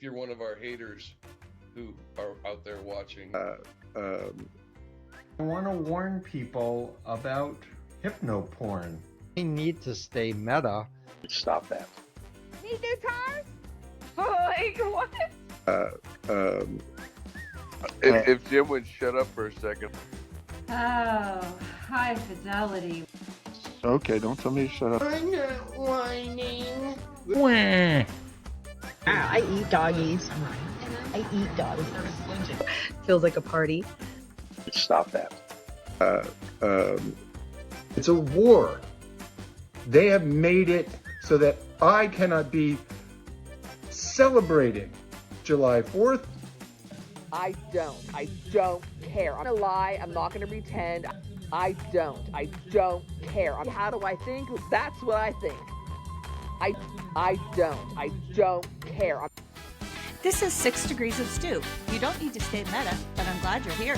you're one of our haters who are out there watching. I want to warn people about hypnoporn. We need to stay meta. Stop that. Need new tires? Like what? If Jim would shut up for a second. Oh, high fidelity. Okay, don't tell me to shut up. I'm not whining. I eat doggies. I eat doggies. Feels like a party. Stop that. It's a war. They have made it so that I cannot be celebrating July 4th. I don't care. I'm gonna lie, I'm not gonna pretend. I don't care. How do I think? That's what I think. I don't care. This is 6 Degrees of Stew. You don't need to stay meta, but I'm glad you're here.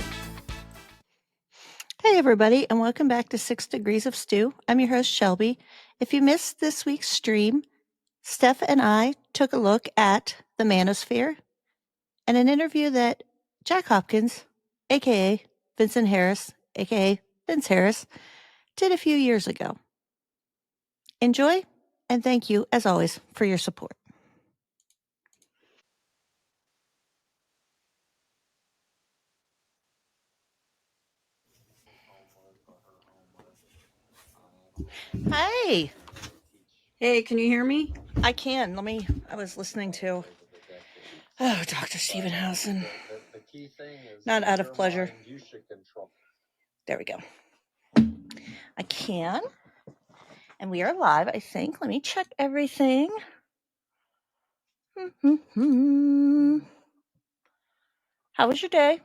Hey everybody, and welcome back to 6 Degrees of Stew. I'm your host, Shelby. If you missed this week's stream, Steph and I took a look at the manosphere and an interview that Jack Hopkins, aka Vincent Harris, aka Vince Harris, did a few years ago. Enjoy, and thank you, as always, for your support. Hey! Hey, can you hear me? I can. I was listening to, Dr. Stephenhausen. Not out of pleasure. There we go. I can. And we are live, I think. Let me check everything. How was your day?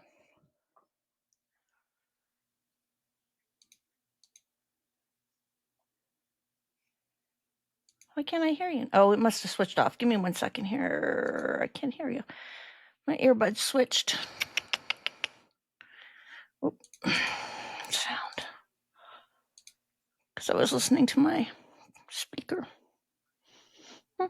Why can't I hear you? Oh, it must have switched off. Give me 1 second here. I can't hear you. My earbuds switched. Oop. Sound. Because I was listening to my speaker. I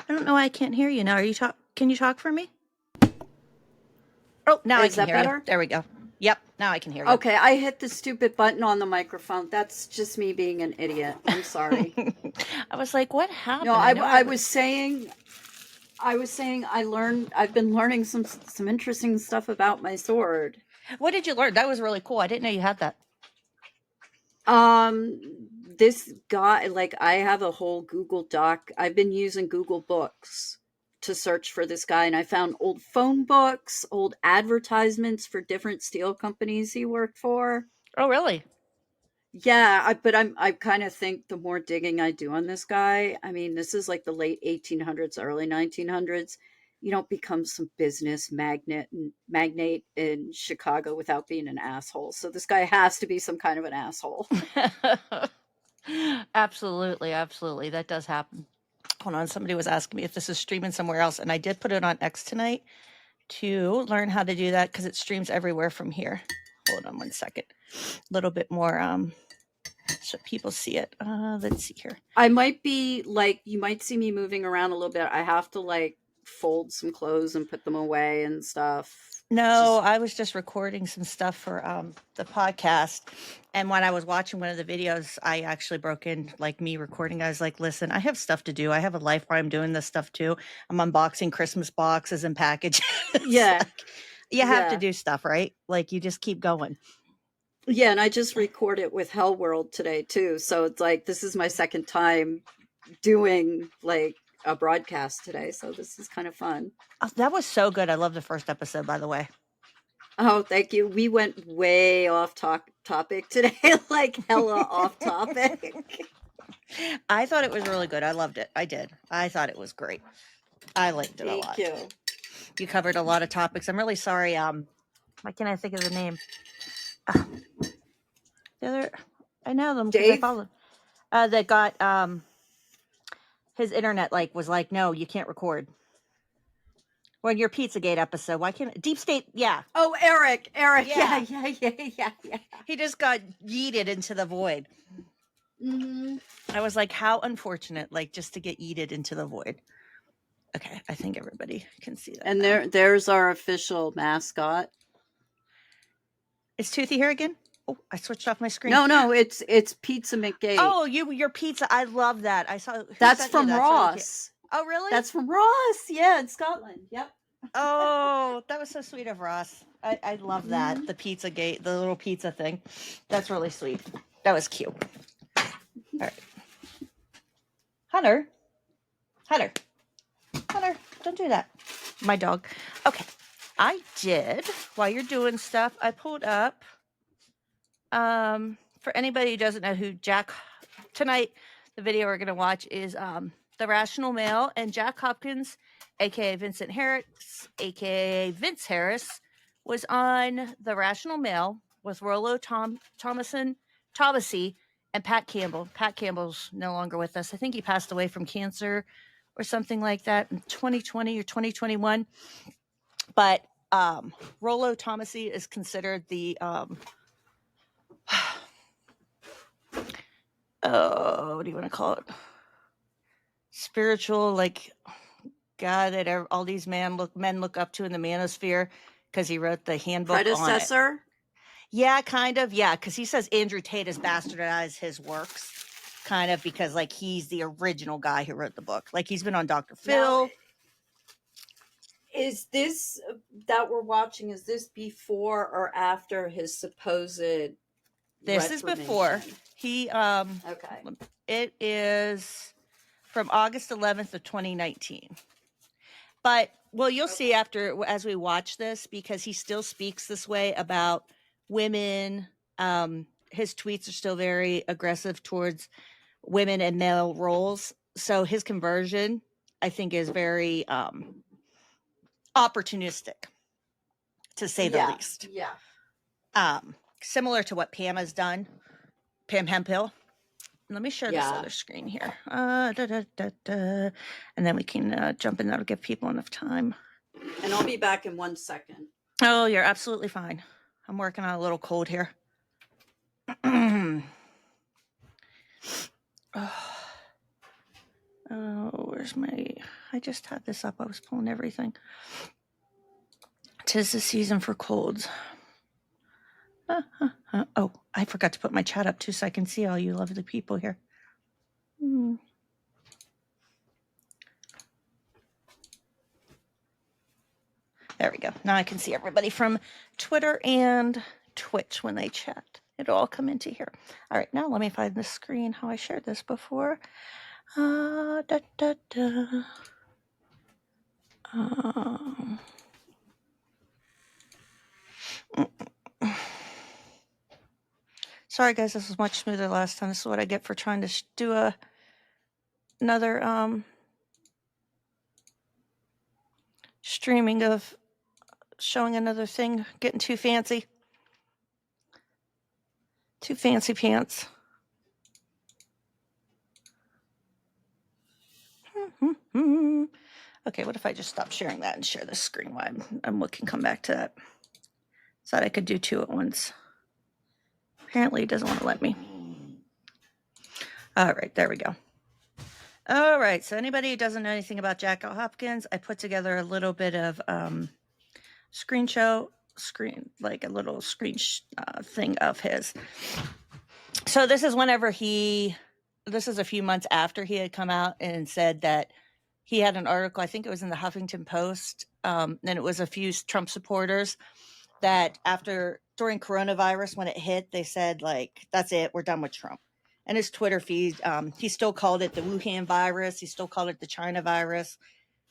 don't know why I can't hear you now. Can you talk for me? Oh, now I can hear you. There we go. Yep, now I can hear you. Okay, I hit the stupid button on the microphone. That's just me being an idiot. I'm sorry. I was like, what happened? No, I was saying I've been learning some interesting stuff about my sword. What did you learn? That was really cool. I didn't know you had that. This guy, I have a whole Google Doc. I've been using Google Books to search for this guy, and I found old phone books, old advertisements for different steel companies he worked for. Oh, really? Yeah, but I kind of think the more digging I do on this guy, I mean, this is like the late 1800s, early 1900s. You don't become some business magnate in Chicago without being an asshole. So this guy has to be some kind of an asshole. Absolutely. That does happen. Hold on, somebody was asking me if this is streaming somewhere else, and I did put it on X tonight to learn how to do that because it streams everywhere from here. Hold on 1 second. A little bit more so people see it. Let's see here. I might be you might see me moving around a little bit. I have to fold some clothes and put them away and stuff. No, I was just recording some stuff for the podcast. And when I was watching one of the videos, I actually broke in, me recording. I was like, listen, I have stuff to do. I have a life where I'm doing this stuff too. I'm unboxing Christmas boxes and packages. Yeah. You have to do stuff, right? You just keep going. Yeah, and I just recorded with Hell World today too. So it's this is my second time doing a broadcast today. So this is kind of fun. Oh, that was so good. I love the first episode, by the way. Oh, thank you. We went way off topic today, hella off topic. I thought it was really good. I loved it. I did. I thought it was great. I liked it a lot. Thank you. You covered a lot of topics. I'm really sorry. Why can't I think of the name? The other, I know them because I follow. That got his internet was no, you can't record. Well, your Pizzagate episode. Why can't Deep State? Yeah. Oh, Eric. Yeah. Yeah. He just got yeeted into the void. Mm-hmm. I was like, how unfortunate, like just to get yeeted into the void. Okay, I think everybody can see that. And now. there's our official mascot. Is Toothy here again? Oh, I switched off my screen. No, it's Pizza McGate. Oh, your pizza. I love that. I saw. That's from Ross. Oh, really? That's from Ross. Yeah, in Scotland. Yep. Oh, that was so sweet of Ross. I love that. The Pizzagate, the little pizza thing. That's really sweet. That was cute. All right. Hunter, don't do that. My dog. Okay. I did, while you're doing stuff, I pulled up, for anybody who doesn't know who tonight, the video we're going to watch is The Rational Male, and Jack Hopkins, a.k.a. Vincent Harris, a.k.a. Vince Harris, was on The Rational Male with Rollo Tomassi, and Pat Campbell. Pat Campbell's no longer with us. I think he passed away from cancer or something like that in 2020 or 2021. But Rollo Tomassi is considered the what do you want to call it? Spiritual, like God that all these men look up to in the manosphere, because he wrote the handbook. Predecessor? On it. Yeah, kind of. Yeah, because he says Andrew Tate has bastardized his works, kind of, because like he's the original guy who wrote the book. Like he's been on Dr. Phil. Now, is this that we're watching? Is this before or after his supposed? This is before he. Okay. It is from August 11th of 2019. But well, you'll see as we watch this, because he still speaks this way about women. His tweets are still very aggressive towards women and male roles. So his conversion, I think, is very opportunistic, to say the least. Yeah. Similar to what Pam has done, Pam Hemphill. Let me share this other screen here. And then we can jump in. That'll give people enough time. And I'll be back in 1 second. Oh, you're absolutely fine. I'm working on a little cold here. Where's I just had this up. I was pulling everything. 'Tis the season for colds. Oh, I forgot to put my chat up too, so I can see all you lovely people here. There we go. Now I can see everybody from Twitter and Twitch when they chat. It'll all come into here. All right, now let me find the screen, how I shared this before. Sorry, guys, this was much smoother last time. This is what I get for trying to do another streaming of showing another thing, getting too fancy. Too fancy pants. Okay, what if I just stop sharing that and share this screen while I'm looking, come back to that. Thought I could do two at once. Apparently it doesn't want to let me. All right, there we go. All right, so anybody who doesn't know anything about Jack Hopkins, I put together a little bit of like a little screen thing of his. So this is this is a few months after he had come out and said that he had an article, I think it was in the Huffington Post, and it was a few Trump supporters that during coronavirus, when it hit, they said, like, that's it, we're done with Trump. And his Twitter feed, he still called it the Wuhan virus. He still called it the China virus.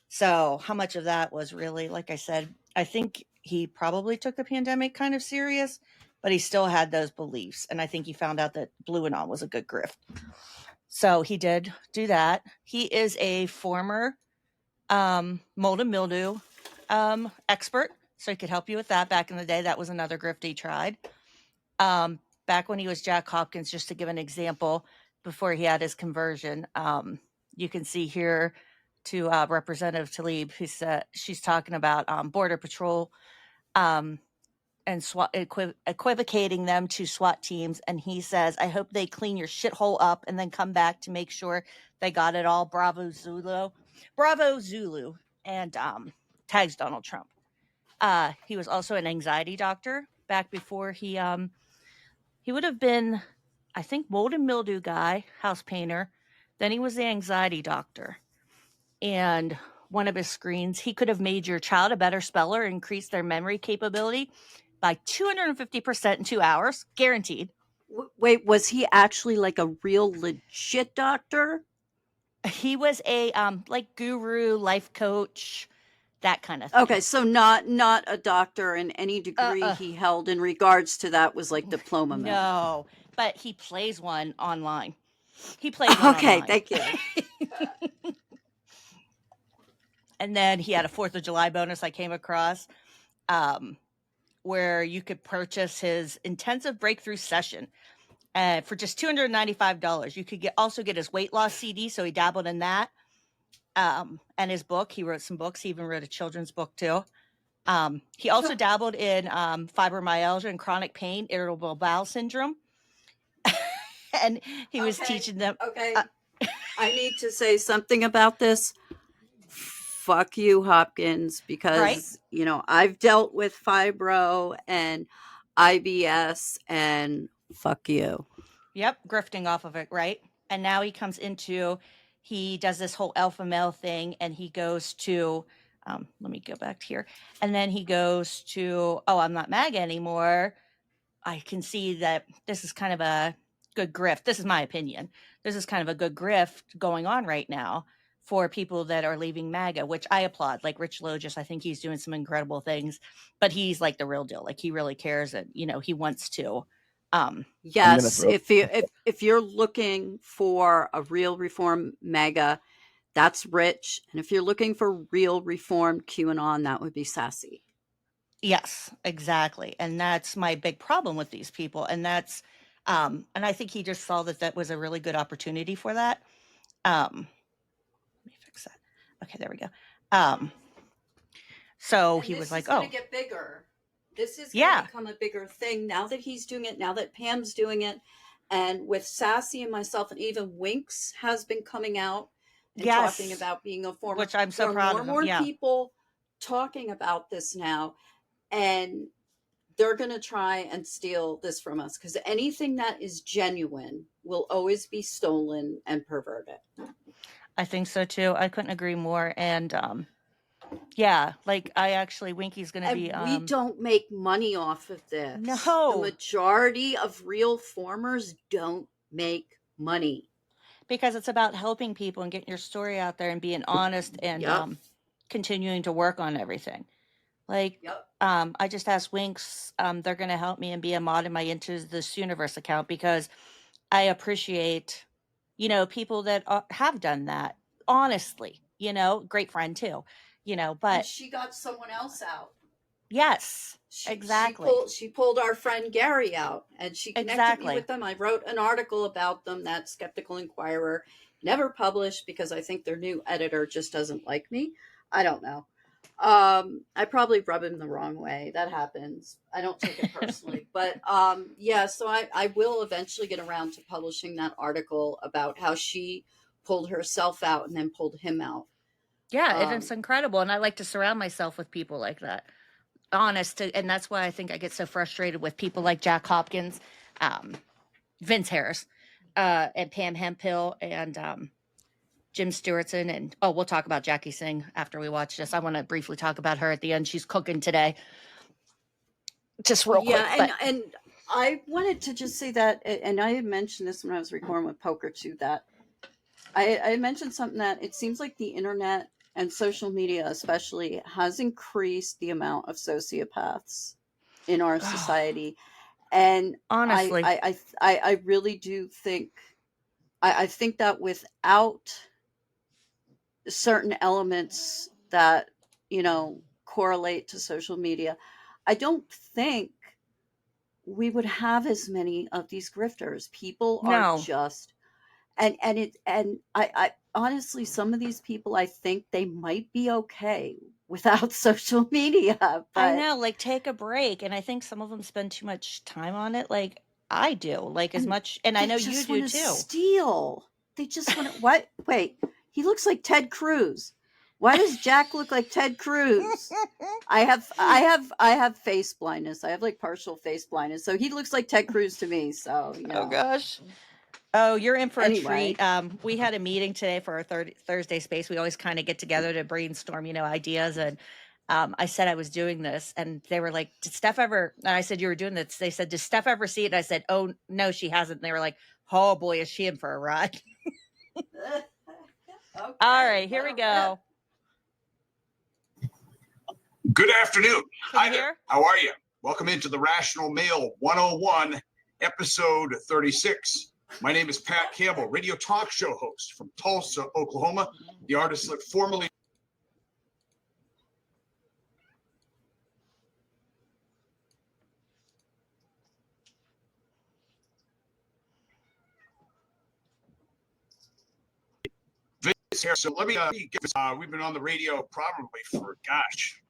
So how much of that was really, like I said, I think he probably took the pandemic kind of serious, but he still had those beliefs. And I think he found out that BlueAnon was a good grift. So he did do that. He is a former mold and mildew expert. So he could help you with that. Back in the day, that was another grift he tried. Back when he was Jack Hopkins, just to give an example, before he had his conversion, you can see here to Representative Tlaib, who said she's talking about Border Patrol and equivocating them to SWAT teams. And he says, I hope they clean your shithole up and then come back to make sure they got it all. Bravo Zulu. And tags Donald Trump. He was also an anxiety doctor back before he would have been, I think, mold and mildew guy, house painter. Then he was the anxiety doctor. And one of his screens, he could have made your child a better speller, increase their memory capability by 250% in 2 hours, guaranteed. Wait, was he actually like a real legit doctor? He was a like guru, life coach, that kind of thing. Okay, so not a doctor, and any degree he held in regards to that was like diploma. No, but he plays one online. He plays one Okay, online. thank you. And then he had a 4th of July bonus I came across, where you could purchase his intensive breakthrough session for just $295. You could also get his weight loss CD, so he dabbled in that. And his book, he wrote some books. He even wrote a children's book too. He also dabbled in fibromyalgia and chronic pain, irritable bowel syndrome. And he was teaching them. Okay, I need to say something about this. Fuck you, Hopkins, because, right? You know, I've dealt with fibro and IBS, and fuck you. Yep, grifting off of it, right? And now he comes into, he does this whole alpha male thing, and he goes to, let me go back here, and then he goes to, oh, I'm not MAGA anymore. I can see that this is kind of a good grift. This is my opinion. This is kind of a good grift going on right now for people that are leaving MAGA, which I applaud. Like Rich Logis, I think he's doing some incredible things, but he's like the real deal. Like he really cares, and you know, he wants to. Yes, if you're looking for a real reform MAGA, that's Rich, and if you're looking for real reform QAnon, that would be Sassy. Yes, exactly, and that's my big problem with these people, and that's, and I think he just saw that was a really good opportunity for that. Let me fix that. Okay, there we go. So he was like, "Oh, going to get bigger. This is going to become a bigger thing now that he's doing it. Now that Pam's doing it, and with Sassy and myself, and even Winks has been coming out and talking about being a former, which I'm so proud of him. More people talking about this now, and they're going to try and steal this from us, because anything that is genuine will always be stolen and perverted. I think so too. I couldn't agree more. And yeah, like I actually, Winky's going to be. We don't make money off of this. No, the majority of real formers don't make money, because it's about helping people and getting your story out there and being honest and continuing to work on everything. Like, I just asked Winks, they're going to help me and be a mod in my Into This Universe account, because I appreciate, you know, people that have done that, honestly, you know, great friend too, you know, but. And she got someone else out. Yes, exactly. She pulled our friend Gary out, and she connected me with them. I wrote an article about them that Skeptical Inquirer never published, because I think their new editor just doesn't like me. I don't know. I probably rub him the wrong way. That happens. I don't take it personally, but so I will eventually get around to publishing that article about how she pulled herself out and then pulled him out. Yeah, it's incredible, and I like to surround myself with people like that, honest, and that's why I think I get so frustrated with people like Jack Hopkins, Vince Harris, and Pam Hemphill, and Jim Stewartson, and we'll talk about Jackie Singh after we watch this. I want to briefly talk about her at the end. She's cooking today, just real quick. Yeah, and I wanted to just say that, and I had mentioned this when I was recording with Poker too, that I mentioned something that it seems like the internet and social media especially has increased the amount of sociopaths in our society. And honestly, I really do think, I think that without certain elements that, you know, correlate to social media, I don't think we would have as many of these grifters. People are just, And I honestly, some of these people, I think they might be okay without social media, I but know, like take a break. And I think some of them spend too much time on it. Like I do, like as and much, and I they know you just do want to too. steal. They just want to, what? Wait, he looks like Ted Cruz. Why does Jack look like Ted Cruz? I have face blindness. I have like partial face blindness. So he looks like Ted Cruz to me. So, Oh gosh. Oh, you're in for a Anyway. treat. We had a meeting today for our Thursday space. We always kind of get together to brainstorm, ideas. And I said I was doing this, and they were like, "Did Steph ever?" And I said, "You were doing this." They said, "Does Steph ever see it?" And I said, "Oh no, she hasn't." And they were like, "Oh boy, is she in for a ride?" Okay, All right, here we go. Good afternoon. Can Hi you there. hear? How are you? Welcome into the Rational Mail 101, episode 36. My name is Pat Campbell, radio talk show host from Tulsa, Oklahoma. The artist that formerly Vince here. So let me give us, we've been on the radio probably for,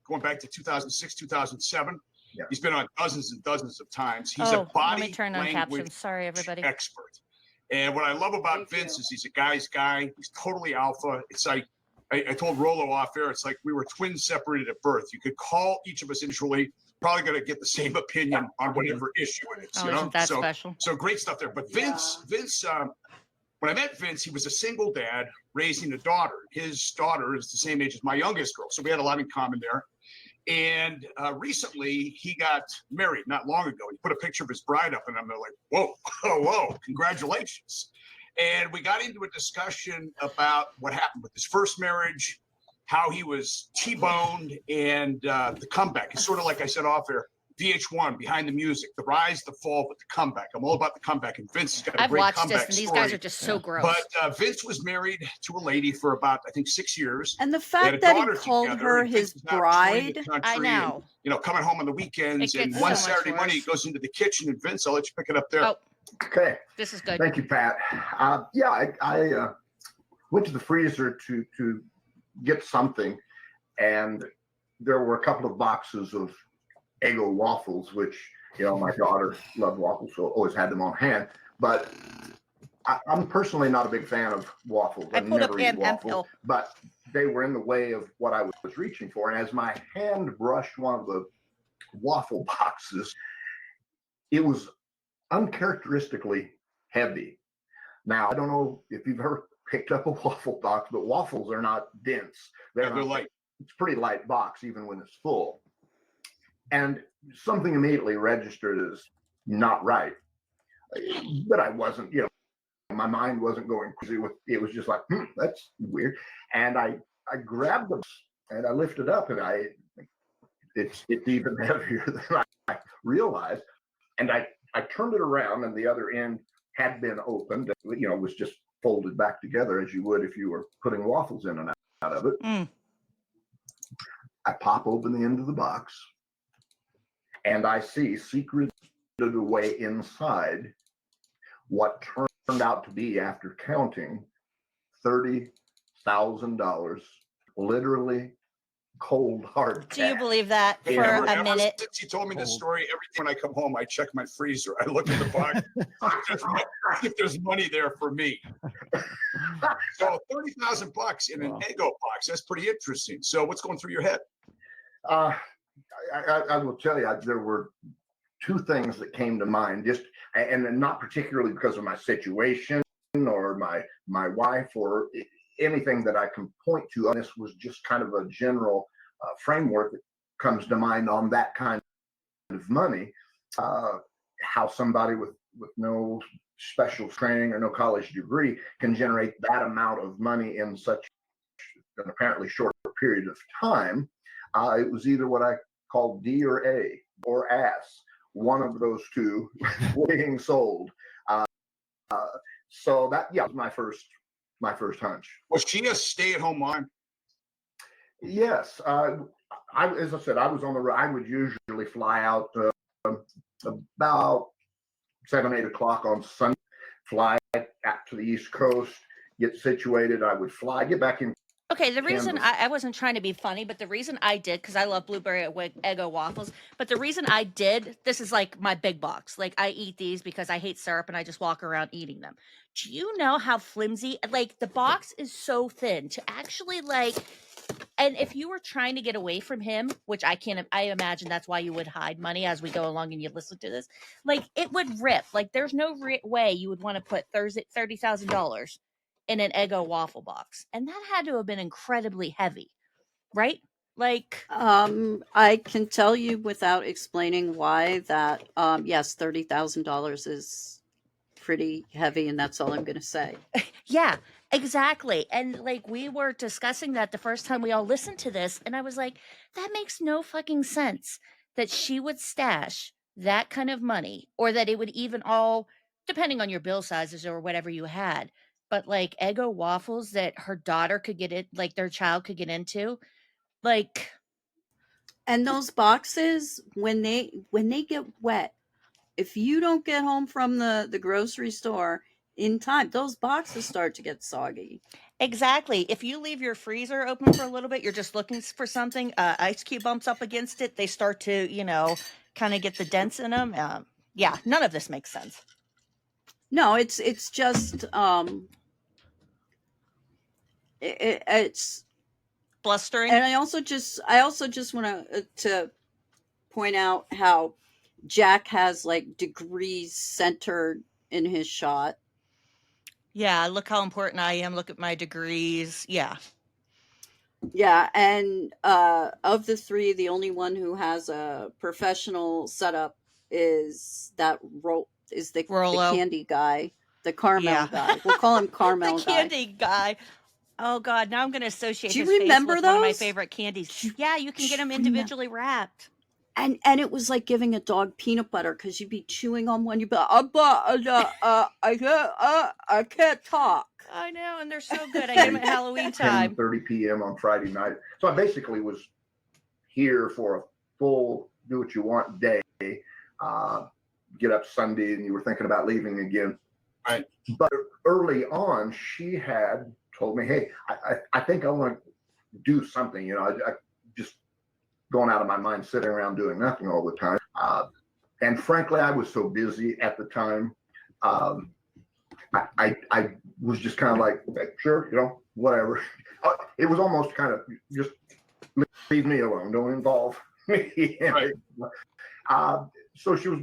going back to 2006, 2007. Yeah. He's been on dozens and dozens of times. He's a Let me body turn on language captions. Sorry, everybody. expert. And what I love about Vince is he's a guy's guy. He's totally alpha. It's like, I told Rolo off air, it's like we were twins separated at birth. You could call each of us individually, probably going to get the same opinion on whatever issue it is. Oh, isn't that special? So great stuff there. But Vince, when I met Vince, he was a single dad raising a daughter. His daughter is the same age as my youngest girl. So we had a lot in common there. And recently he got married not long ago. He put a picture of his bride up and I'm like, whoa, congratulations. And we got into a discussion about what happened with his first marriage, how he was T-boned, and the comeback. It's sort of like I said off air, VH1, Behind the Music, the rise, the fall, but the comeback. I'm all about the comeback, and Vince has got a great comeback story. I've watched this, and these guys are just so gross. But Vince was married to a lady for about, I think, 6 years. And the fact that he called her his bride, I know. And, coming home on the weekends, and one Saturday morning he goes into the kitchen, and Vince, I'll let you pick it up there. Oh, Okay. this is good. Thank you, Pat. I went to the freezer to get something, and there were a couple of boxes of Eggo waffles, which, my daughter loved waffles, so always had them on hand. But I'm personally not a big fan of waffles. I pulled up Pam Hemphill, but they were in the way of what I was reaching for. And as my hand brushed one of the waffle boxes, it was uncharacteristically heavy. Now, I don't know if you've ever picked up a waffle box, but waffles are not dense. They're light. It's a pretty light box, even when it's full. And something immediately registered as not right. But I wasn't, my mind wasn't going crazy with it. Was just like, that's weird. And I grabbed them and I lifted up, and it's even heavier than I realized. And I turned it around, and the other end had been opened. Was just folded back together as you would if you were putting waffles in and out of it. I pop open the end of the box, and I see secreted away inside what turned out to be, after counting, $30,000, literally cold hard cash. Do you believe that for a minute? Since he told me this story, every time when I come home, I check my freezer. I look at the box, if there's money there for me. So $30,000 in an Eggo box, that's pretty interesting. So what's going through your head? I will tell you, there were two things that came to mind, and not particularly because of my situation or my wife or anything that I can point to. This was just kind of a general framework that comes to mind on that kind of money. How somebody with no special training or no college degree can generate that amount of money in such an apparently short period of time. It was either what I call D or A or ass, one of those two being sold. So that was my first hunch. Was she a stay-at-home mom? Yes. As I said, I was on the road. I would usually fly out about 7, 8 o'clock on Sunday, fly out to the East Coast, get situated. I would fly, get back in. Okay, the reason Kansas. I wasn't trying to be funny, but the reason I did, because I love blueberry Eggo waffles, but the reason I did, this is like my big box. Like, I eat these because I hate syrup and I just walk around eating them. Do you know how flimsy, like, the box is so thin to actually, like, and if you were trying to get away from him, which I imagine that's why you would hide money as we go along and you listen to this, like, it would rip. Like, there's no way you would want to put $30,000 in an Eggo waffle box. And that had to have been incredibly heavy, right? Like, I can tell you without explaining why that, yes, $30,000 is pretty heavy, and that's all I'm going to say. Yeah, exactly. And like, we were discussing that the first time we all listened to this, and I was like, that makes no fucking sense that she would stash that kind of money, or that it would even all, depending on your bill sizes or whatever you had, but like Eggo waffles that her daughter could get it, like their child could get into, like. And those boxes, when they get wet, if you don't get home from the grocery store in time, those boxes start to get soggy. Exactly. If you leave your freezer open for a little bit, you're just looking for something, ice cube bumps up against it, they start to, kind of get the dents in them. Yeah, none of this makes sense. No, it's just it's blustering. And I also just want to point out how Jack has like degrees centered in his shot. Yeah, look how important I am. Look at my degrees. Yeah. Yeah, and of the three, the only one who has a professional setup is the candy guy, the caramel guy. We'll call him caramel the candy guy. Oh God, now I'm going to associate Do you his remember face with those? one of my favorite candies. Yeah, you can get them individually wrapped. And it was like giving a dog peanut butter, because you'd be chewing on one, you'd be like, I can't talk. I know, and they're so good. I get them at Halloween time. 10:30 p.m. on Friday night. So I basically was here for a full do what you want day. Get up Sunday and you were thinking about leaving again. Right. But early on, she had told me, hey, I think I want to do something. I just going out of my mind, sitting around doing nothing all the time. And frankly, I was so busy at the time. I was just kind of like, sure, whatever. It was almost kind of just leave me alone, don't involve me. Right. So she was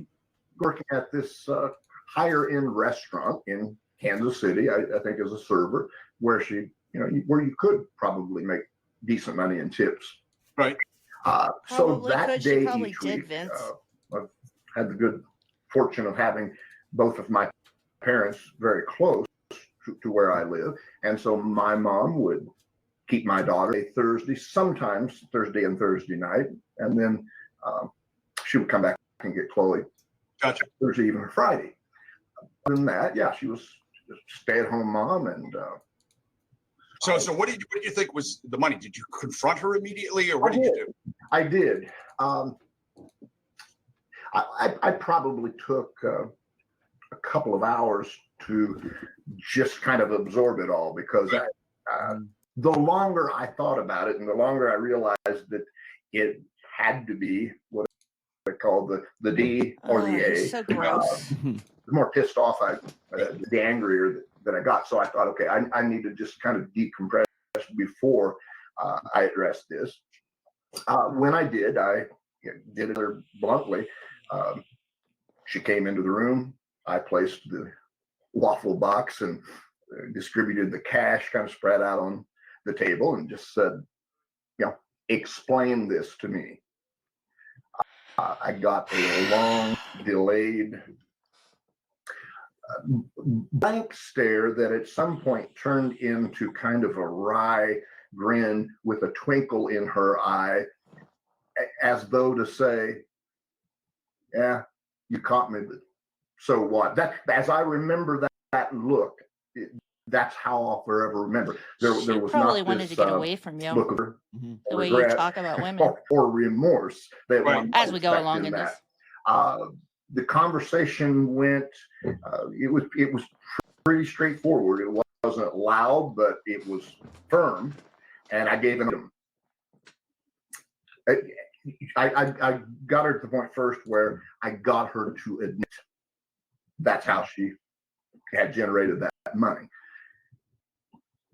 working at this higher end restaurant in Kansas City, I think, as a server, where where you could probably make decent money in tips. Right. So that day each did, week, Vince. I've had the good fortune of having both of my parents very close to where I live. And so my mom would keep my daughter Thursday, sometimes Thursday and Thursday night. And then she would come back and get Chloe Gotcha. Thursday, even Friday. Other than that, yeah, she was a stay-at-home mom. And so what did you think was the money? Did you confront her immediately, or what did you do? I did. I probably took a couple of hours to just kind of absorb it all, because the longer I thought about it and the longer I realized that it had to be what they call the D or the A, so gross. The more pissed off the angrier that I got. So I thought, okay, I need to just kind of decompress before I address this. When I did it bluntly. She came into the room. I placed the waffle box and distributed the cash, kind of spread out on the table, and just said, explain this to me. I got a long, delayed, blank stare that at some point turned into kind of a wry grin with a twinkle in her eye, as though to say, yeah, you caught me, but so what? That, as I remember that look, that's how I'll forever remember. There was probably not wanted this, to get away from you. Look of her, The way you talk about women. or remorse that one As we go expect along in that. this. The conversation went. It was pretty straightforward. It wasn't loud, but it was firm, and I gave him. I got her to the point first where I got her to admit that's how she had generated that money.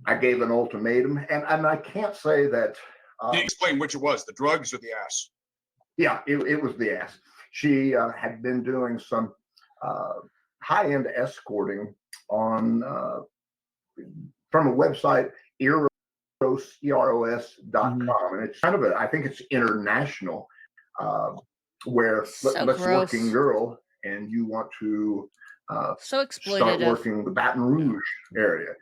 I gave an ultimatum, and I can't say that. Can you explain which it was, the drugs or the ass? Yeah, it was the ass. She had been doing some high-end escorting on from a website, eros.com, and it's kind of I think it's international, where let's working girl, and you want to so start exploitative. working the Baton Rouge area.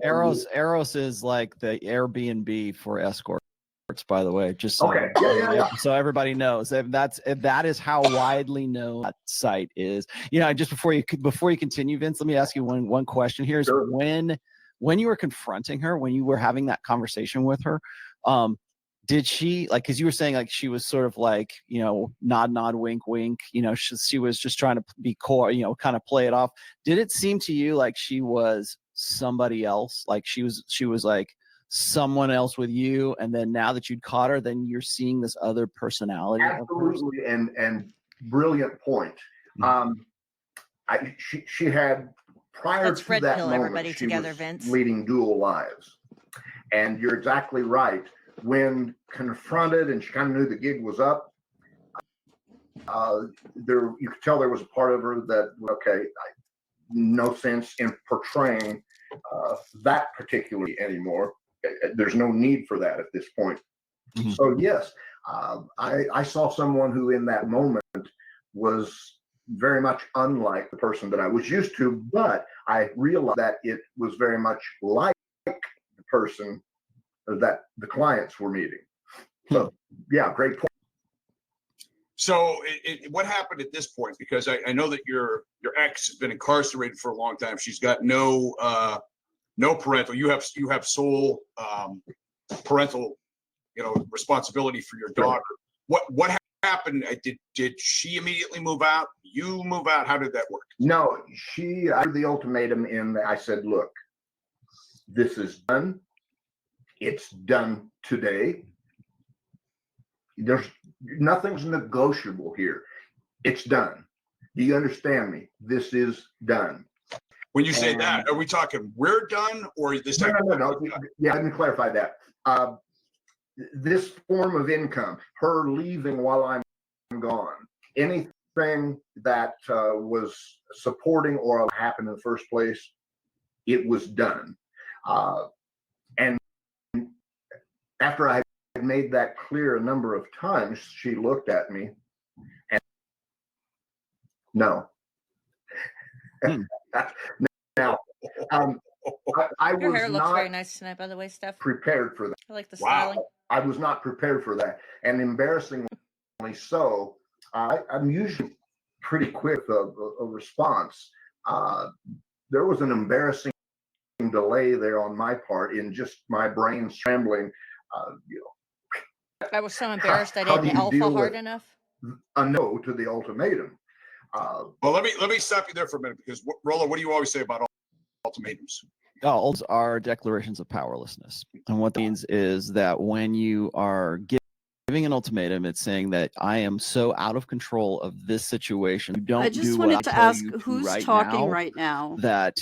Eros is like the Airbnb for escorts, by the way. Just so, okay, yeah. So everybody knows that is how widely known that site is. Just before you continue, Vince, let me ask you one question here. Is Sure. When you were confronting her, when you were having that conversation with her, did she, like, because you were saying like she was sort of like, nod, wink, wink, she was just trying to be core, kind of play it off. Did it seem to you like she was somebody else? Like she was like someone else with you, and then now that you'd caught her, then you're seeing this other personality? Absolutely, and brilliant point. She had prior Let's to red that pill moment, everybody she together, was Vince. leading dual lives, and you're exactly right. When confronted, and she kind of knew the gig was up, you could tell there was a part of her that no sense in portraying that particularly anymore. There's no need for that at this point. Mm-hmm. So yes, I saw someone who in that moment was very much unlike the person that I was used to, but I realized that it was very much like the person that the clients were meeting. So yeah, great point. So what happened at this point? Because I know that your ex has been incarcerated for a long time. She's got no parental. You have sole parental, responsibility for your daughter. What happened? Did she immediately move out? You move out? How did that work? No, I did the ultimatum I said, look, this is done. It's done today. Nothing's negotiable here. It's done. Do you understand me? This is done. When you say that, are we talking we're done or this type? No. Yeah, let me clarify that. This form of income, her leaving while I'm gone, anything that was supporting or happened in the first place, it was done. And after I had made that clear a number of times, she looked at me and no. Now, I Your was hair looks not very nice tonight, by the way, Steph. prepared for that. I like the styling. I was not prepared for that, and embarrassingly so. I'm usually pretty quick a response. There was an embarrassing delay there on my part in just my brain scrambling. I was so embarrassed I didn't alpha hard enough. A no to the ultimatum. Well, let me stop you there for a minute, because Rollo, what do you always say about ultimatums? Ultimatums are declarations of powerlessness, and what that means is that when you are giving an ultimatum, it's saying that I am so out of control of this situation. You don't. I just do wanted what I to tell ask you to who's right talking now, right now. That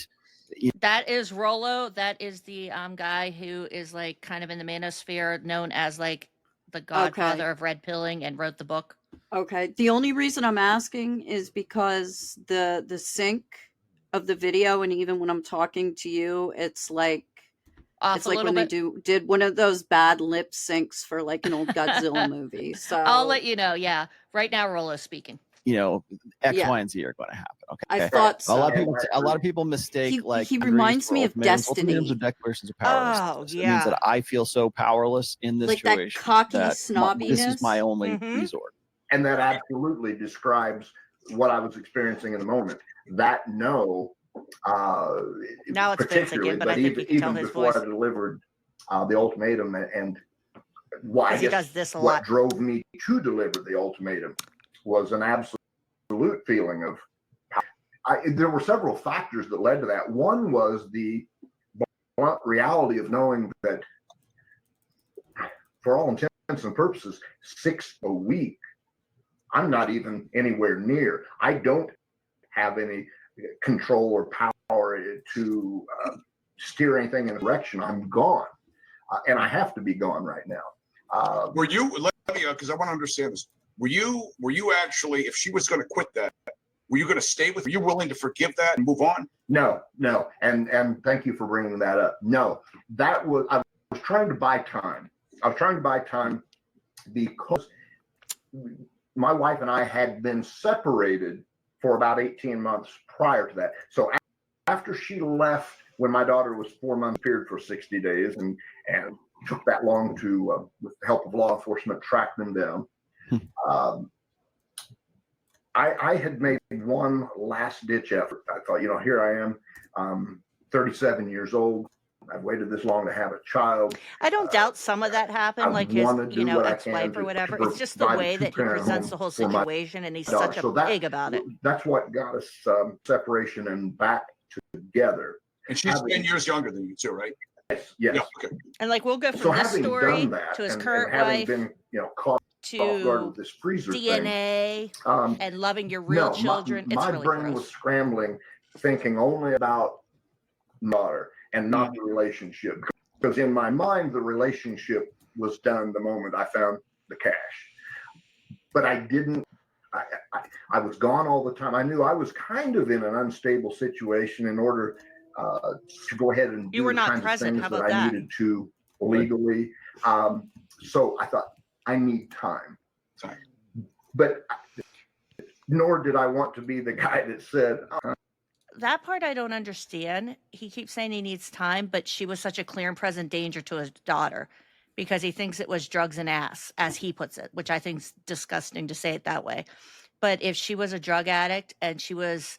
is Rollo. That is the guy who is like kind of in the manosphere, known as like the godfather of red pilling, and wrote the book. Okay. The only reason I'm asking is because the sync of the video, and even when I'm talking to you, it's like Off it's a like little when bit. they did one of those bad lip syncs for like an old Godzilla movie. So I'll let you know. Yeah. Right now, Rollo's speaking. X, Y, and Z are going to happen. Okay. I thought so. A lot of people mistake he reminds me of Destiny. Ultimatums are declarations of powerlessness. Oh, It means that I feel so powerless in this like situation. That cocky that snobbiness. This is my only resort. And that absolutely describes what I was experiencing in the moment. That no, now it's Vince again, but I think you can tell his before voice. I delivered the ultimatum, and why he does this a what lot. drove me to deliver the ultimatum was an absolute feeling of there were several factors that led to that. One was the blunt reality of knowing that, for all intents and purposes, 6 a week, I'm not even anywhere near. I don't have any control or power to steer anything in a direction. I'm gone, and I have to be gone right now. Were you? Let me, because I want to understand this. Were you actually, if she was going to quit that, were you going to stay with her? Were you willing to forgive that and move on? No. And thank you for bringing that up. No, I was trying to buy time. I was trying to buy time because my wife and I had been separated for about 18 months prior to that. So after she left, when my daughter was 4 months, period for 60 days, and took that long to, with the help of law enforcement, track them down. I had made one last ditch effort. I thought, here I am, 37 years old. I've waited this long to have a child. I don't doubt some of that happened, like his, I ex-wife or whatever. It's just the way that he presents the whole situation, and he's such a pig about it. That's what got us separation and back together. And she's 10 years younger than you too, right? Yes. Yeah, okay. And like we'll go from this story to his current wife, been, caught off guard with this freezer DNA, thing, and loving your real children. It's my really brain gross. was scrambling, thinking only about daughter and not the relationship. Because in my mind, the relationship was done the moment I found the cash. But I didn't. I was gone all the time. I knew I was kind of in an unstable situation in order to go ahead and do You were the not kinds present. of How things about that I that? needed to legally. So I thought, I need time. But nor did I want to be the guy that said, That part I don't understand. He keeps saying he needs time, but she was such a clear and present danger to his daughter because he thinks it was drugs and ass, as he puts it, which I think is disgusting to say it that way. But if she was a drug addict and she was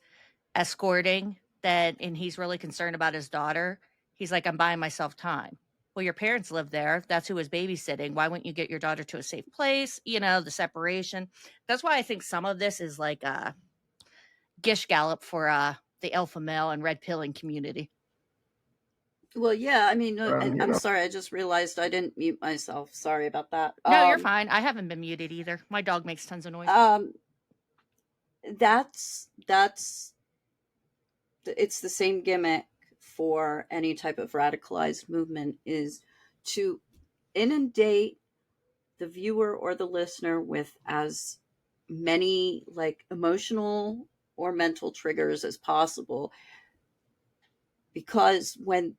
escorting, and he's really concerned about his daughter, he's like, I'm buying myself time. Well, your parents live there. That's who was babysitting. Why wouldn't you get your daughter to a safe place? The separation. That's why I think some of this is like a gish gallop for the alpha male and red pilling community. Well, yeah, I mean, I'm sorry, I just realized I didn't mute myself. Sorry about that. No, you're fine. I haven't been muted either. My dog makes tons of noise. That's it's the same gimmick for any type of radicalized movement, is to inundate the viewer or the listener with as many like emotional or mental triggers as possible, because when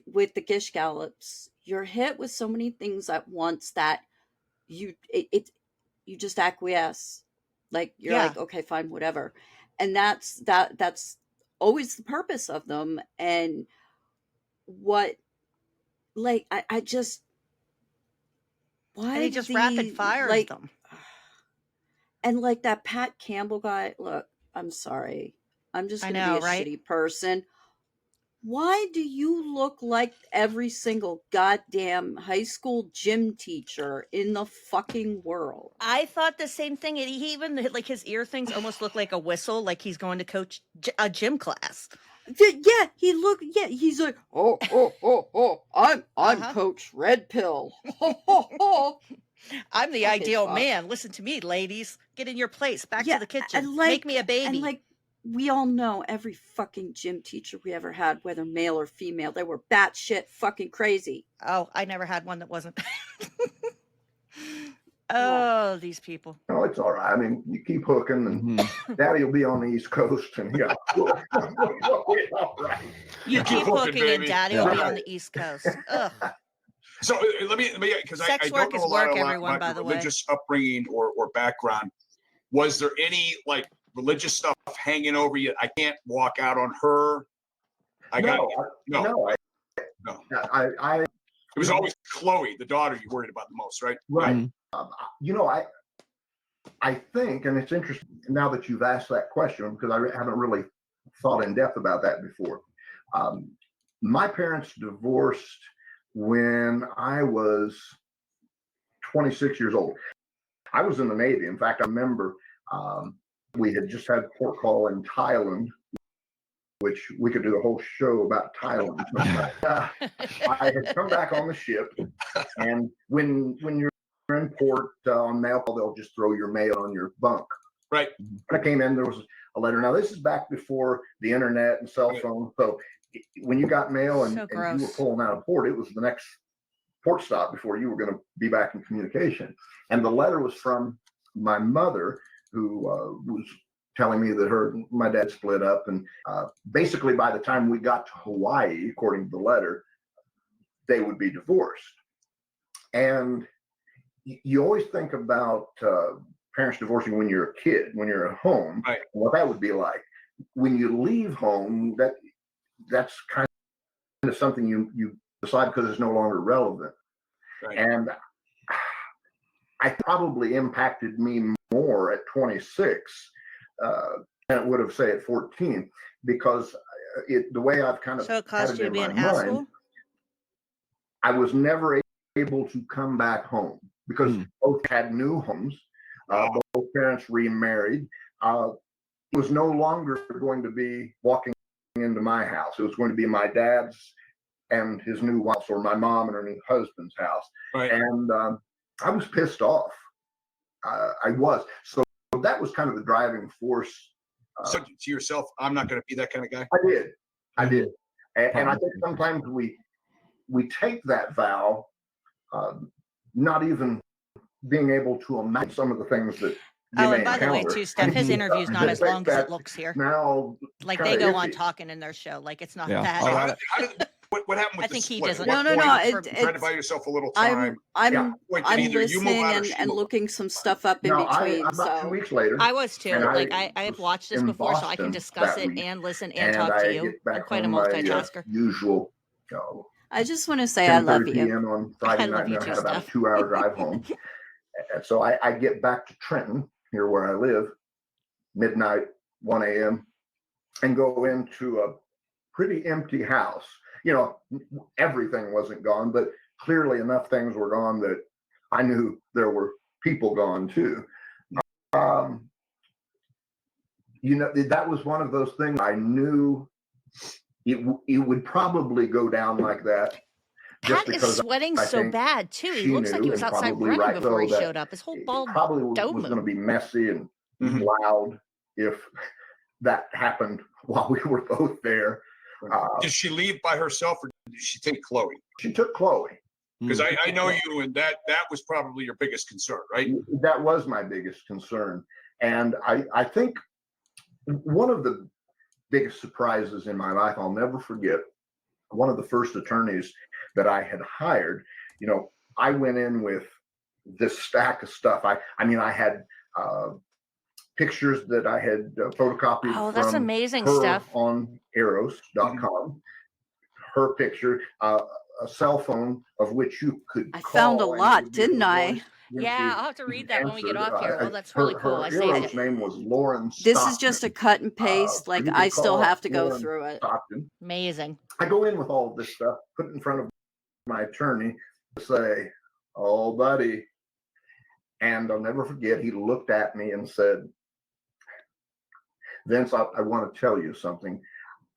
with the gish gallops, you're hit with so many things at once that you just acquiesce, like you're like, okay, fine, whatever. And that's always the purpose of them. And what, like, I just, why and he just rapid fires them. And like that Pat Campbell guy, look, I'm sorry, I'm just gonna be a shitty person. Why do you look like every single goddamn high school gym teacher in the fucking world? I thought the same thing. And he even, like, his ear things almost look like a whistle, like he's going to coach a gym class. Yeah, he's like, I'm Coach Red Pill. I'm the ideal man. Listen to me, ladies. Get in your place. Back to the kitchen. Make me a baby. And like, we all know every fucking gym teacher we ever had, whether male or female, they were batshit fucking crazy. Oh, I never had one that wasn't. Oh, these people. No, it's all right. I mean, you keep hooking, and Daddy will be on the East Coast, and we'll be all right. You keep hooking, and Daddy will be on the East Coast. Ugh. So let me, because I don't know a lot about your religious upbringing or background. Was there any like religious stuff hanging over you? I can't walk out on her. No. It was always Chloe, the daughter, you worried about the most, right? Right. I think, and it's interesting now that you've asked that question, because I haven't really thought in depth about that before. My parents divorced when I was 26 years old. I was in the Navy. In fact, I remember we had just had port call in Thailand, which we could do a whole show about Thailand. I had come back on the ship, and when you're in port on mail call, they'll just throw your mail on your bunk. Right. When I came in, there was a letter. Now, this is back before the internet and cell phone. So when you got mail and you were pulling out of port, it was the next port stop before you were going to be back in communication. And the letter was from my mother, who was telling me that my dad split up. And basically, by the time we got to Hawaii, according to the letter, they would be divorced. And you always think about parents divorcing when you're a kid, when you're at home, right, what that would be like. When you leave home, that's kind of something you decide because it's no longer relevant. Right. And I probably impacted me more at 26 than it would have, say, at 14, because the way I've kind of So it caused you to be an mind, asshole? I was never able to come back home because both had new homes. Both parents remarried. It was no longer going to be walking into my house. It was going to be my dad's and his new wife, or my mom and her new husband's house. Right. And I was pissed off. I was. So that was kind of the driving force. So to yourself, I'm not going to be that kind of guy. I did. And I think sometimes we take that vow, not even being able to imagine some of the things that and by the way, too, Steph, his interview's not as long as it looks here. Now, like they go on talking in their show, like it's not that. What happened with I think the he split? doesn't. No. Try to buy yourself a little time. I'm listening and looking some stuff up in between. About 2 weeks later, I was too. Like I've watched this before, so I can discuss it and listen and talk to you. I'm quite a multitasker. Usual. I just want to say I love you. PM on Friday night, and I had about a 2-hour drive home. So I get back to Trenton, here where I live, midnight, 1 a.m., and go into a pretty empty house. You know, everything wasn't gone, but clearly enough things were gone that I knew there were people gone too. You know, that was one of those things I knew it would probably go down like that. Pat is sweating so bad too. He looks like he was outside running before he showed up. His whole bald probably dome was going to be messy and loud if that happened while we were both there. Did she leave by herself, or did she take Chloe? She took Chloe. Because I know you, and that was probably your biggest concern, right? That was my biggest concern. And I think one of the biggest surprises in my life, I'll never forget, one of the first attorneys that I had hired, you know, I went in with this stack of stuff. I mean, I had pictures that I had photocopied. Oh, that's amazing her stuff. On Eros.com. Her picture, a cell phone of which you could I call. found a lot, didn't I? Yeah, I'll have to read that when we get off here. Oh, that's really cool. I saved Eros it. name was Lauren This Stockton. is just a cut and paste. Like you I could still call have to go Lauren through it. Stockton. Amazing. I go in with all of this stuff, put it in front of my attorney, to say, "Oh, buddy," and I'll never forget. He looked at me and said, "Vince, I want to tell you something.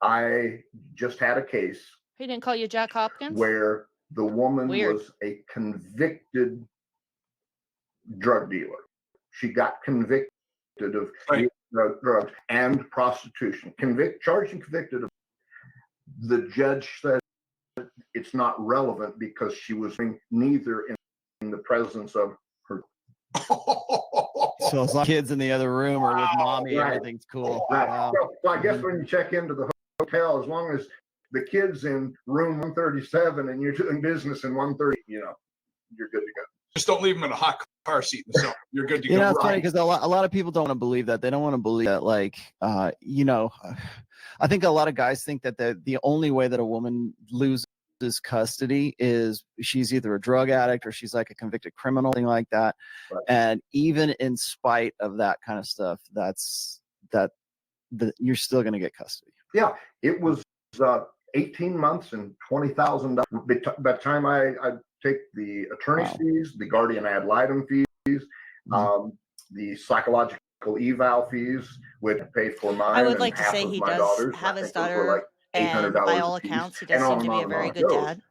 I just had a case He didn't call you Jack Hopkins? where the woman Weird. was a convicted drug dealer. She got convicted of drugs and prostitution. Charged and convicted of. The judge said it's not relevant because she was neither in the presence of her. So as long as kids in the other room or with mommy, Right. everything's cool. Right. Wow. So I guess when you check into the hotel, as long as the kid's in room 137 and you're doing business in 130, you know, you're good to go. Just don't leave them in a hot car seat in the summer. You're good to You go. know, it's funny because a lot of people don't want to believe that. They don't want to believe that, like, you know, I think a lot of guys think that the only way that a woman loses custody is she's either a drug addict or she's like a convicted criminal, thing like that. Right. And even in spite of that kind of stuff, you're still going to get custody. Yeah, it was 18 months and $20,000. By the time I take the attorney's fees, the guardian ad litem fees, the psychological eval fees, which paid for mine I would and like to half say of he my does daughter's. have I his think those were daughter, like and by $800 all a piece, accounts, he and does seem on to and be on a and very on it good goes. dad.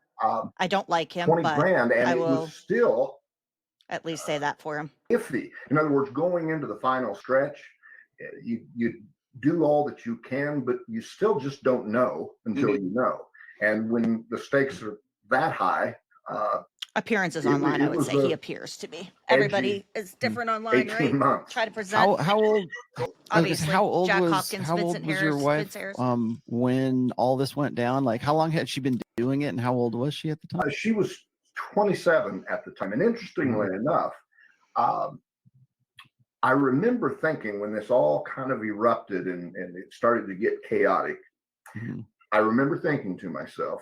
I don't like him, 20 but grand, and I it will was still at least say that for him. iffy. In other words, going into the final stretch, you do all that you can, but you still just don't know until you know. And when the stakes are that high, Appearances it online, I it would was say he a appears to be. edgy Everybody is different online, 18 right? months. Try to present. How old? Obviously, How old Jack was Hopkins, how old Vincent was Harris, your wife Vince Harris. when all this went down? Like, how long had she been doing it, and how old was she at the time? She was 27 at the time. And interestingly enough, I remember thinking when this all kind of erupted and it started to get chaotic, I remember thinking to myself,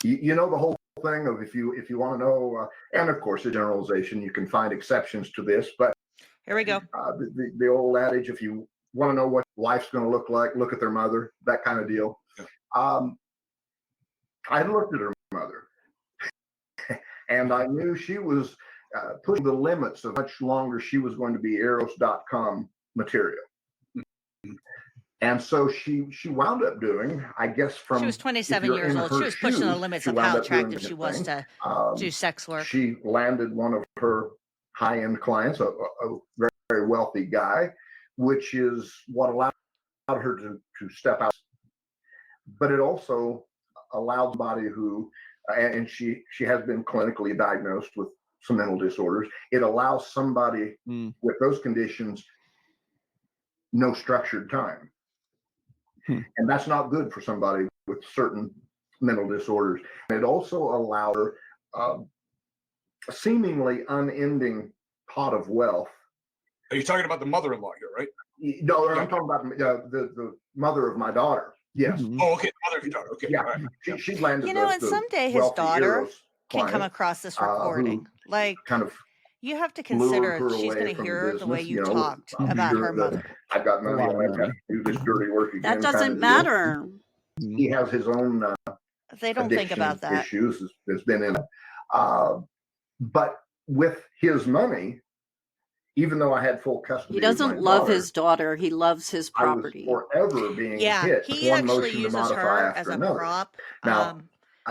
you know, the whole thing of if you want to know, and of course, a generalization, you can find exceptions to this, but here we go. The old adage, if you want to know what life's going to look like, look at their mother, that kind of deal. I looked at her mother and I knew she was pushing the limits of how much longer she was going to be Eros.com material. And so she wound up doing, I guess, from She was 27 years old. She was pushing the limits of how attractive she was to do sex work. She landed one of her high-end clients, a very, very wealthy guy, which is what allowed her to step out. But it also allowed somebody who, and she has been clinically diagnosed with some mental disorders. It allows somebody with those conditions no structured time. And that's not good for somebody with certain mental disorders. It also allowed her a seemingly unending pot of wealth. Are you talking about the mother-in-law here, right? No, I'm talking about the mother of my daughter. Yes. Oh, okay. Mother of your daughter. Okay. Yeah. All right. She landed. You know, and someday his daughter can come across this recording. Like, kind of you have to lured consider her she's away going to from hear the way business, you know, talked I'm about sure her that mother. I've got money, I've got to do this dirty work again. That doesn't kind of deal. matter. He has his own They don't think about that. issues has been in but with his money, even though I had full custody, He doesn't of my love daughter, his daughter. He loves his property. I was forever being hit. He One actually motion to uses modify her after as a another. prop. Now,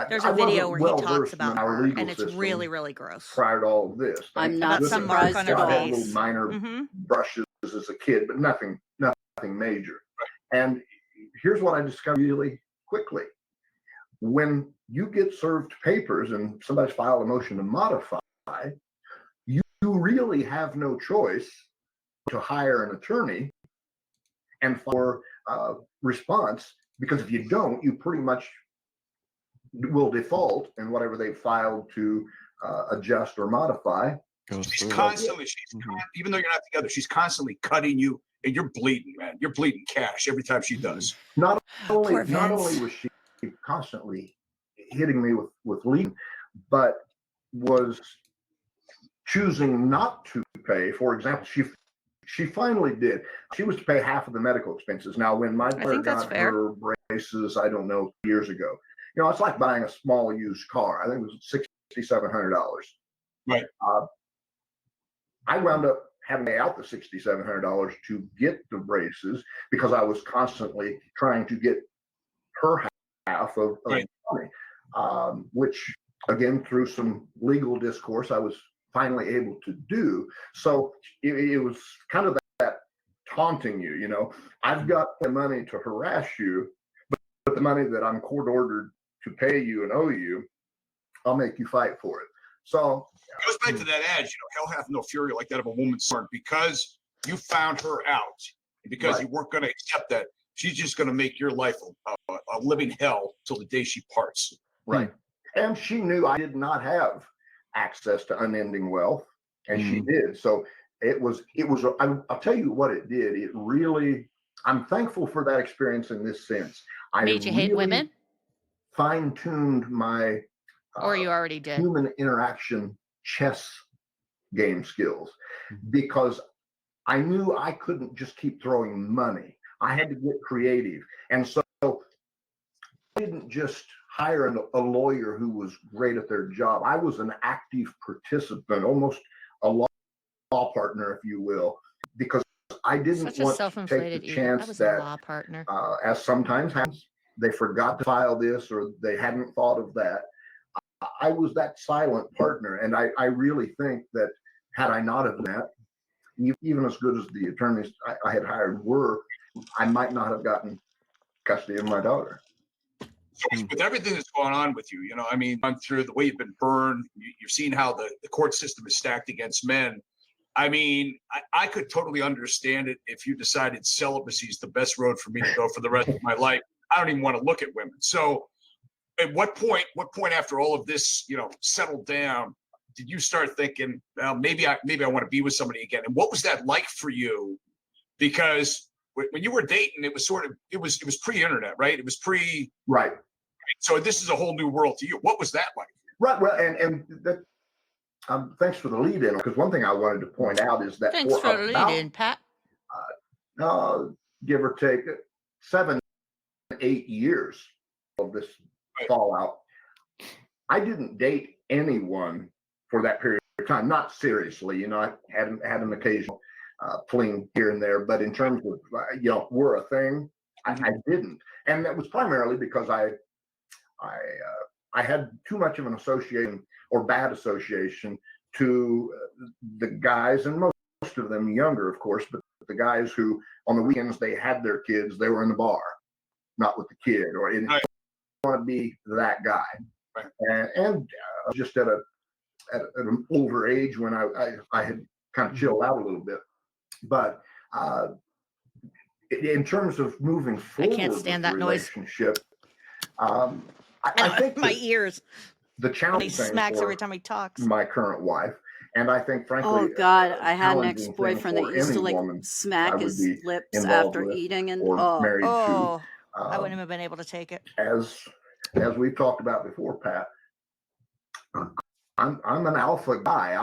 there's I a video wasn't where he talks well-versed in about our her, legal and it's system really, really gross. prior to all of this. I'm not About some mark on her I had face. little minor brushes as a kid, but nothing major. And here's what I discovered really quickly. When you get served papers and somebody's filed a motion to modify, you really have no choice to hire an attorney and for response, because if you don't, you pretty much will default in whatever they filed to adjust or modify. She's constantly, even though you're not together, she's constantly cutting you, and you're bleeding, man. You're bleeding cash every time she does. Not only was she constantly hitting me with leading, but was choosing not to pay. For example, she finally did. She was to pay half of the medical expenses. Now, when my daughter got her braces, I don't know, years ago, you know, it's like buying a small used car. I think it was $6,700. Right. I wound up having to pay out the $6,700 to get the braces because I was constantly trying to get her half of the money, which again, through some legal discourse, I was finally able to do. So it was kind of that taunting you, you know, I've got the money to harass you, but the money that I'm court ordered to pay you and owe you, I'll make you fight for it. So it goes back to that adage, you know, hell hath no fury like that of a woman's heart. Because you found her out, and because you weren't going to accept that, she's just going to make your life a living hell till the day she parts. Right. And she knew I did not have access to unending wealth, and she did. So it was. I'll tell you what it did. It really. I'm thankful for that experience in this sense. Made you hate women? Fine-tuned my or you already did human interaction chess game skills, because I knew I couldn't just keep throwing money. I had to get creative. And so I didn't just hire a lawyer who was great at their job. I was an active participant, almost a law partner, if you will, because I didn't Such a want to take self-inflated the ego. I chance was a that, law partner. as sometimes happens, they forgot to file this or they hadn't thought of that. I was that silent partner, and I really think that had I not have done that, even as good as the attorneys I had hired were, I might not have gotten custody of my daughter. So with everything that's going on with you, you know, I mean, gone through the way you've been burned, you've seen how the court system is stacked against men. I mean, I could totally understand it if you decided celibacy is the best road for me to go for the rest of my life. I don't even want to look at women. So at what point after all of this, you know, settled down, did you start thinking, well, maybe I want to be with somebody again? And what was that like for you? Because when you were dating, it was pre-internet, right? It was right. So this is a whole new world to you. What was that like? Right. Well, and that, thanks for the lead in, because one thing I wanted to point out is that Thanks for the lead in, Pat. Give or take 7-8 years of this fallout, I didn't date anyone for that period of time. Not seriously, you know. I had an occasional fling here and there, but in terms of you know, we're a thing, I didn't, and that was primarily because I had too much of an association or bad association to the guys, and most of them younger, of course, but the guys who on the weekends they had their kids, they were in the bar, not with the kid, or I want to be that guy. Right. And just at an older age when I had kind of chilled out a little bit, but in terms of moving forward, I can't stand that noise. Relationship, I think my ears. The challenge he smacks every time he talks. My current wife, and I think, frankly, oh God, I had an ex-boyfriend that used to like smack his lips after eating, and married to. I wouldn't have been able to take it. As we've talked about before, Pat, I'm an alpha guy.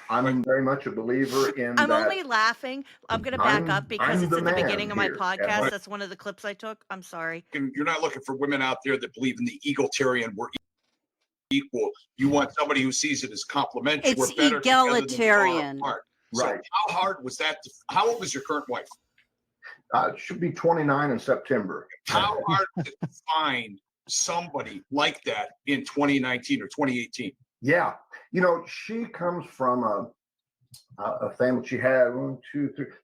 I'm very much a believer in. I'm only laughing. I'm going to back up because it's at the beginning of my podcast. That's one of the clips I took. I'm sorry. You're not looking for women out there that believe in the egalitarian. We're equal. You want somebody who sees it as complementary. It's egalitarian. Right. So how hard was that? How old was your current wife? It should be 29 in September. How hard to find somebody like that in 2019 or 2018? Yeah, you know, she comes from a family. She had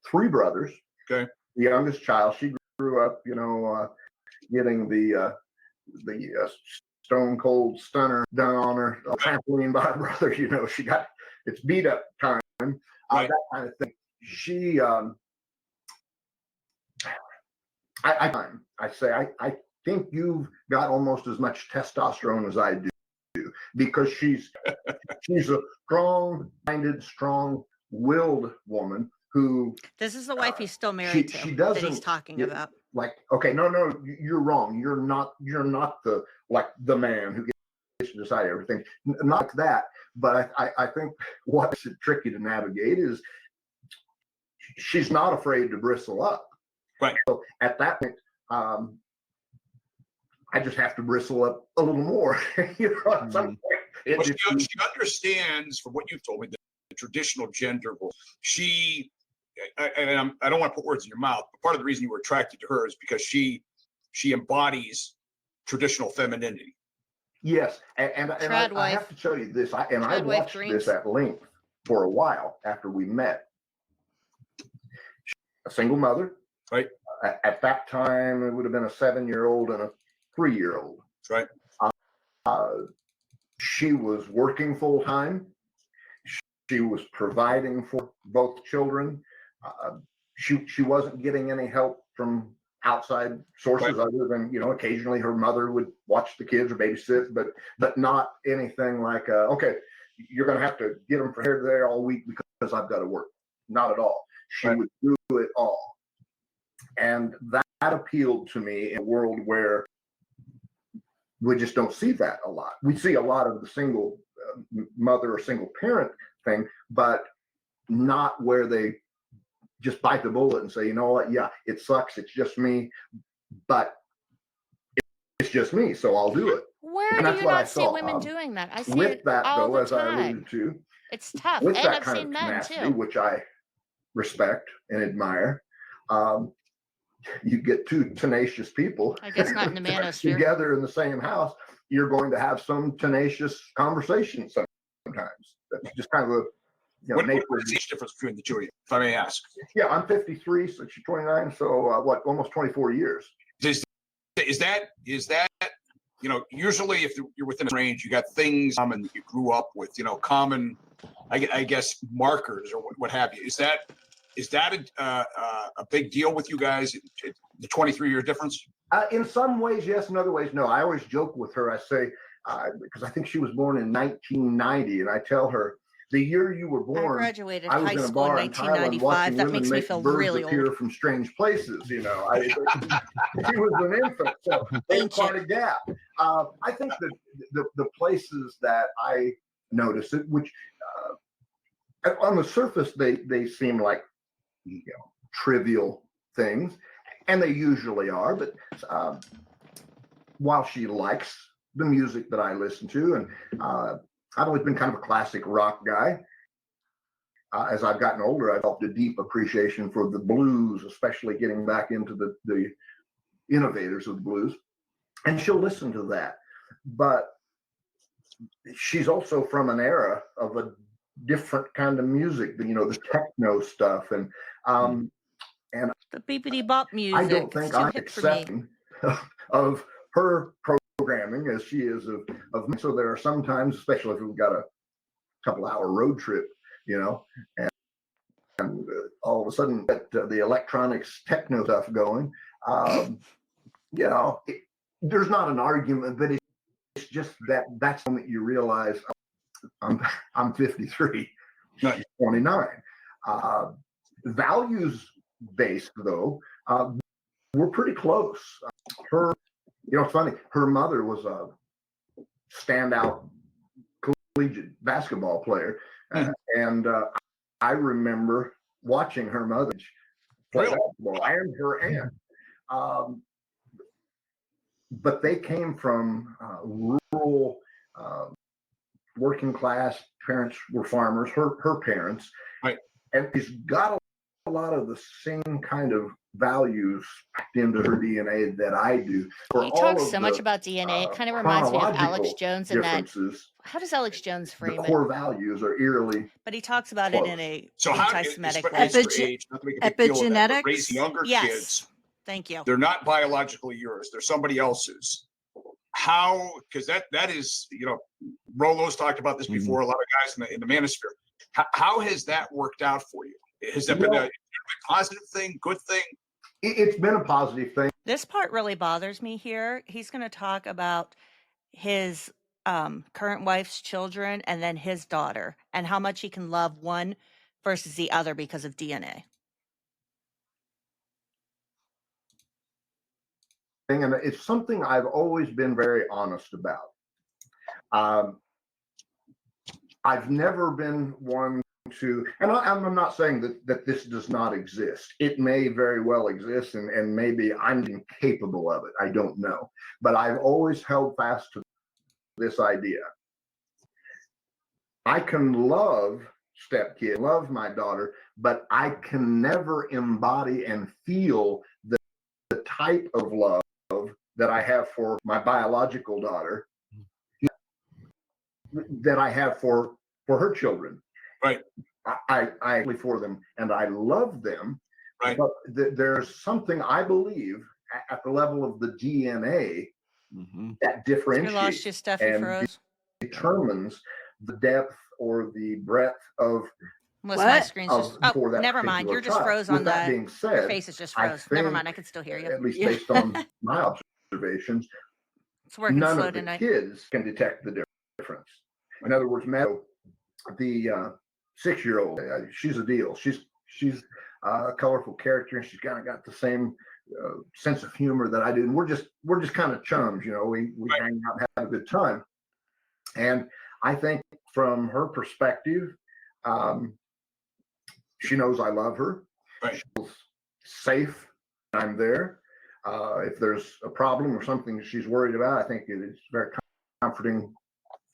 3 brothers. Okay. The youngest child. She grew up, you know, getting the stone cold stunner done on her, trampoline by her brother. You know, she got it's beat up time, that kind of thing. She, I think you've got almost as much testosterone as I do, because she's a strong-minded, strong-willed woman who. This is the wife he's still married to. She doesn't. That he's talking about. Like, okay, no, you're wrong. You're not the man who gets to decide everything. Not like that. But I think what's tricky to navigate is she's not afraid to bristle up. Right. So at that point, I just have to bristle up a little more. You know, at some point. She understands, from what you've told me, the traditional gender role. I don't want to put words in your mouth, but part of the reason you were attracted to her is because she embodies traditional femininity. Yes, and I have to tell you this, I watched this at length for a while after we met. A single mother, right? At that time, it would have been a 7-year-old and a 3-year-old. Right. She was working full time. She was providing for both children. She wasn't getting any help from outside sources, other than, you know, occasionally her mother would watch the kids or babysit, but not anything like, okay, you're going to have to get them from here to there all week because I've got to work. Not at all. She would do it all. And that appealed to me in a world where we just don't see that a lot. We see a lot of the single mother or single parent thing, but not where they just bite the bullet and say, you know what, yeah, it sucks, it's just me, but it's just me, so I'll do it. Where do you not see women doing that? I see with it that, all though, the as I time. alluded to, It's tough, with and that I've kind seen of men tenacity, too. which I respect and admire, you get two tenacious people, I guess not in the manosphere. together in the same house, you're going to have some tenacious conversations sometimes. That's just kind of a What nature. is the age difference between the two of you, if I may ask? Yeah, I'm 53, so she's 29, so almost 24 years. Is that usually if you're within a range, you got things common that you grew up with, common, I guess, markers or what have you. Is that a big deal with you guys? The 23-year difference? In some ways, yes. In other ways, no. I always joke with her. I say, because I think she was born in 1990, and I tell her, the year you were born, I graduated I was high in a school in bar in Thailand 1995. watching That women makes me make feel birds really appear old. from strange places. She was an infant, so there's quite a gap. I think that the places that I notice it, which on the surface they seem like trivial things, and they usually are. But while she likes the music that I listen to, and I've always been kind of a classic rock guy. As I've gotten older, I've developed a deep appreciation for the blues, especially getting back into the innovators of the blues. And she'll listen to that. But she's also from an era of a different kind of music, the techno stuff. And the beepity bop music. I don't think I'm accepting of her programming as she is of me. So there are some times, especially if we've got a couple-hour road trip, and all of a sudden get the electronics techno stuff going. There's not an argument, but it's just that's the moment you realize I'm 53, not 29. Values based though, we're pretty close. It's funny. Her mother was a standout collegiate basketball player, and I remember watching her mother play basketball and her aunt. But they came from rural, working class. Parents were farmers. Her parents, right, and she's got a lot of the same kind of values packed into her DNA that I do. He talks so much about DNA. It kind of reminds me of Alex Jones in that. How does Alex Jones frame the core values are eerily But he talks about close. it in a So anti-Semitic how way. Epigenetics? Raise younger kids. Thank you. They're not biologically yours. They're somebody else's. How? Because that is, Rolo's talked about this before. A lot of guys in the manosphere. How has that worked out for you? Has that been a positive thing, good thing? It's been a positive thing. This part really bothers me here. He's going to talk about his current wife's children and then his daughter and how much he can love one versus the other because of DNA. And it's something I've always been very honest about. I've never been one to, and I'm not saying that this does not exist. It may very well exist, and maybe I'm incapable of it. I don't know. But I've always held fast to this idea. I can love stepkid, love my daughter, but I can never embody and feel the type of love that I have for my biological daughter that I have for her children. Right. I for them and I love them. Right. But there's something I believe at the level of the DNA that differentiates You lost your stuff, you froze. Determines the depth or the breadth of Unless my screen's just. Oh, never mind. You're just child. froze With on that the. being said, Your face is just froze. Never mind. I can still hear you. At least based on my observations, it's working none slow of the tonight. kids can detect the difference. In other words, Meadow, the 6-year-old, she's a deal. She's a colorful character, and she's kind of got the same sense of humor that I do. And we're just kind of chums, we hang out and have a good time. And I think from her perspective, she knows I love her. Right. She feels safe. I'm there. If there's a problem or something she's worried about, I think it is very comforting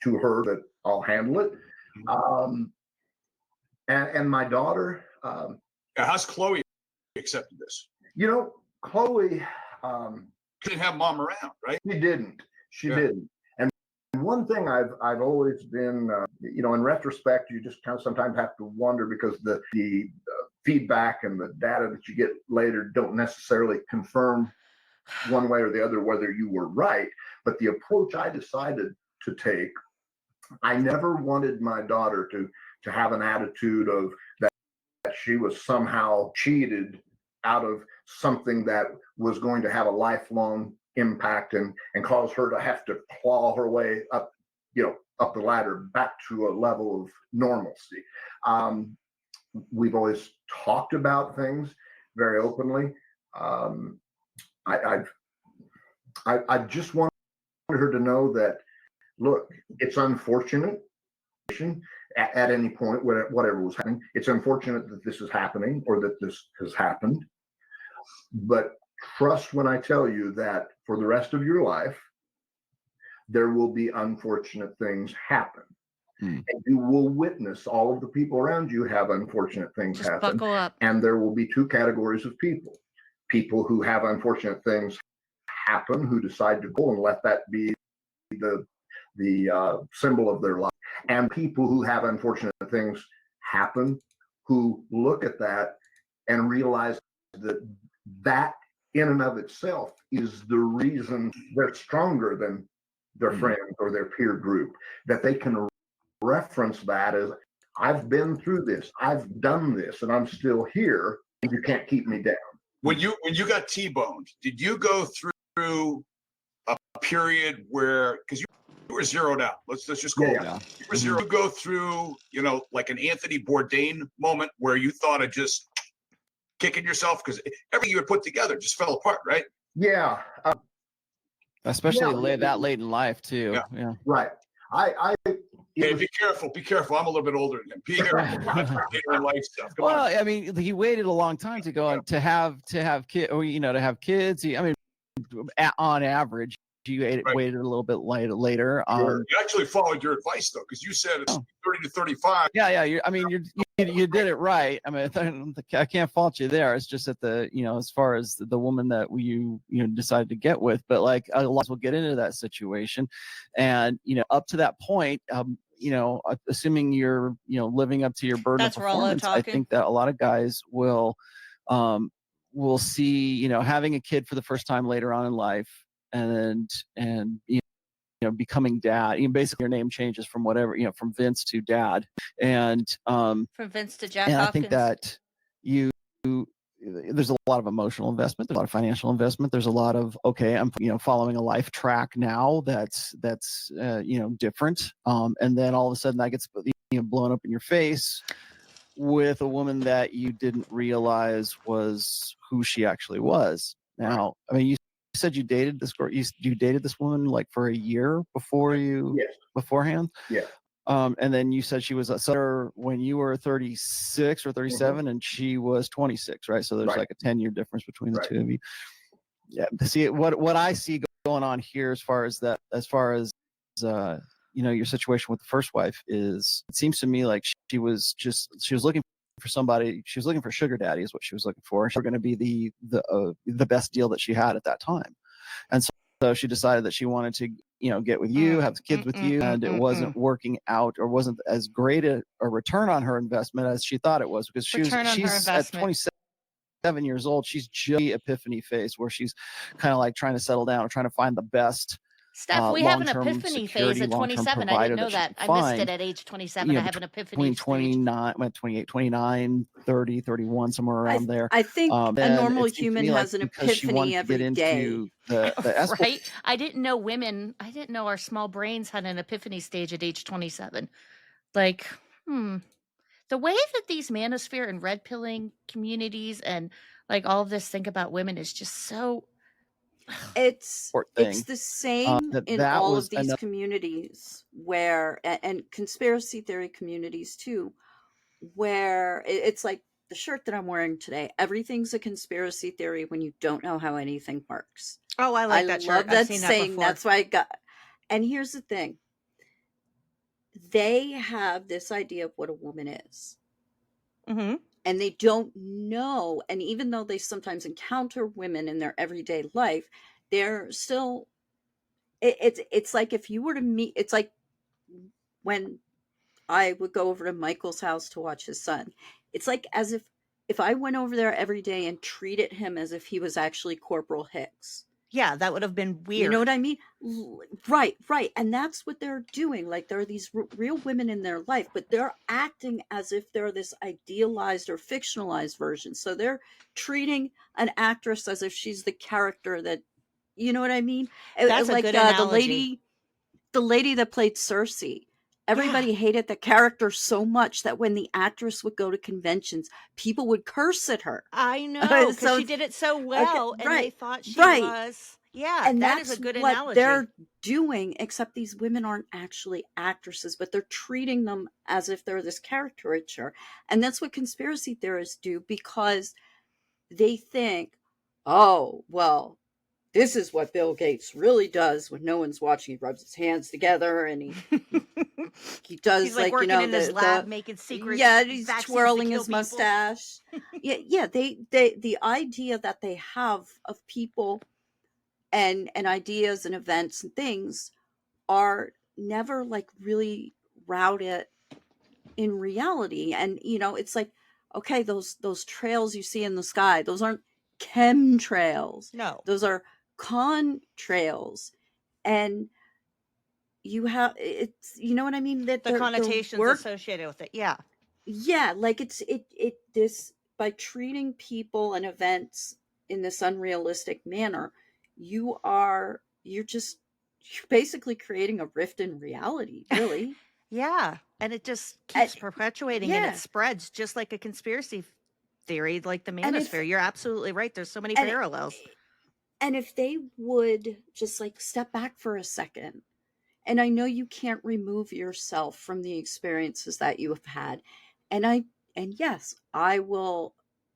to her that I'll handle it. And my daughter. How's Chloe? accepted this? You know, Chloe, Didn't have mom around, right? she didn't. She Yeah. didn't. And one thing I've always been, you know, in retrospect, you just kind of sometimes have to wonder because the feedback and the data that you get later don't necessarily confirm one way or the other whether you were right. But the approach I decided to take, I never wanted my daughter to have an attitude of that she was somehow cheated out of something that was going to have a lifelong impact and cause her to have to claw her way up, you know, up the ladder back to a level of normalcy. We've always talked about things very openly. I just wanted her to know that, look, it's unfortunate at any point, whatever was happening. It's unfortunate that this is happening or that this has happened. But trust when I tell you that for the rest of your life, there will be unfortunate things happen. And you will witness all of the people around you have unfortunate things Just happen. buckle up. And there will be two categories of people. People who have unfortunate things happen, who decide to go and let that be the symbol of their life. And people who have unfortunate things happen, who look at that and realize that that in and of itself is the reason they're stronger than their friends or their peer group, that they can reference that as, I've been through this, I've done this, and I'm still here, and you can't keep me down. When you got T-boned, did you go through a period where, because you were zeroed out, let's just go over that. You were zero. You go through, you know, like an Anthony Bourdain moment where you thought of just kicking yourself because everything you had put together just fell apart, right? Yeah. Especially that late in life too. Yeah. Right. Hey, be careful. Be careful. I'm a little bit older than him. Be careful. Later in life stuff. Come on. I mean, he waited a long time to go on to have kids, or to have kids. I mean, on average, you waited a little bit later. You actually followed your advice though, because you said it's 30 to 35. Yeah. You did it right. I mean, I can't fault you there. It's just that as far as the woman that you decided to get with, but like a lot will get into that situation, and up to that point, assuming you're living up to your burden of performance, I think that a lot of guys will see having a kid for the first time later on in life, and becoming dad. Basically your name changes from whatever, from Vince to dad. And from Vince to Jack and Hopkins. I think that there's a lot of emotional investment, there's a lot of financial investment, there's a lot of, okay, I'm following a life track now that's different. And then all of a sudden that gets blown up in your face with a woman that you didn't realize was who she actually was. Now, I mean, you said you dated this girl. You dated this woman like for a year beforehand. Yeah. And then you said she was a sutter when you were 36 or 37, and she was 26, right? So there's like a 10-year difference between the two of you. Yeah. See, what I see going on here, as far as your situation with the first wife is, it seems to me like she was looking for somebody. She was looking for sugar daddy is what she was looking for. She was going to be the best deal that she had at that time. And so she decided that she wanted to, get with you, have kids with you, and it wasn't working out, or wasn't as great a return on her investment as she thought it was, because she's at 27 years old. She's just epiphany phase where she's kind of like trying to settle down or trying to find the best. Steph, we have an epiphany phase at 27. I didn't know that. I missed it at age 27. I have an epiphany between 28, 29, 30, 31, somewhere around there. I think a normal human has an epiphany every day. Right? I didn't know our small brains had an epiphany stage at age 27. Like, the way that these manosphere and red pilling communities and like all of this think about women is just so... It's the same in all of these communities where, and conspiracy theory communities too, where it's like the shirt that I'm wearing today. Everything's a conspiracy theory when you don't know how anything works. Oh, I like that shirt. Love that saying. That's why I got. And here's the thing: they have this idea of what a woman is. Mm-hmm. and they don't know. And even though they sometimes encounter women in their everyday life, they're still, it's like if you were to meet, it's like when I would go over to Michael's house to watch his son. It's like as if I went over there every day and treated him as if he was actually Corporal Hicks. Yeah, that would have been weird. You know what I mean? Right. And that's what they're doing. Like, there are these real women in their life, but they're acting as if they're this idealized or fictionalized version. So they're treating an actress as if she's the character that, you know what I mean? That's a like good the analogy. lady that played Cersei. Everybody hated the character so much that when the actress would go to conventions, people would curse at her. I know, because So she did it so well, okay, and they right, thought she right. was. Yeah, And that that's is a good what analogy. they're doing, except these women aren't actually actresses, but they're treating them as if they're this caricature. And that's what conspiracy theorists do, because they think, oh, well, this is what Bill Gates really does when no one's watching. He rubs his hands together and he does, He's like like, working you know, in his lab making secret. yeah, he's vaccines to twirling kill his people. mustache. yeah. The idea that they have of people and ideas and events and things are never like really routed in reality. And you know, it's like, okay, those trails you see in the sky, those aren't chemtrails. No, those are contrails. And you have, it's, you know what I mean, that the connotations associated with it. Yeah, like it's this, by treating people and events in this unrealistic manner, you're basically creating a rift in reality, really. Yeah, and it just keeps perpetuating, and yeah. it spreads just like a conspiracy theory, like the And if- manosphere. You're absolutely right. There's so many and- parallels. And if they would just like step back for a second, and I know you can't remove yourself from the experiences that you have had, and yes, I will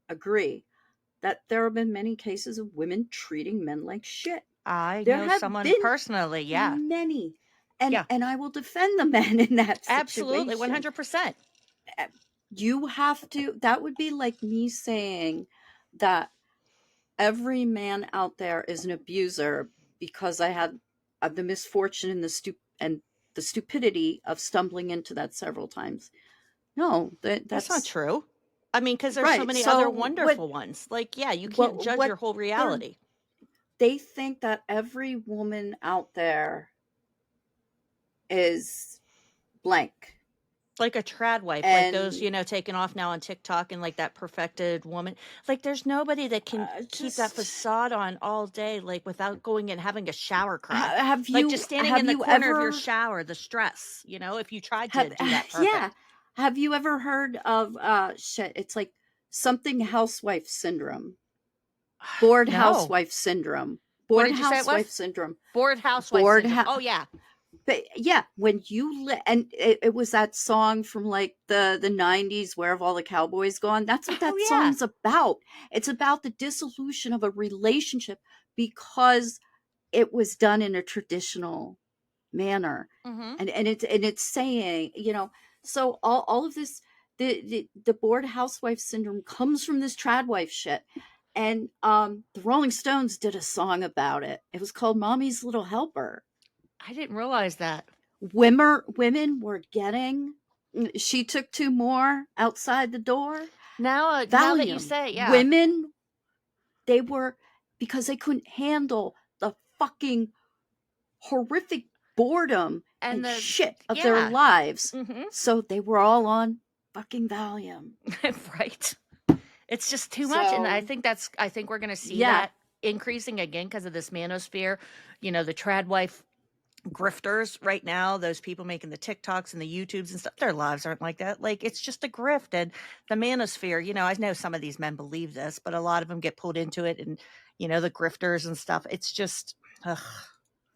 agree that there have been many cases of women treating men like shit. I There know have someone been personally. Yeah, many, and Yeah. and I will defend the men in that situation. absolutely, 100%. You have to. That would be like me saying that every man out there is an abuser because I had the misfortune and the stupidity of stumbling into that several times. No, That's not true. I mean, because there's Right, so many so other wonderful what- ones. Like, yeah, you can't judge your whole reality. They think that every woman out there is blank. Like a trad wife, like those, you know, taken off now on TikTok, and like that perfected woman. Like, there's nobody that can keep that facade on all day, like without going and having a shower cry. Have like you just standing have in the you corner of your ever- shower, the stress, you know, if you tried to do that perfect. Yeah. Have you ever heard of shit? It's like something housewife syndrome. Bored No. housewife syndrome. What Bored did you say it was? housewife syndrome. Bored housewife Bored syndrome. hou- Oh yeah. But yeah, when you and it was that song from like the 90s, Where Have All the Cowboys Gone? That's what that Oh, yeah. song's about. It's about the dissolution of a relationship because it was done in a traditional manner. Mm-hmm. And it's saying, you know, so all of this, the bored housewife syndrome comes from this trad wife shit. And the Rolling Stones did a song about it. It was called Mommy's Little Helper. I didn't realize that. Women were getting, she took two more outside the door. Now that you Valium. say, yeah. Women, they were, because they couldn't handle the fucking horrific boredom and the shit of their lives. Mm-hmm. So they were all on fucking Valium. Right. It's just too much. And I think we're going to see that increasing again because of this manosphere. You know, the trad wife grifters right now, those people making the TikToks and the YouTubes and stuff, their lives aren't like that. Like, it's just a grift. And the manosphere, you know, I know some of these men believe this, but a lot of them get pulled into it, and, you know, the grifters and stuff. It's just,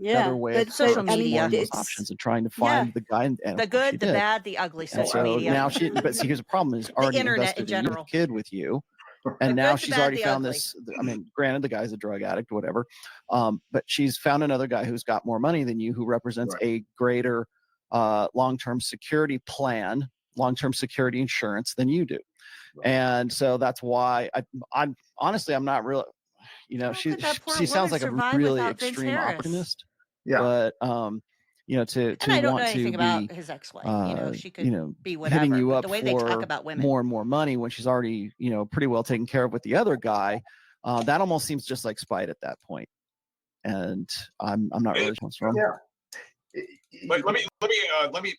better way of social media. exploring those options and trying to find the guy. And the of course she good, the did. bad, the ugly And social so media. now but see, here's the problem: is already internet in invested a general. kid with you, The and now good, the she's bad, already the found ugly. this. I mean, granted, the guy's a drug addict, whatever, but she's found another guy who's got more money than you, who represents a greater long-term security plan long-term security insurance than you do. And so that's why I'm honestly, I'm not really, she sounds like a really extreme optimist. Yeah. But, to And I don't know want anything to about be, his ex-wife. She could be hitting whatever. you But up the way they talk for about women. more and more money when she's already, pretty well taken care of with the other guy, that almost seems just like spite at that point. And I'm not really sure what's wrong. Yeah. But let me,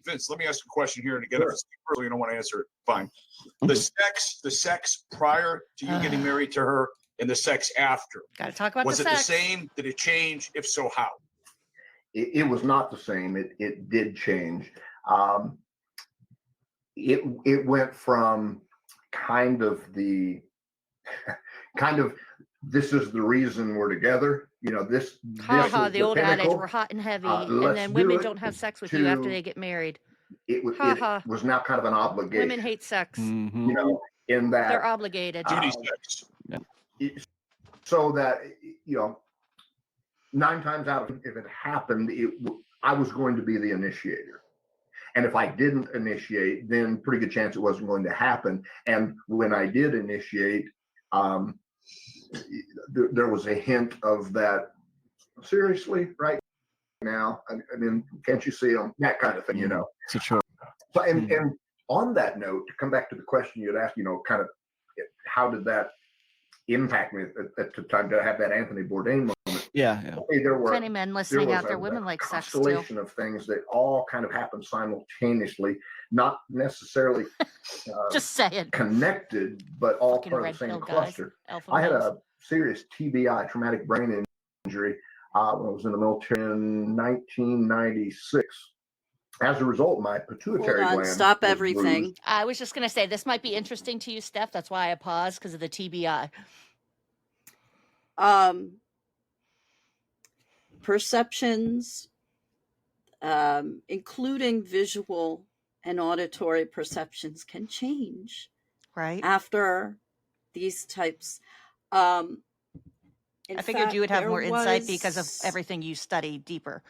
Vince, let me ask a question here. And again, if it's personal, you don't want to answer it, fine. The sex prior to you getting married to her and the sex after. Got to talk about was the it sex. the same? Did it change? If so, how? It was not the same. It did change. It went from kind of this is the reason we're together. This The old adage, pinnacle. we're hot and heavy, and Let's then do women it don't have sex with you after to- they get married. It was now kind of an obligation. Women hate sex. Mm-hmm. In that They're obligated. Duty sex. So that 9 times out of if it happened, I was going to be the initiator. And if I didn't initiate, then pretty good chance it wasn't going to happen. And when I did initiate, there was a hint of that. Seriously, right now? I mean, can't you see them? That kind of thing, It's a choice. So, and on that note, to come back to the question you'd asked, kind of how did that impact me at the time to have that Anthony Bourdain moment? Yeah. Okay, there were Plenty of men listening out there. a Women like sex too. constellation of things that all kind of happened simultaneously, not necessarily Just saying. connected, but all Fucking part of red the same pill guys. cluster. Alpha I had males. a serious TBI, traumatic brain injury, when I was in the military in 1996. As a result, my pituitary Hold on, gland stop was everything. bruised. I was just going to say, this might be interesting to you, Steph. That's why I paused, because of the TBI. Perceptions, including visual and auditory perceptions, can change Right. after these types. I figured you would have more insight because of everything you study deeper.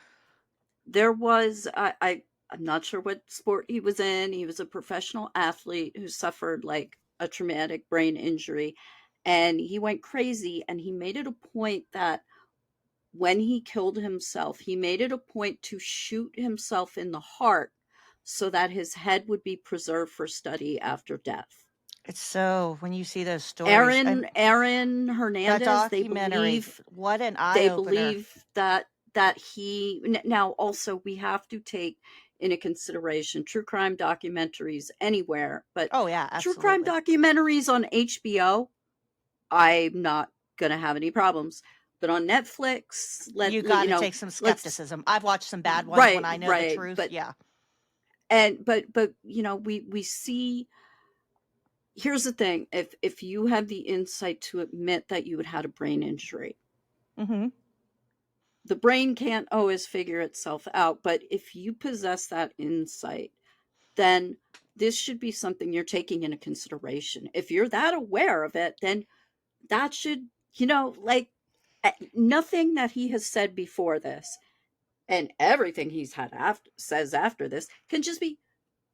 There was, I'm not sure what sport he was in. He was a professional athlete who suffered like a traumatic brain injury, and he went crazy, and he made it a point that when he killed himself, he made it a point to shoot himself in the heart so that his head would be preserved for study after death. It's so, when you see those stories. Aaron Hernandez, that they documentary, believe, what an they eye-opener. believe that he, now also we have to take into consideration true crime documentaries anywhere, but Oh, yeah, true absolutely. crime documentaries on HBO, I'm not going to have any problems. But on Netflix, You got to take some skepticism. I've watched some bad ones when I know the truth. But, yeah. But we see, here's the thing. If you have the insight to admit that you had had a brain injury, Mm-hmm. the brain can't always figure itself out. But if you possess that insight, then this should be something you're taking into consideration. If you're that aware of it, then that should, nothing that he has said before this and everything he's had says after this can just be,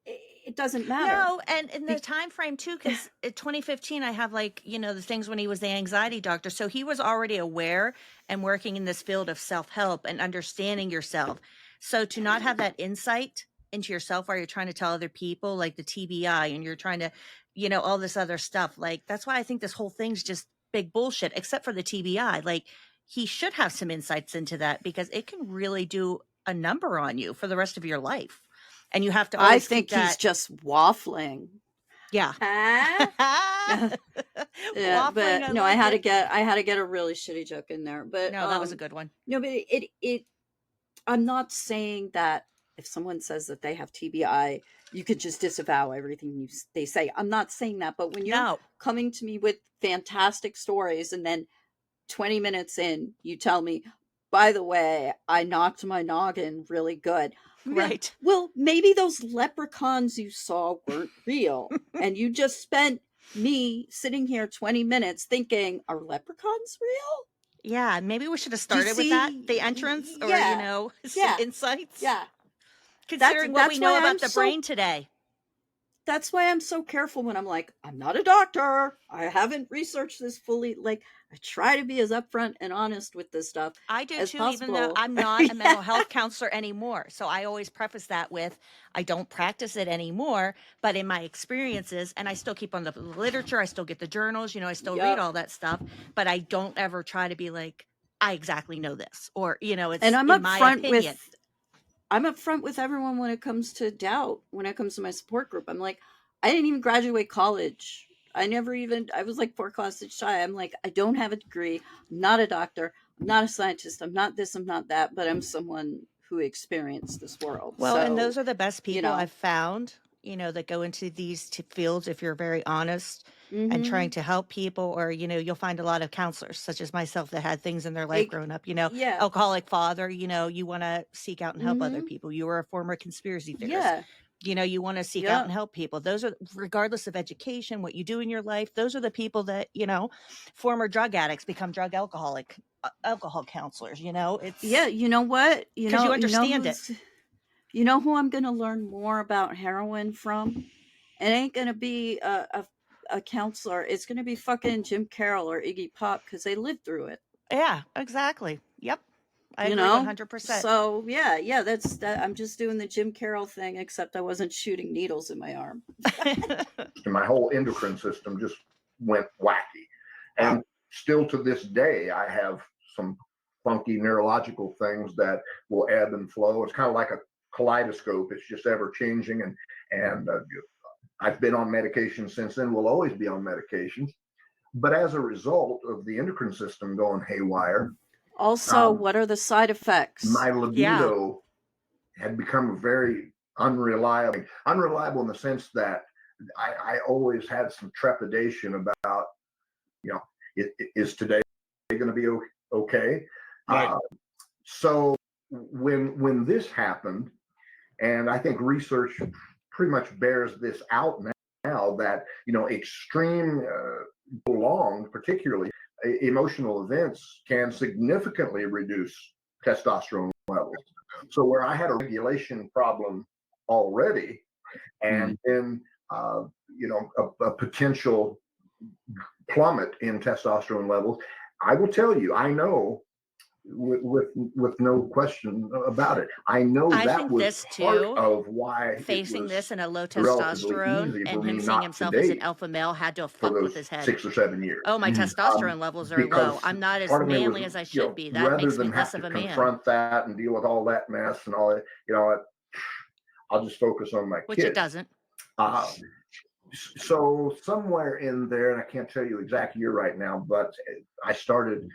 it doesn't matter. No, and in the time frame too, because in 2015, I have the things when he was the anxiety doctor. So he was already aware and working in this field of self-help and understanding yourself. So to not have that insight into yourself while you're trying to tell other people, like the TBI, and you're trying to, all this other stuff, that's why I think this whole thing's just big bullshit, except for the TBI. He should have some insights into that, because it can really do a number on you for the rest of your life. And you have to I always think keep that. he's just waffling. Yeah. Yeah, Waffling, but no, like I had it. to get a really shitty joke in there. But No, that was a good one. No, but I'm not saying that if someone says that they have TBI, you could just disavow everything they say. I'm not saying that, but when you're coming to me with fantastic stories and then 20 minutes in, you tell me, by the way, I knocked my noggin really good. Right. Well, maybe those leprechauns you saw weren't real. And you just spent me sitting here 20 minutes thinking, are leprechauns real? Yeah, maybe we should have started with that, the entrance, or, some insights. Yeah. Considering what we know about the brain today. that's why I'm so careful when I'm like, I'm not a doctor. I haven't researched this fully. Like, I try to be as upfront and honest with this stuff. I do as too, possible. even though I'm not a mental health counselor anymore. So I always preface that with, I don't practice it anymore, but in my experiences, and I still keep on the literature, I still get the journals, I still read all that stuff, but I don't ever try to be like, I exactly know this, or, it's And I'm in my opinion. I'm upfront with everyone when it comes to doubt, when it comes to my support group. I'm like, I didn't even graduate college. I was like 4 classes shy. I'm like, I don't have a degree. I'm not a doctor. I'm not a scientist. I'm not this, I'm not that, but I'm someone who experienced this world. Well, and So, those are the best people I've found, that go into these fields if you're very honest and trying to help people, or, you'll find a lot of counselors such as myself that had things in their life growing up, yeah. alcoholic father, you want to seek out and help other people. You were a former conspiracy theorist. Yeah. You want to seek out and help people. Those are, regardless of education, what you do in your life, those are the people that, former drug addicts become alcohol counselors, it's. Yeah, you know what? Because you understand it. You know who I'm going to learn more about heroin from? It ain't going to be a counselor. It's going to be fucking Jim Carroll or Iggy Pop, because they lived through it. Yeah, exactly. Yep. I agree 100%. So yeah, that's that. I'm just doing the Jim Carroll thing, except I wasn't shooting needles in my arm. My whole endocrine system just went wacky. And still to this day, I have some funky neurological things that will ebb and flow. It's kind of like a kaleidoscope. It's just ever changing. And I've been on medication since then, will always be on medications. But as a result of the endocrine system going haywire. Also, what are the side effects? My libido had become very unreliable. Unreliable in the sense that I always had some trepidation about, is today going to be okay? Right. So when this happened, and I think research pretty much bears this out now that, extreme, prolonged, particularly emotional events can significantly reduce testosterone levels. So where I had a regulation problem already, and then, a potential plummet in testosterone levels, I will tell you, I know with no question about it, I know I that think was this part too, of why facing this in a low relatively testosterone easy for and me him seeing not himself to as an date alpha male had to for fuck with those his head. 6 or 7 years. Oh, my testosterone levels are low. Because I'm not as part of me manly was, as I should be. That rather makes me than less have of to a man. confront that and deal with all that mess and all that, I'll just focus on my Which kids. it doesn't. So somewhere in there, and I can't tell you exact year right now, but I started,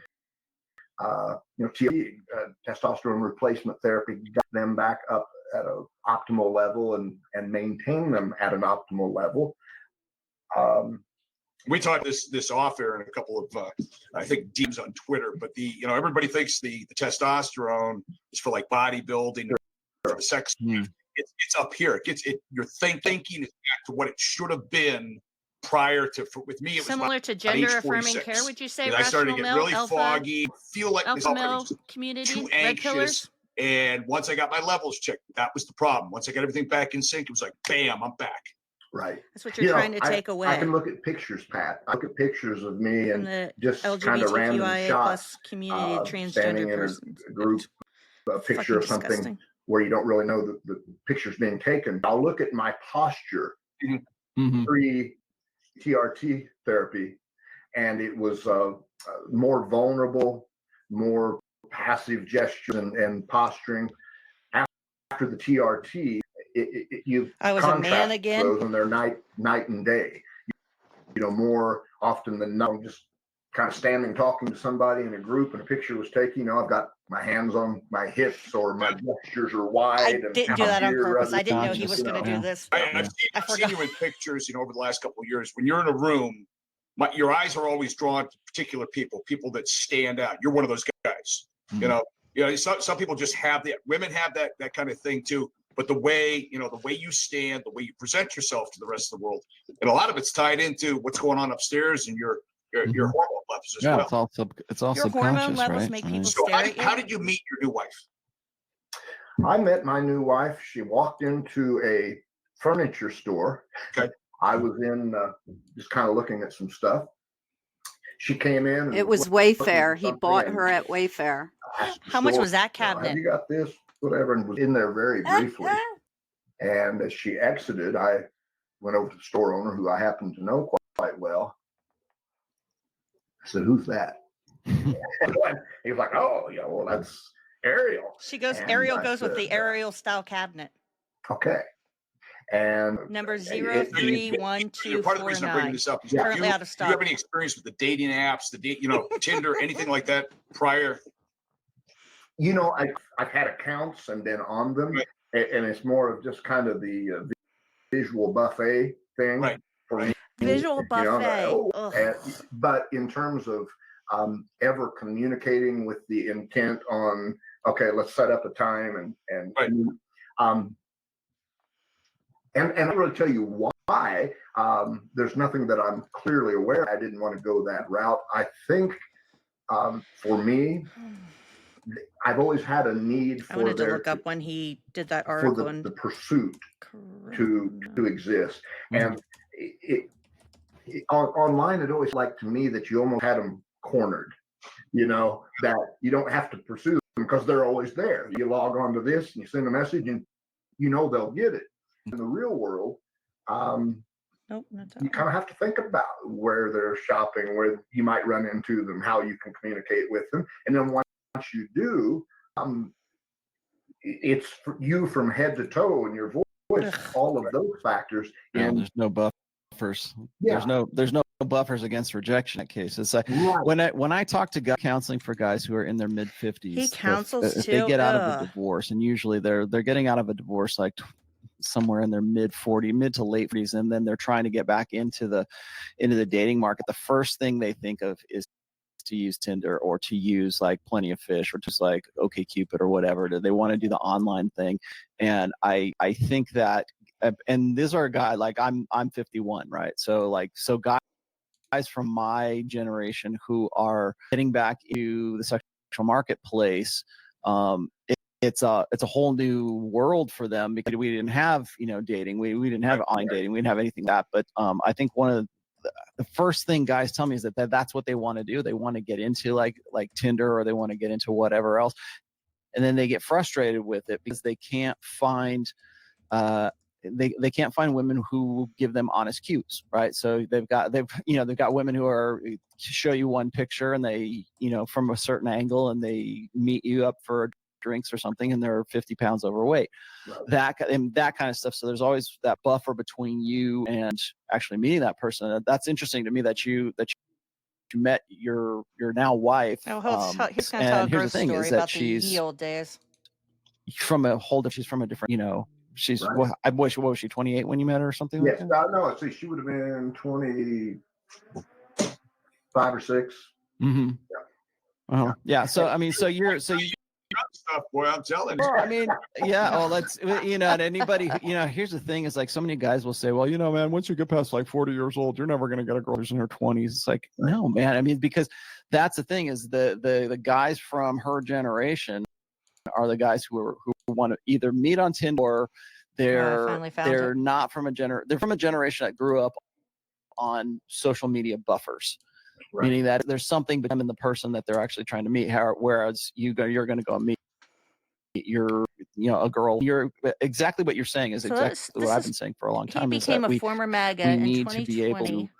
testosterone replacement therapy, got them back up at an optimal level and maintain them at an optimal level. We talked this off air in a couple of I think DMs on Twitter, but everybody thinks the testosterone is for like bodybuilding, for the sex. It's up here. Your thinking is back to what it should have been prior to. With me, it was Similar to gender affirming care. Would you say? I started to get really alpha, foggy, feel like alpha male was community, too red anxious. pillars. And once I got my levels checked, that was the problem. Once I got everything back in sync, it was like, bam, I'm back. Right. That's what you're trying to take away. I can look at pictures, Pat. I look at pictures of me from and the just kind of random LGBTQIA shots, community, standing transgender in persons. a group, a picture of something disgusting. where you don't really know the picture's being taken. I'll look at my posture pre-TRT therapy, and it was more vulnerable, more passive gestures and posturing. After the TRT, you I was a man again. those, and they're night and day. More often than not, I'm just kind of standing talking to somebody in a group, and a picture was taken. I've got my hands on my hips, or my gestures are wide. I didn't do that on purpose. I didn't know he was going to do this. I've seen you in pictures, over the last couple of years. When you're in a room, your eyes are always drawn to particular people that stand out. You're one of those guys. Some people just have that. Women have that kind of thing too. But the way you stand, the way you present yourself to the rest of the world, and a lot of it's tied into what's going on upstairs and your hormone levels as well. It's all your subconscious, hormone levels right? make people So stare at you. how did you meet your new wife? I met my new wife. She walked into a furniture store. Okay. I was in just kind of looking at some stuff. She came in. And It was looking for Wayfair. He something, bought and her at Wayfair. asked the How much store, was that "Have cabinet? you got this? Whatever." And was in there very briefly. And as she exited, I went over to the store owner, who I happen to know quite well. I said, "Who's that?" He was like, "Oh, yeah, well, that's Ariel." She goes. And Ariel I goes with the said, Ariel style cabinet. Okay. And Number So you- 031249. part of the reason I'm bringing this up is Currently out of do you stock. have any experience with the dating apps, Tinder, anything like that prior? You know, I've had accounts and been on them, and it's more of just kind of the visual buffet thing for me. Visual You know, buffet. but in terms of ever communicating with the intent on, okay, let's set up a time and I don't really tell you why. There's nothing that I'm clearly aware of. I didn't want to go that route. I think for me, I've always had a need for I wanted to look up when he did that article the pursuit to exist. And online, it always like to me that you almost had them cornered. You know, that you don't have to pursue them because they're always there. You log on to this and you send a message, and you know they'll get it. In the real world, you kind of have to think about where they're shopping, where you might run into them, how you can communicate with them, and then once you do, it's you from head to toe and your voice, all of those factors. And there's no buffers. Yeah. There's no buffers against rejection in that case. It's like when I talk to counseling for guys who are in their mid 50s, He counsels if too. they get out of a divorce, and usually they're getting out of a divorce like somewhere in their mid to late 40s, and then they're trying to get back into the dating market. The first thing they think of is to use Tinder or to use like Plenty of Fish or just like OkCupid or whatever. They want to do the online thing. And I think that, and these are a guy, like I'm 51, right? So guys from my generation who are getting back into the sexual marketplace, it's a whole new world for them because we didn't have, dating. We didn't have online dating. We didn't have anything like that. But I think one of the first thing guys tell me is that that's what they want to do. They want to get into like Tinder, or they want to get into whatever else. And then they get frustrated with it because they can't find they can't find women who give them honest cues, right? So they've got women who are show you one picture and they, from a certain angle, and they meet you up for drinks or something, and they're 50 pounds overweight. Right. That kind of stuff. So there's always that buffer between you and actually meeting that person. That's interesting to me that you met your now wife. He's going to tell a gross story about the ye old days. She's from a different, she's what was she, 28 when you met her or something? Yes, like that? No, see, she would have been 25 or 6. Mm-hmm. Yeah. Yeah. So I mean, so you stuff, boy, I'm telling you. Well, I mean, yeah. Well, that's and anybody, here's the thing: is like so many guys will say, well, man, once you get past like 40 years old, you're never going to get a girl who's in her 20s. It's like, no, man. I mean, because that's the thing is the guys from her generation are the guys who want to either meet on Tinder or they're not from they're from a generation that grew up on social media buffers. Right. Meaning that there's something between them and the person that they're actually trying to meet. Whereas you're going to go meet a girl. You're exactly what you're saying is exactly what I've been saying for a long time. He became a former MAGA in 2020. We need to be able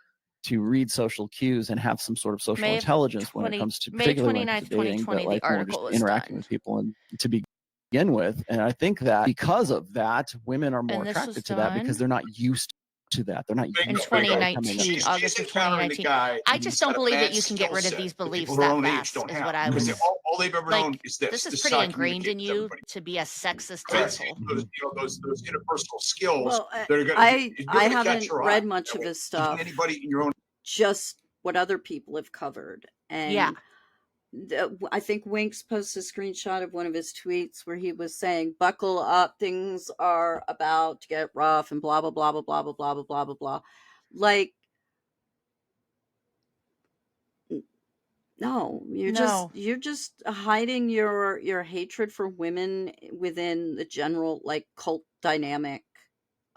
to read social cues and have some sort of social intelligence when it comes to particularly when it comes to dating, but like more just interacting with people and to begin with. And I think that because of that, women are more attracted to that because they're not used to that. They're not in 2019, August of 2019. I just don't believe that you can get rid of these beliefs that fast. Is what I was. All they've ever known is this is pretty ingrained in you to be a sexist asshole. Those interpersonal skills. Well, that are I haven't read much of his stuff. Anybody in your own, just what other people have covered, and I think Winks posted a screenshot of one of his tweets where he was saying, "Buckle up, things are about to get rough," and blah blah blah blah blah blah blah blah blah blah. Like, no, you're just hiding your hatred for women within the general like cult dynamic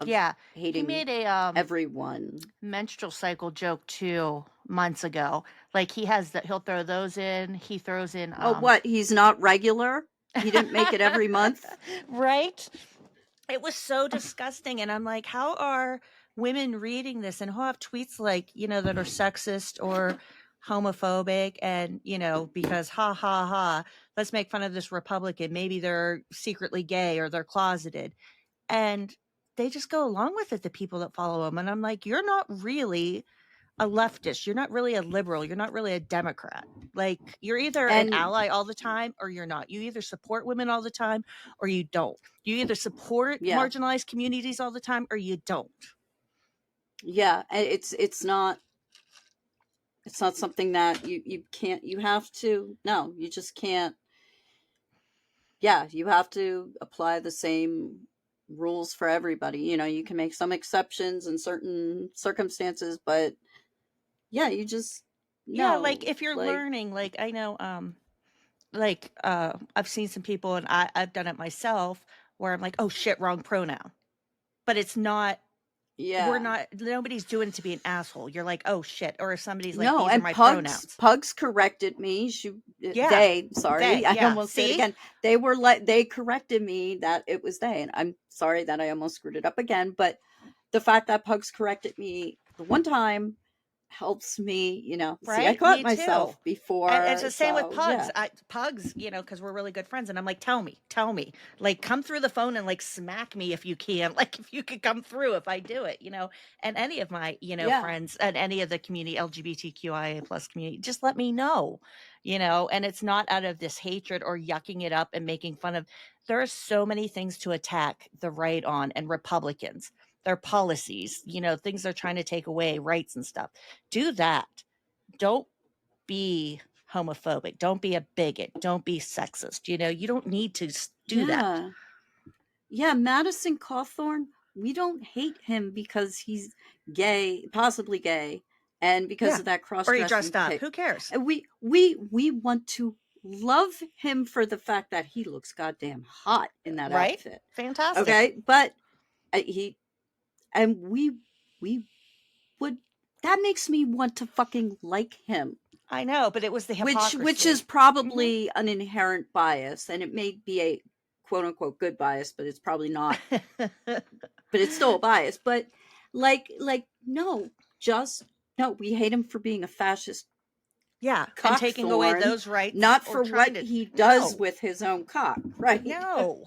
of Yeah, he hating made a everyone. menstrual cycle joke 2 months ago. Like he'll throw those in. He throws in Oh, what? He's not regular? He didn't make it every month? right? It was so disgusting, and I'm like, how are women reading this and who have tweets like, that are sexist or homophobic, and because ha ha ha, let's make fun of this Republican, maybe they're secretly gay or they're closeted, and they just go along with it, the people that follow them. And I'm like, you're not really a leftist, you're not really a liberal, you're not really a Democrat. Like, you're either an ally all the time or you're not. You either support women all the time or you don't. You either support marginalized communities all the time or you don't. Yeah, it's not something that you can't, you have to, no, you just can't. Yeah, you have to apply the same rules for everybody. You can make some exceptions in certain circumstances, but yeah, you just like if you're learning, like I know I've seen some people, and I've done it myself, where I'm like, oh shit, wrong pronoun. But it's not, nobody's doing it to be an asshole. You're like, oh shit. Or if somebody's like, these are my pronouns. Pugs corrected me. They, sorry, I almost said it again. They corrected me that it was they, and I'm sorry that I almost screwed it up again. But the fact that Pugs corrected me the one time helps me, right? See, I caught me myself too. before. And it's the same with Pugs. Yeah. Pugs, because we're really good friends, and I'm like, tell me, like, come through the phone and like smack me if you can, like if you could come through if I do it, and any of my, friends and any of the community, LGBTQIA plus community, just let me know, and it's not out of this hatred or yucking it up and making fun of. There are so many things to attack the right on, and Republicans, their policies, things they're trying to take away, rights and stuff. Do that. Don't be homophobic. Don't be a bigot. Don't be sexist. You don't need to do that. Yeah, Madison Cawthorn, we don't hate him because he's gay, possibly gay, and because of that cross-dressing or he dressed up. pic. Who cares? And we want to love him for the fact that he looks goddamn hot in that outfit. Fantastic. Okay, but we would, that makes me want to fucking like him. I know, but it was the hypocrisy. Which is probably an inherent bias, and it may be a quote unquote good bias, but it's probably not. But it's still a bias. But no, we hate him for being a fascist. Yeah, and taking away those rights, not for what he does with his own cock, right? No.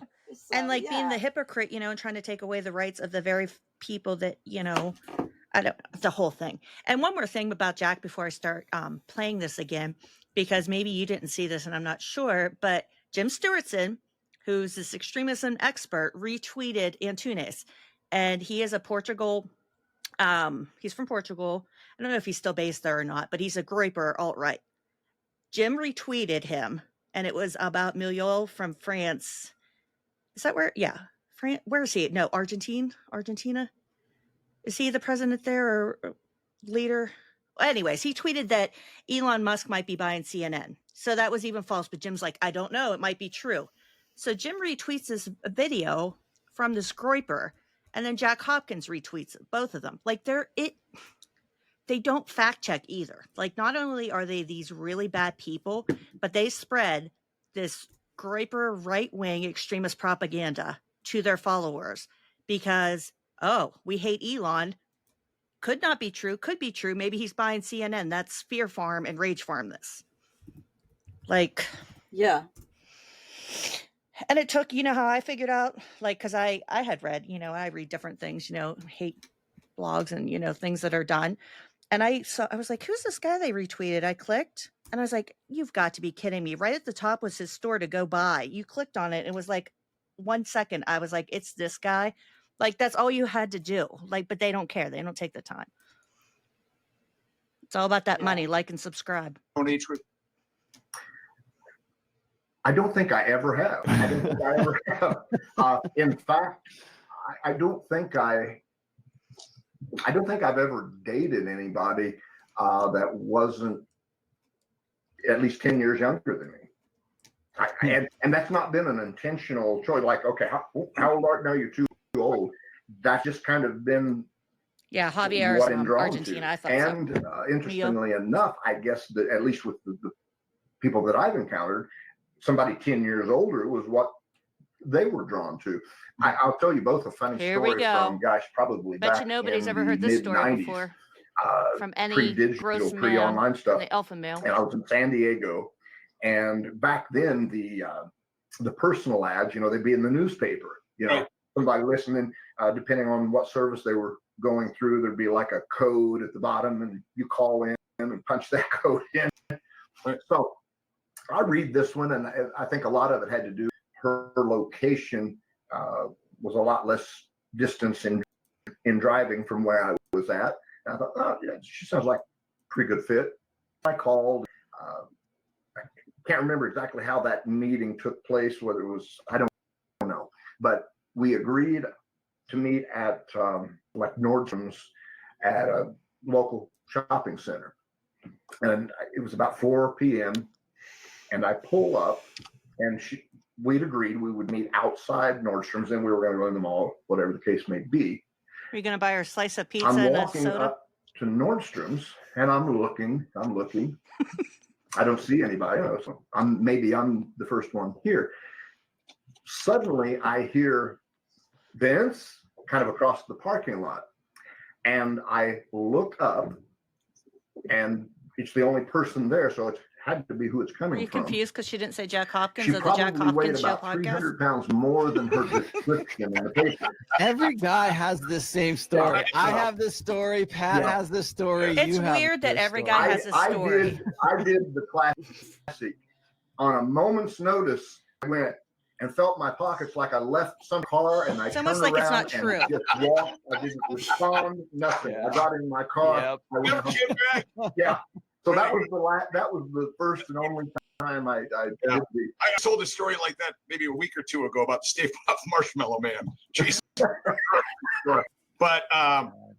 And being the hypocrite, and trying to take away the rights of the very people that, the whole thing. And one more thing about Jack before I start playing this again, because maybe you didn't see this and I'm not sure, but Jim Stewartson, who's this extremism expert, retweeted Antunes, and he is a Portugal. He's from Portugal. I don't know if he's still based there or not, but he's a groyper alt-right. Jim retweeted him, and it was about Milieu from France. Is that where? Yeah. Where is he? No, Argentina. Is he the president there or leader? Anyways, he tweeted that Elon Musk might be buying CNN. So that was even false. But Jim's like, I don't know. It might be true. So Jim retweets this video from this groyper, and then Jack Hopkins retweets it, both of them. Like they don't fact check either. Like, not only are they these really bad people, but they spread this groyper right-wing extremist propaganda to their followers because, oh, we hate Elon. Could not be true. Could be true. Maybe he's buying CNN. That's Fear Farm and Rage Farm this. Yeah. And it took, how I figured out, because I had read, I read different things, hate blogs and, things that are done. And I was like, who's this guy they retweeted? I clicked and I was like, you've got to be kidding me. Right at the top was his store to go buy. You clicked on it. It was like 1 second. I was like, it's this guy. That's all you had to do. But they don't care. They don't take the time. It's all about that money. Like and subscribe. I don't think I ever have. In fact, I don't think I've ever dated anybody that wasn't at least 10 years younger than me. And that's not been an intentional choice. Like, okay, how old are you? No, you're too old. that's just kind of been Yeah, Javier is what I'm drawn Argentina. to. I thought And so. interestingly enough, I guess that at least with the people that I've encountered, somebody 10 years older was what they were drawn to. I'll tell you both a funny Here we story go. from, gosh, probably Bet back you nobody's in ever the heard this story mid-90s, before from any pre-digital, gross man pre-online in stuff. the alpha male. And I was in San Diego, and back then the personal ads, you know, they'd be in the newspaper. You know, somebody listening, depending on what service they were going through, there'd be like a code at the bottom, and you call in and punch that code in. So I read this one, and I think a lot of it had to do with her location was a lot less distance in driving from where I was at. And I thought, oh, yeah, she sounds like a pretty good fit. I called. I can't remember exactly how that meeting took place, whether it was, I don't know. But we agreed to meet at like Nordstrom's at a local shopping center. And it was about 4 p.m. And I pull up, and we'd agreed we would meet outside Nordstrom's, and we were going to go in the mall, whatever the case may be. Are you going to buy her a slice of pizza I'm and a walking soda? up to Nordstrom's, and I'm looking. I don't see anybody. So maybe I'm the first one here. Suddenly, I hear Vince kind of across the parking lot, and I look up, and it's the only person there, so it had to be who it's coming Are you from. confused because she didn't say Jack Hopkins She of the Jack probably weighed Hopkins Show about podcast? 300 pounds more than her description in the paper. Every guy has this same story. I have this story. Pat has this story. It's you have weird that this every story. guy has a story. I did the classic. On a moment's notice, I went and felt my pockets like I left some car, and I It's turned almost around like it's not and true. just walked. I didn't respond, nothing. I got in my car. Yep. I went home. Yeah. So that was the first and only time I did the. I told a story like that maybe a week or two ago about the Stay Puft Marshmallow Man. Jesus. But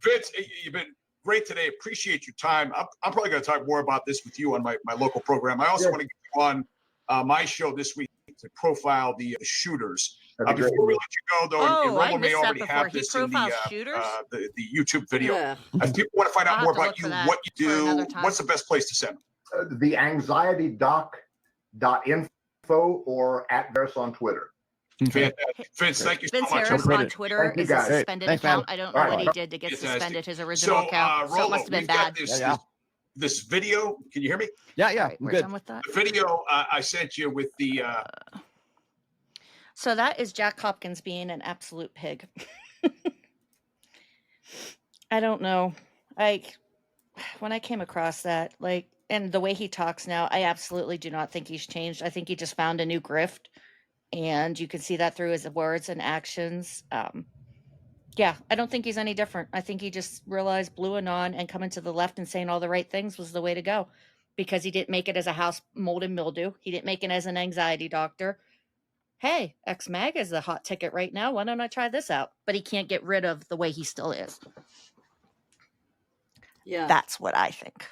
Vince, you've been great today. Appreciate your time. I'm probably going to talk more about this with you on my local program. I also want to get you on my show this week to profile the shooters. Before we let you go, though, and Romo may already have this in the YouTube video. Yeah. If people want to find out I'll more have to about look you, for that what you for do, another time. what's the best place to send them? The anxietydoc.info or at Veris on Twitter. Vince, thank you so Vince much. Harris on Twitter Thank you, is a guys. suspended Thanks, man. account. I don't know what he did to get Fantastic. suspended his original So, account. So it Rollo, must have been we've got bad. this video. Can you hear me? Yeah, All right, I'm we're good. done with that. The video I sent you with the So that is Jack Hopkins being an absolute pig. I don't know. When I came across that, and the way he talks now, I absolutely do not think he's changed. I think he just found a new grift, and you can see that through his words and actions. Yeah, I don't think he's any different. I think he just realized BlueAnon and coming to the left and saying all the right things was the way to go, because he didn't make it as a house mold and mildew. He didn't make it as an anxiety doctor. Hey, Ex-MAGA is the hot ticket right now. Why don't I try this out? But he can't get rid of the way he still is. Yeah. That's what I think.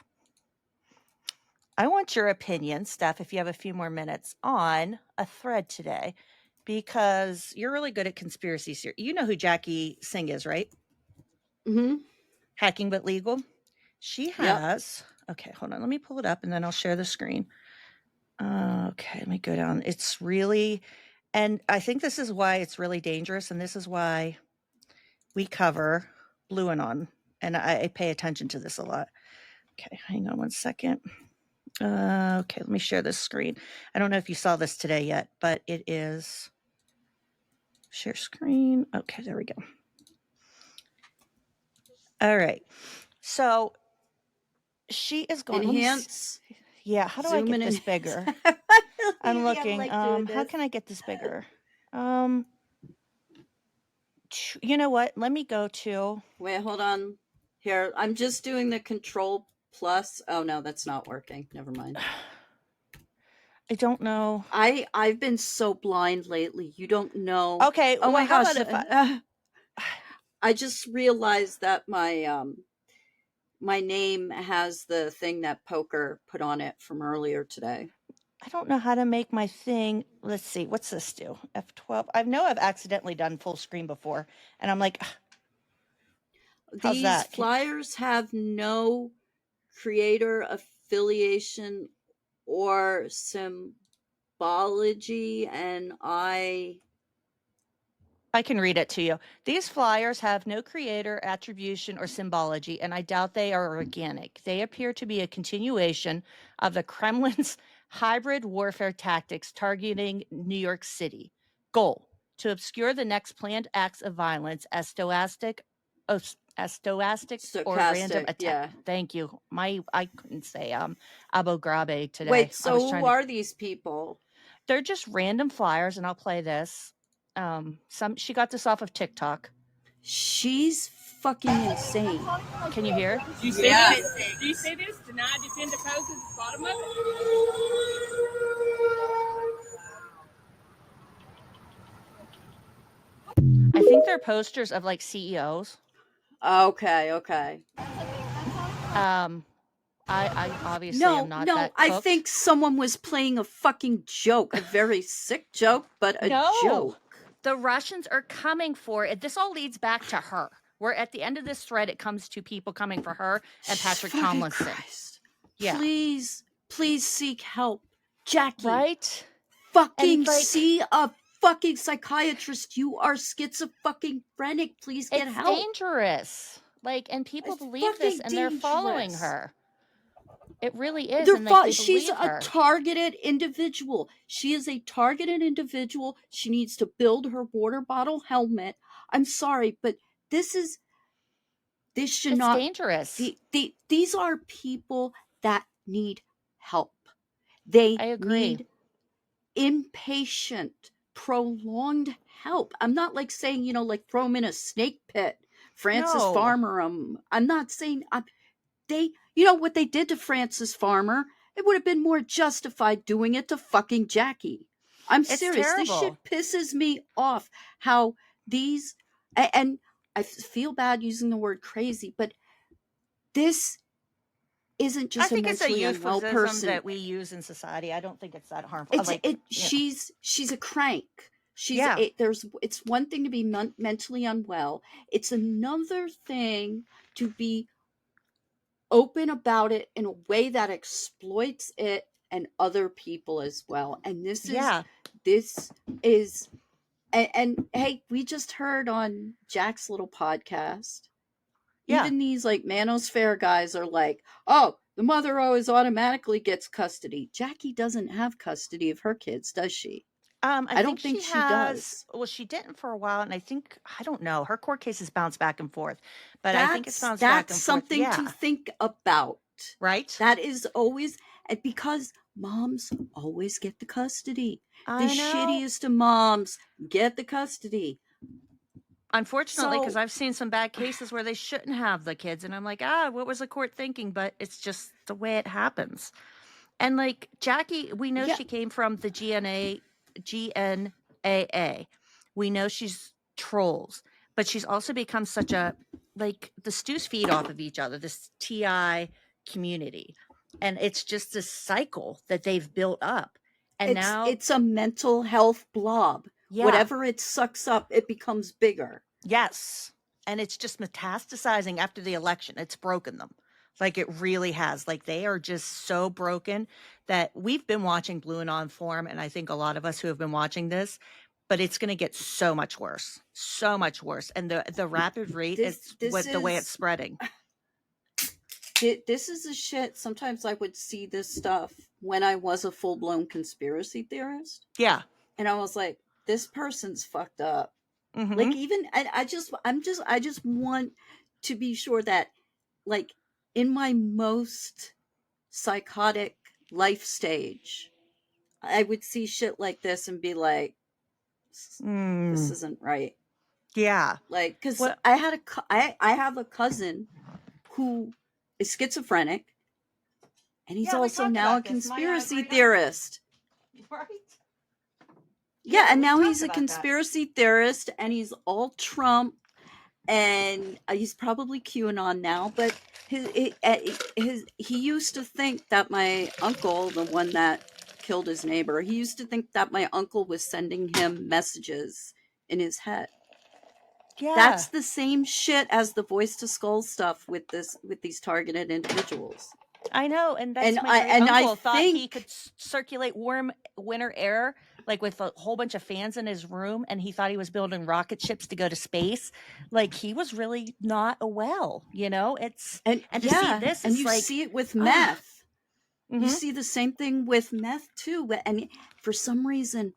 I want your opinion, Steph, if you have a few more minutes, on a thread today, because you're really good at conspiracy theory. You know who Jackie Singh is, right? Mm-hmm. Hacking But Legal. She has, okay, hold on. Let me pull it up and then I'll share the screen. Okay, let me go down. It's really, and I think this is why it's really dangerous. And this is why we cover BlueAnon. And I pay attention to this a lot. Okay, hang on one second. Okay, let me share this screen. I don't know if you saw this today yet, but it is share screen. Okay, there we go. All right. So she is going Enhance. Yeah, how do I get this bigger? I'm looking. How can I get this bigger? You know what? Let me go to. Wait, hold on. Here, I'm just doing the Control Plus. Oh no, that's not working. Never mind. I don't know. I've been so blind lately. You don't know. Okay. Oh well, my how gosh. about if I just realized that my my name has the thing that Poker put on it from earlier today. I don't know how to make my thing. Let's see. What's this do? F12. I know I've accidentally done full screen before. And I'm like, How's These that? flyers have no creator affiliation or symbology, and I can read it to you. These flyers have no creator, attribution, or symbology, and I doubt they are organic. They appear to be a continuation of the Kremlin's hybrid warfare tactics targeting New York City. Goal: to obscure the next planned acts of violence as stochastic or random stochastic. attack. Yeah. Thank you. I couldn't say Abu Ghraib today. Wait, I so was who trying to. are these people? They're just random flyers, and I'll play this. She got this off of TikTok. She's fucking insane. Can you hear? Do you see this? Do you see this? Deny, defend, oppose at the bottom of it? I think they're posters of like CEOs. Okay, okay. I obviously am not that I cooked. think someone was playing a fucking joke, a very sick joke, but a joke. The Russians are coming for it. This all leads back to her. Where at the end of this thread, it comes to people coming for her and Patrick Fucking Tomlinson. Christ. Yeah. Please seek help. Jackie. Right? Fucking see a fucking psychiatrist. You are schizophrenic. Please get help. It's dangerous. And people believe this and they're following her. It really is. She's a targeted individual. She is a targeted individual. She needs to build her water bottle helmet. I'm sorry, but this should not. It's dangerous. These are people that need help. They need impatient, prolonged help. I'm not saying, throw them in a snake pit. Francis Farmer. I'm not saying what they did to Francis Farmer. It would have been more justified doing it to fucking Jackie. I'm serious. Terrible. This shit pisses me off. How these, and I feel bad using the word crazy, but this isn't just I think a it's a mentally unwell euphemism person that we use in society. I don't think it's that harmful. She's a crank. Yeah. It's one thing to be mentally unwell. It's another thing to be open about it in a way that exploits it and other people as well. And this is, and hey, we just heard on Jack's little podcast. Yeah. Even these manosphere guys are like, oh, the mother always automatically gets custody. Jackie doesn't have custody of her kids, does she? I don't think she has. does. Well, she didn't for a while, and I don't know. Her court cases bounce back and forth, but I think it's bounced back and forth. That's something to think about, right? That is always, and because moms always get the custody. The shittiest of moms get the custody. Unfortunately, because I've seen some bad cases where they shouldn't have the kids, and I'm like, what was the court thinking? But it's just the way it happens. And Jackie, we know she came from the GNAA. We know she's trolls, but she's also become such a the stews feed off of each other. This TI community, and it's just this cycle that they've built up. And now it's a mental health blob. Yeah. Whatever it sucks up, it becomes bigger. Yes. And it's just metastasizing after the election. It's broken them. It really has. They are just so broken that we've been watching BlueAnon form, and I think a lot of us who have been watching this, but it's going to get so much worse. So much worse. And the rapid rate the way it's spreading. This is the shit. Sometimes I would see this stuff when I was a full-blown conspiracy theorist. Yeah. And I was like, this person's fucked up. Mm-hmm. I just want to be sure that in my most psychotic life stage, I would see shit like this and be like, this isn't right. Yeah. Because I have a cousin who is schizophrenic, and he's also now a conspiracy theorist. Right? Yeah, and now he's a conspiracy theorist, and he's all Trump, and he's probably QAnon now. But he used to think that my uncle, the one that killed his neighbor, he used to think that my uncle was sending him messages in his head. Yeah. That's the same shit as the voice to skull stuff with these targeted individuals. I know, and that's And my great I uncle thought he think could circulate warm winter air, like with a whole bunch of fans in his room, and he thought he was building rocket ships to go to space. Like he was really not well, you know. It's and to see yeah, this, and it's you like see it with ah, meth. You mhm. see the same thing with meth too. And for some reason,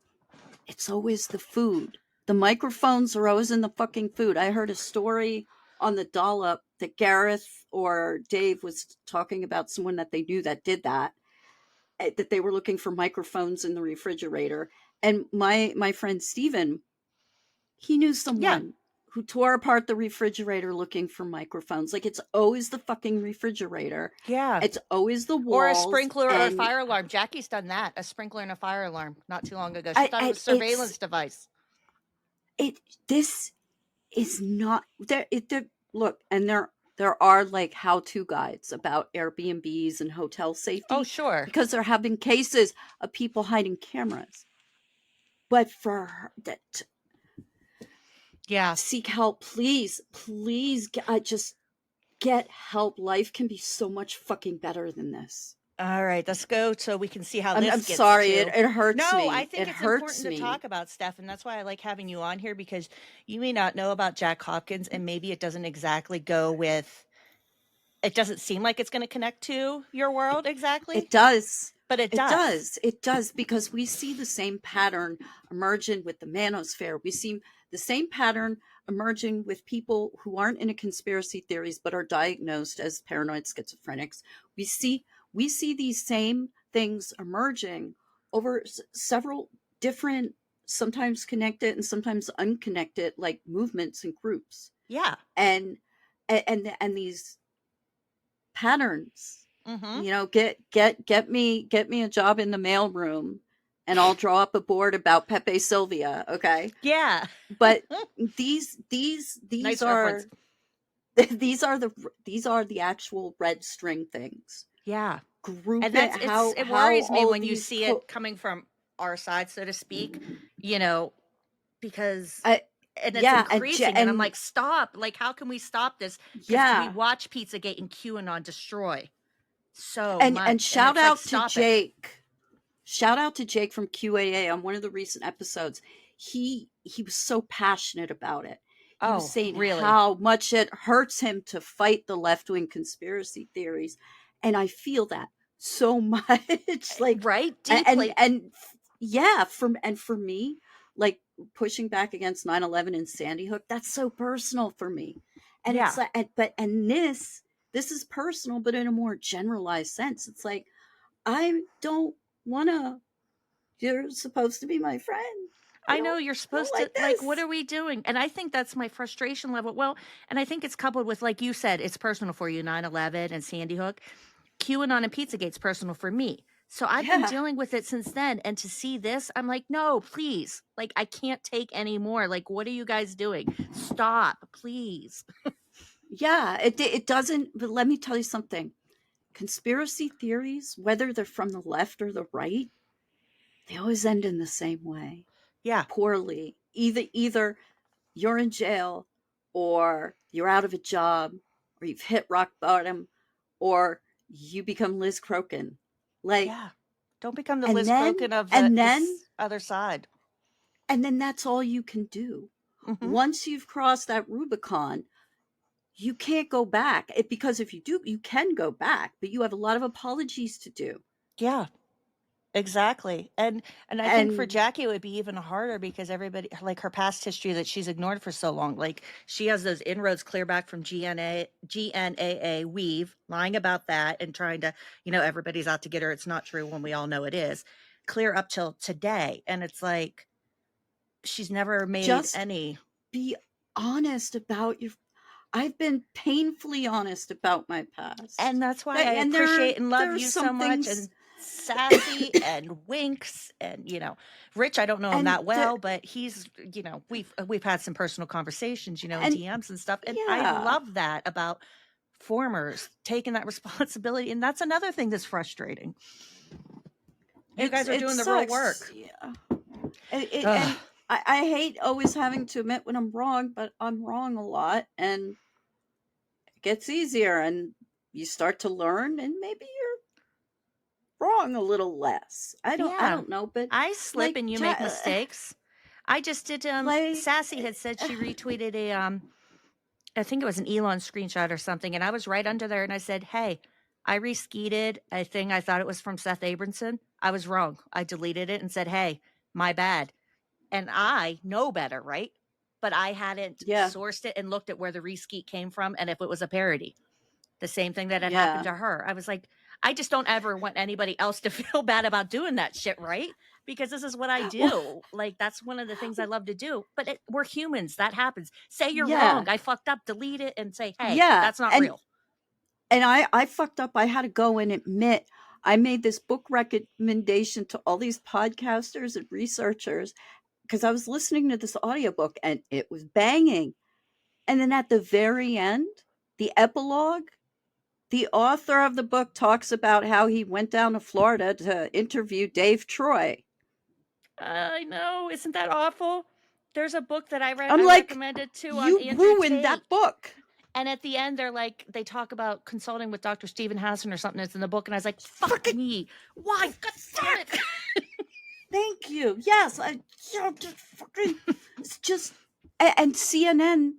it's always the food. The microphones are always in the fucking food. I heard a story on the Dollop that Gareth or Dave was talking about someone that they knew that did that they were looking for microphones in the refrigerator. And my friend Steven, he knew Yeah, someone who tore apart the refrigerator looking for microphones. Like, it's always the fucking refrigerator. yeah. It's always the Or a walls. sprinkler or a And fire alarm. Jackie's done that. A sprinkler and a fire alarm not too long ago. She thought it was a surveillance device. This is not there. Look, and there are like how-to guides about Airbnbs and hotel safety. Oh, sure. Because there have been cases of people hiding cameras. But for her, Yeah. seek help, please, just get help. Life can be so much fucking better than this. All right, let's go so we can see how this I'm gets sorry, to. it hurts No, me. I think It it's hurts important me. to talk about, Steph, and that's why I like having you on here, because you may not know about Jack Hopkins, and maybe it doesn't exactly go with. It doesn't seem like it's going to connect to your world exactly. It does. But it does. It does, because we see the same pattern emerging with the manosphere. We see the same pattern emerging with people who aren't into conspiracy theories but are diagnosed as paranoid schizophrenics. We see these same things emerging over several different, sometimes connected and sometimes unconnected, like movements and groups. Yeah. And these patterns, Mm-hmm. you know, get me a job in the mailroom and I'll draw up a board about Pepe Sylvia. Okay. Yeah. But these Nice are reference. these are the actual red string things. Yeah. Group And that's it worries me when you see it coming from our side, so to speak, you know, because and it's increasing, and I'm like, stop. Like, how can we stop this? Yeah. We watch Pizzagate and QAnon destroy so much. And shout out to Jake. It. Shout out to Jake from QAA on one of the recent episodes. He was so passionate about it. He was saying how much it hurts him to fight the left-wing conspiracy theories. And I feel that so much. Like, right? Deeply. And yeah, for me, like pushing back against 9/11 and Sandy Hook, that's so personal for me. And it's like, this is personal, but in a more generalized sense. It's like, I don't wanna. You're supposed to be my friend. I know you're supposed to, like, what are we doing? And I think that's my frustration level. Well, and I think it's coupled with, like you said, it's personal for you, 9/11 and Sandy Hook. QAnon and Pizzagate's personal for me. So I've been dealing with it since then. And to see this, I'm like, no, please. Like, I can't take any more. Like, what are you guys doing? Stop, please. Yeah, it doesn't. But let me tell you something. Conspiracy theories, whether they're from the left or the right, they always end in the same way. Yeah. Poorly. Either you're in jail, or you're out of a job, or you've hit rock bottom, or you become Liz Crokin. Like, yeah. Don't become the Liz Crokin of this other side. And then that's all you can do. Mm-hmm. Once you've crossed that Rubicon, you can't go back. Because if you do, you can go back, but you have a lot of apologies to do. Yeah, exactly. And I think for Jackie, it would be even harder because everybody, like her past history that she's ignored for so long, like she has those inroads clear back from GNAA Weave, lying about that and trying to, you know, everybody's out to get her. It's not true when we all know it is. Clear up till today. And it's like, she's never made any. Be honest about your. I've been painfully honest about my past. And that's why I appreciate and love you so much. And Sassy and Winks and, you know, Rich, I don't know him that well, but he's, you know, we've had some personal conversations, you know, in DMs and stuff. And I love that about formers taking that responsibility. And that's another thing that's frustrating. You guys are doing the real work. Yeah. And I hate always having to admit when I'm wrong, but I'm wrong a lot, and it gets easier, and you start to learn, and maybe you're wrong a little less. I Yeah. don't know, but I slip like and you make mistakes. I just did like Sassy had said she retweeted a I think it was an Elon screenshot or something, and I was right under there and I said, "Hey, I reskeeted a thing I thought it was from Seth Abramson. I was wrong. I deleted it and said, "Hey, my bad." And I know better, right? But I hadn't yeah, sourced it and looked at where the reskeet came from and if it was a parody. The same thing that had happened yeah, to her. I was like, I just don't ever want anybody else to feel bad about doing that shit, right? Because this is what I well, do. Like, that's one of the things I love to do. But we're humans. That happens. Say you're yeah, wrong. I fucked up. Delete it and say, hey, yeah, that's not real. and I fucked up. I had to go and admit I made this book recommendation to all these podcasters and researchers because I was listening to this audiobook and it was banging. And then at the very end, the epilogue, the author of the book talks about how he went down to Florida to interview Dave Troy. I know. Isn't that awful? There's a book that I read. I'm I like, recommended too on you Andrew ruined Tate. that book. And at the end, they talk about consulting with Dr. Stephen Hassan or something that's in the book. And I was like, fuck me. Why? God damn it. Thank you. Yes. It's just, and CNN,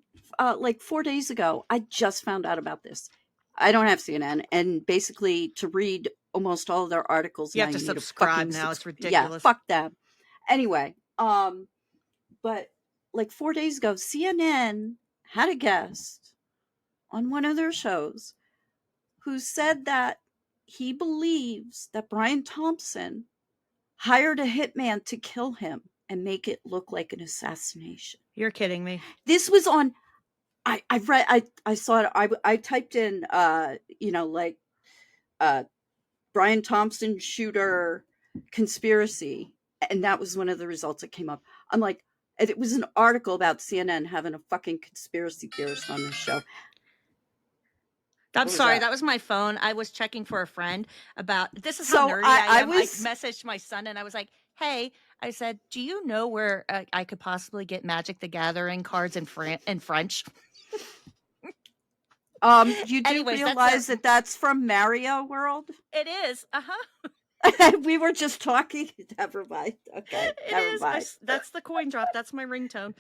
like 4 days ago, I just found out about this. I don't have CNN. And basically to read almost all of their articles, You have now to need a subscribe fucking now. It's Yeah, ridiculous. fuck them. Anyway, but like 4 days ago, CNN had a guest on one of their shows who said that he believes that Brian Thompson hired a hitman to kill him and make it look like an assassination. You're kidding me. This was on. I read. I saw it. I typed in. Like Brian Thompson shooter conspiracy, and that was one of the results that came up. I'm like, and it was an article about CNN having a fucking conspiracy theorist on their show. I'm What was sorry, that? that was my phone. I was checking for a friend about this is So how nerdy I I am. was- I messaged my son and I was like, "Hey," I said, "Do you know where I could possibly get Magic the Gathering cards in French?" You do Anyways, realize that that's from Mario World? It is. We were just talking. Never mind. Okay, never mind. That's the coin drop. That's my ringtone.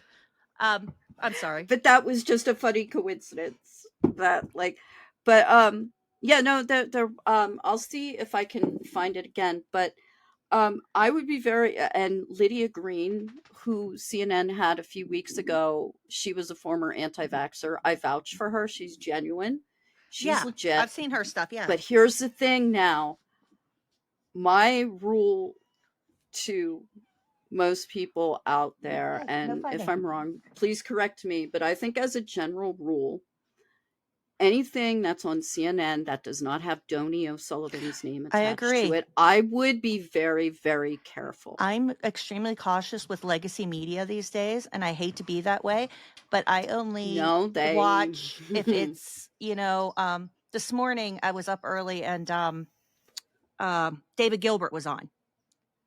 I'm sorry. But that was just a funny coincidence. That like, but yeah, no, I'll see if I can find it again. But I would be very and Lydia Green, who CNN had a few weeks ago, she was a former anti-vaxxer. I vouch for her. She's genuine. She's legit. I've seen her stuff. Yeah. But here's the thing now. My rule to most people out there, and if I'm wrong, please correct me, but I think as a general rule, anything that's on CNN that does not have Donny O'Sullivan's name attached to it, I would be very, very careful. I'm extremely cautious with legacy media these days, and I hate to be that way, but I only watch if it's, this morning I was up early and David Gilbert was on.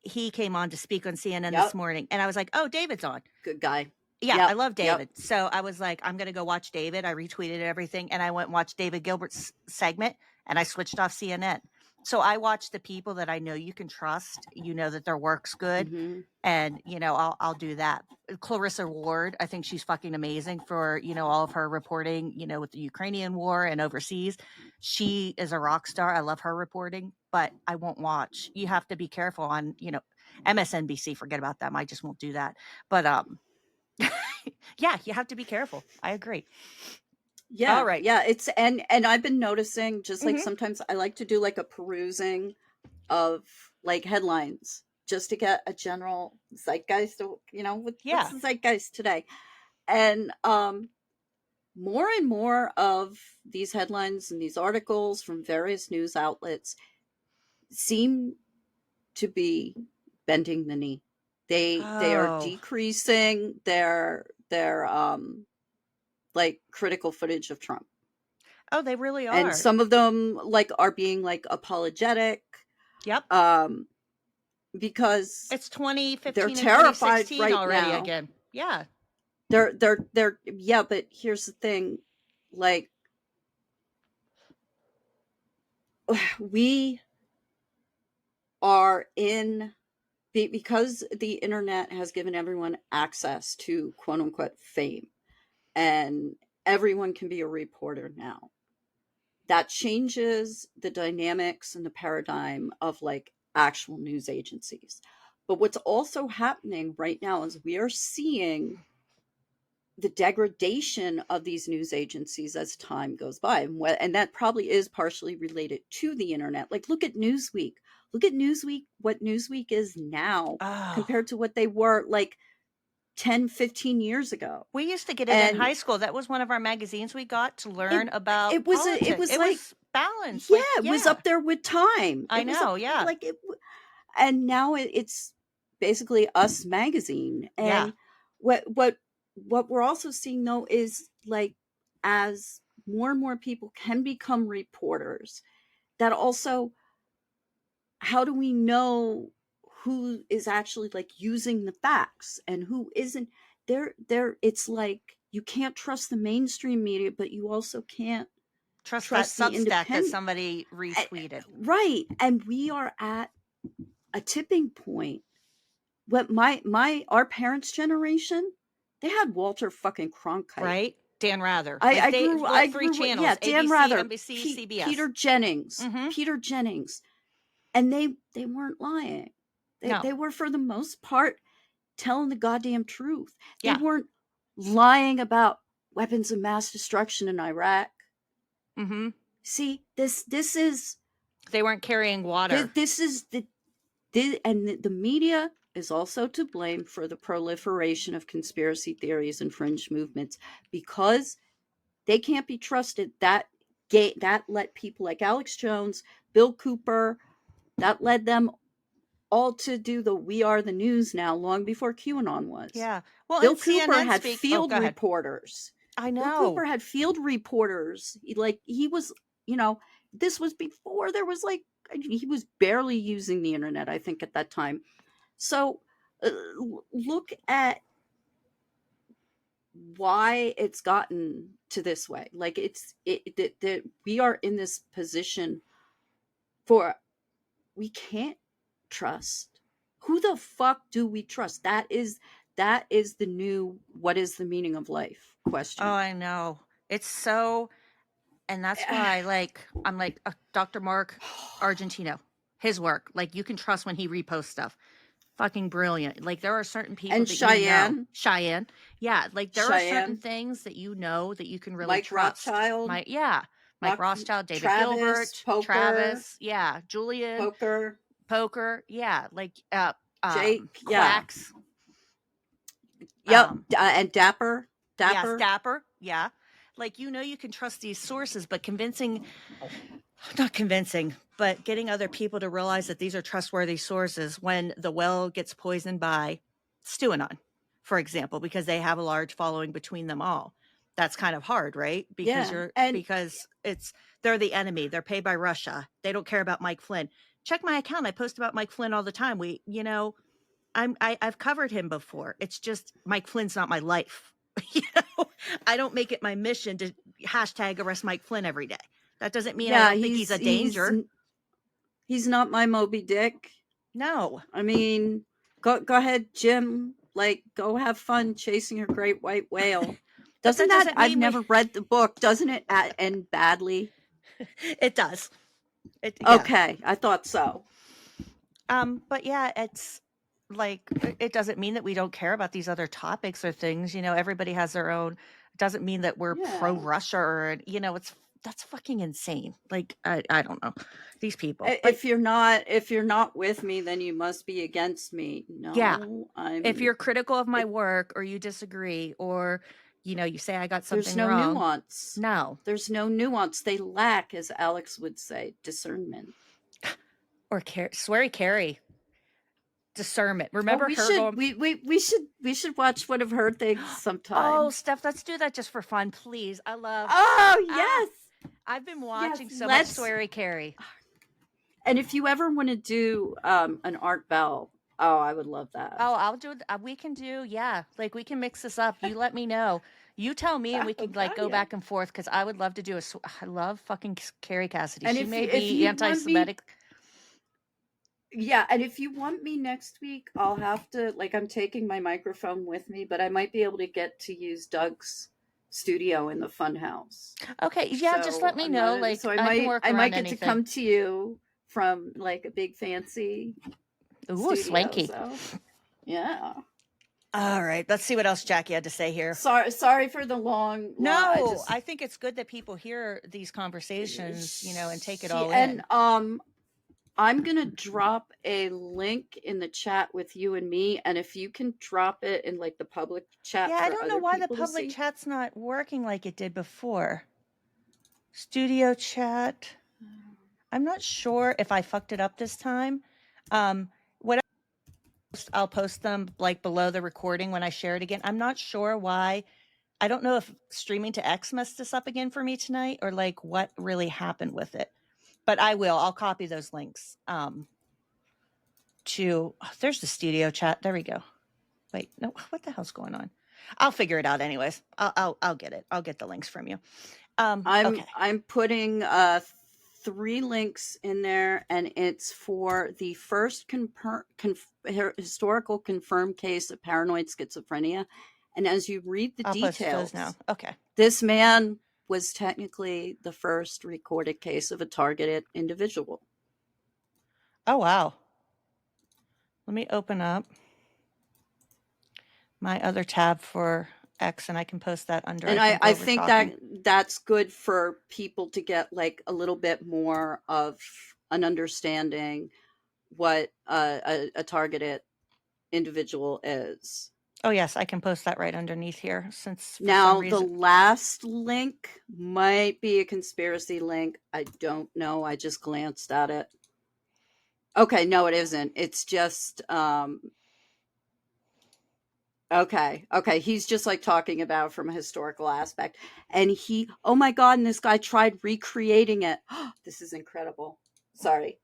He came on to speak on CNN this morning, and I was like, oh, David's on. Good guy. Yeah, I love David. So I was like, I'm going to go watch David. I retweeted everything, and I went and watched David Gilbert's segment, and I switched off CNN. So I watch the people that I know you can trust, that their work's good, and, I'll do that. Clarissa Ward, I think she's fucking amazing for, all of her reporting, with the Ukrainian war and overseas. She is a rock star. I love her reporting, but I won't watch. You have to be careful on, MSNBC, forget about them. I just won't do that. But, yeah, you have to be careful. I agree. Yeah. All right. Yeah. It's and I've been noticing just like sometimes I like to do like a perusing of like headlines just to get a general zeitgeist of, what's the zeitgeist today. And more and more of these headlines and these articles from various news outlets seem to be bending the knee. They are decreasing their like critical footage of Trump. Oh, they really are. And some of them like are being like apologetic. Yep. because It's 2015 they're and terrified 2016 right already now. again. Yeah. They're yeah, but here's the thing, like we are in because the internet has given everyone access to quote unquote fame, and everyone can be a reporter now. That changes the dynamics and the paradigm of like actual news agencies. But what's also happening right now is we are seeing the degradation of these news agencies as time goes by. And that probably is partially related to the internet. Like, look at Newsweek. Look at Newsweek, what Newsweek is now compared to what they were like 10, 15 years ago. We used to get it in high school. That was one of our magazines we got to learn about it was politics. it was like balanced. Yeah, it was up there with Time. I It was know, up- yeah. Like it, and now it's basically Us Magazine. And what we're also seeing though is like as more and more people can become reporters, that also how do we know who is actually like using the facts and who isn't? There it's like you can't trust the mainstream media, but you also can't trust the that Substack that independent. somebody retweeted. Right. And we are at a tipping point. What our parents' generation, they had Walter fucking Cronkite. Right? Dan Rather. I Three grew channels. yeah, Dan ABC, Rather, NBC, CBS. Peter Jennings. Mhm. Peter Jennings. And they weren't lying. No. They were for the most part telling the goddamn truth. They Yeah. weren't lying about weapons of mass destruction in Iraq. Mm-hmm. See, this is They weren't carrying water. This is the media is also to blame for the proliferation of conspiracy theories and fringe movements because they can't be trusted. That let people like Alex Jones, Bill Cooper, that led them all to do the "We Are the News" now, long before QAnon was. Yeah. Well, Bill and Cooper CNN had speak- field go ahead. reporters. I know. Bill Cooper had field reporters. He was, this was before there was he was barely using the internet, I think, at that time. So look at why it's gotten to this way. Like that we are in this position we can't trust. Who the fuck do we trust? That is the new what is the meaning of life question. Oh, I know. It's so, and that's why I'm like Dr. Mark Argentino, his work, like you can trust when he reposts stuff. Fucking brilliant. Like there are certain people And that Cheyenne. you know. Cheyenne. Yeah. Like there are certain Cheyenne. things that you know that you can really Mike trust. Rothschild. Mike Rothschild, David Travis, Gilbert, Poker. Travis. Yeah. Julian. Poker. Yeah. Like Jake. Yeah. Quacks. Yep. And Dapper. Yes, Dapper. Yeah. Like, you can trust these sources, but not convincing, but getting other people to realize that these are trustworthy sources when the well gets poisoned by StuAnon, for example, because they have a large following between them all. That's kind of hard, right? Because they're the enemy. They're paid by Russia. They don't care about Mike Flynn. Check my account. I post about Mike Flynn all the time. I've covered him before. It's just Mike Flynn's not my life. I don't make it my mission to hashtag arrest Mike Flynn every day. That doesn't mean I don't think he's a danger. He's not my Moby Dick. No. I mean, go ahead, Jim. Like, go have fun chasing your great white whale. Doesn't that I've never read the book. Doesn't it end badly? It does. Okay, I thought so. But yeah, it's like, it doesn't mean that we don't care about these other topics or things. Everybody has their own. It doesn't mean that we're pro Russia or, that's fucking insane. Like, I don't know these people. If you're not with me, then you must be against me. No, yeah. If you're critical of my work or you disagree or, you say I got something wrong. There's no nuance. No. There's no nuance. They lack, as Alex would say, discernment. Or Sweary Carey. Discernment. Remember her we should watch one of her things sometime. Oh, Steph, let's do that just for fun, please. I love. Oh yes. I've been watching so much Sweary Carey. And if you ever want to do an Art Bell, oh, I would love that. Oh, I'll do it. We can do, yeah. Like we can mix this up. You let me know. You tell me, and we can like go back and forth because I would love to do I love fucking Carrie Cassidy. And She if may you be want me- anti-Semitic. Yeah, and if you want me next week, I'll have to, like, I'm taking my microphone with me, but I might be able to get to use Doug's studio in the Funhouse. Okay, yeah, just let me know. Like, so I can work I around might get anything. to come to you from like a big fancy Ooh, studio. swanky. So, yeah. All right, let's see what else Jackie had to say here. Sorry for the long. No, I think it's good that people hear these conversations, you know, and take it all in. And I'm gonna drop a link in the chat with you and me, and if you can drop it in like the public chat. Yeah, I for don't know other why the people to public see. chat's not working like it did before. Studio chat. I'm not sure if I fucked it up this time. What I'll post them like below the recording when I share it again. I'm not sure why. I don't know if streaming to X messed this up again for me tonight or like what really happened with it. But I'll copy those links. There's the studio chat. There we go. Wait, no, what the hell's going on? I'll figure it out anyways. I'll get it. I'll get the links from you. I'm putting 3 links in there, and it's for the first historical confirmed case of paranoid schizophrenia. And as you read the I'll details, post those now. Okay. This man was technically the first recorded case of a targeted individual. Oh, wow. Let me open up my other tab for X, and I can post that under. And I think that's good for people to get like a little bit more of an understanding what a targeted individual is. Oh yes, I can post that right underneath here. Since now the last link might be a conspiracy link. I don't know. I just glanced at it. Okay, no, it isn't. It's just okay. He's just like talking about from a historical aspect. And oh my God, and this guy tried recreating it. This is incredible. Sorry.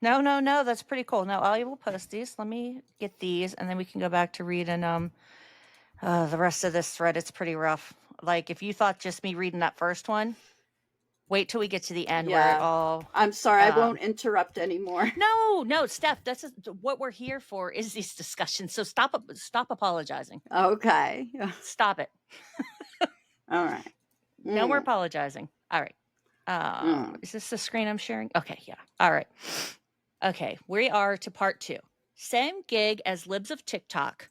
No, that's pretty cool. No, I will post these. Let me get these, and then we can go back to reading the rest of this thread. It's pretty rough. Like if you thought just me reading that first one, wait till we get to the end where it all. I'm sorry, I won't interrupt anymore. No, Steph. That's what we're here for. Is these discussions? So stop apologizing. Okay. Stop it. All right. No more apologizing. All right. Is this the screen I'm sharing? Okay, yeah. All right. Okay, we are to part 2. Same gig as libs of TikTok.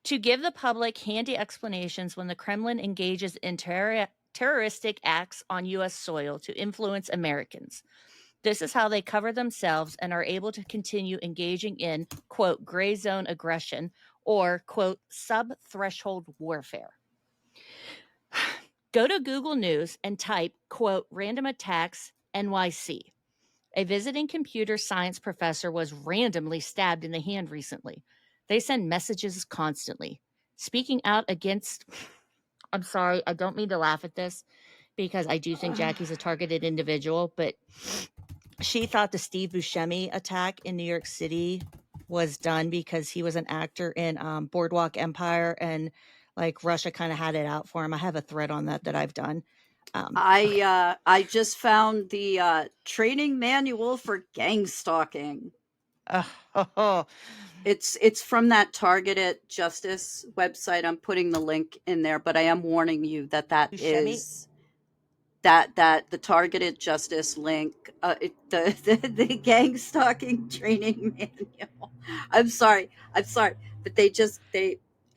To give the public handy explanations when the Kremlin engages in terroristic acts on U.S. soil to influence Americans. This is how they cover themselves and are able to continue engaging in, quote, gray zone aggression or, quote, sub-threshold warfare. Go to Google News and type, quote, random attacks NYC. A visiting computer science professor was randomly stabbed in the hand recently. They send messages constantly. Speaking out against, I'm sorry, I don't mean to laugh at this because I do think Jackie's a targeted individual, but she thought the Steve Buscemi attack in New York City was done because he was an actor in Boardwalk Empire and like Russia kind of had it out for him. I have a thread on that I've done. I just found the training manual for gang stalking. It's from that Targeted Justice website. I'm putting the link in there, but I am warning you that Buscemi? is that the Targeted Justice link, the gang stalking training manual. I'm sorry, but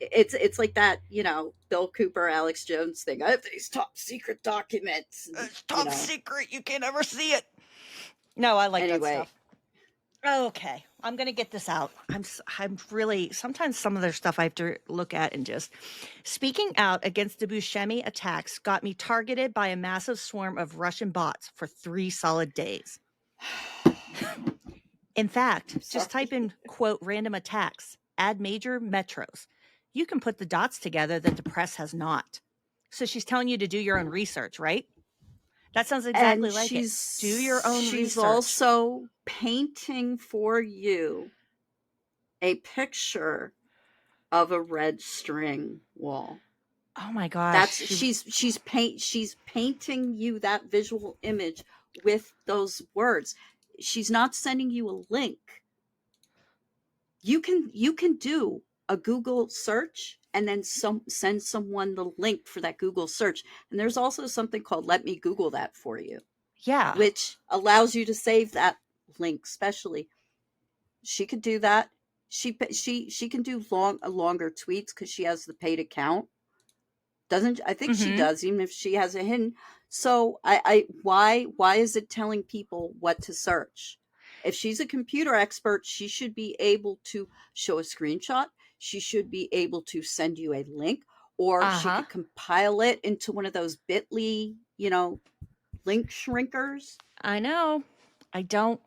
it's like that, Bill Cooper, Alex Jones thing. I have these top secret documents. It's top secret. You can't ever see it. No, I like that stuff. Okay, I'm gonna get this out. I'm really, sometimes some of their stuff I have to look at and just speaking out against the Buscemi attacks got me targeted by a massive swarm of Russian bots for 3 solid days. In fact, just type in, quote, random attacks, add major metros. You can put the dots together that the press has not. So she's telling you to do your own research, right? That sounds And exactly like it. Do your own she's research. also painting for you a picture of a red string wall. Oh my gosh. That's she's painting you that visual image with those words. She's not sending you a link. You can do a Google search and then send someone the link for that Google search. And there's also something called Let Me Google That For You. Yeah. Which allows you to save that link specially. She could do that. She can do longer tweets because she has the paid account. Doesn't I think she does, even if she has a hidden. So why is it telling people what to search? If she's a computer expert, she should be able to show a screenshot. She should be able to send you a link, or she could compile it into one of those bit.ly, link shrinkers. I know. I don't.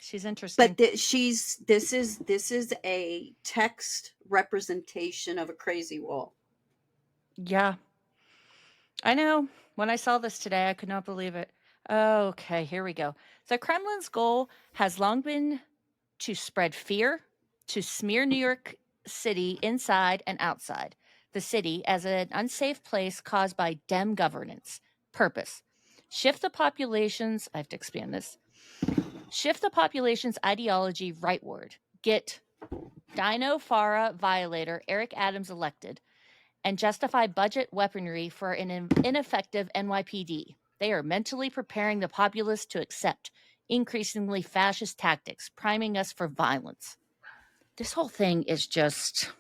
She's interesting. But this is a text representation of a crazy wall. Yeah. I know. When I saw this today, I could not believe it. Okay, here we go. The Kremlin's goal has long been to spread fear, to smear New York City inside and outside the city as an unsafe place caused by Dem governance. Purpose: shift the population's, I have to expand this, shift the population's ideology rightward. Get Dino Fara violator Eric Adams elected, and justify budget weaponry for an ineffective NYPD. They are mentally preparing the populace to accept increasingly fascist tactics, priming us for violence. This whole thing is just...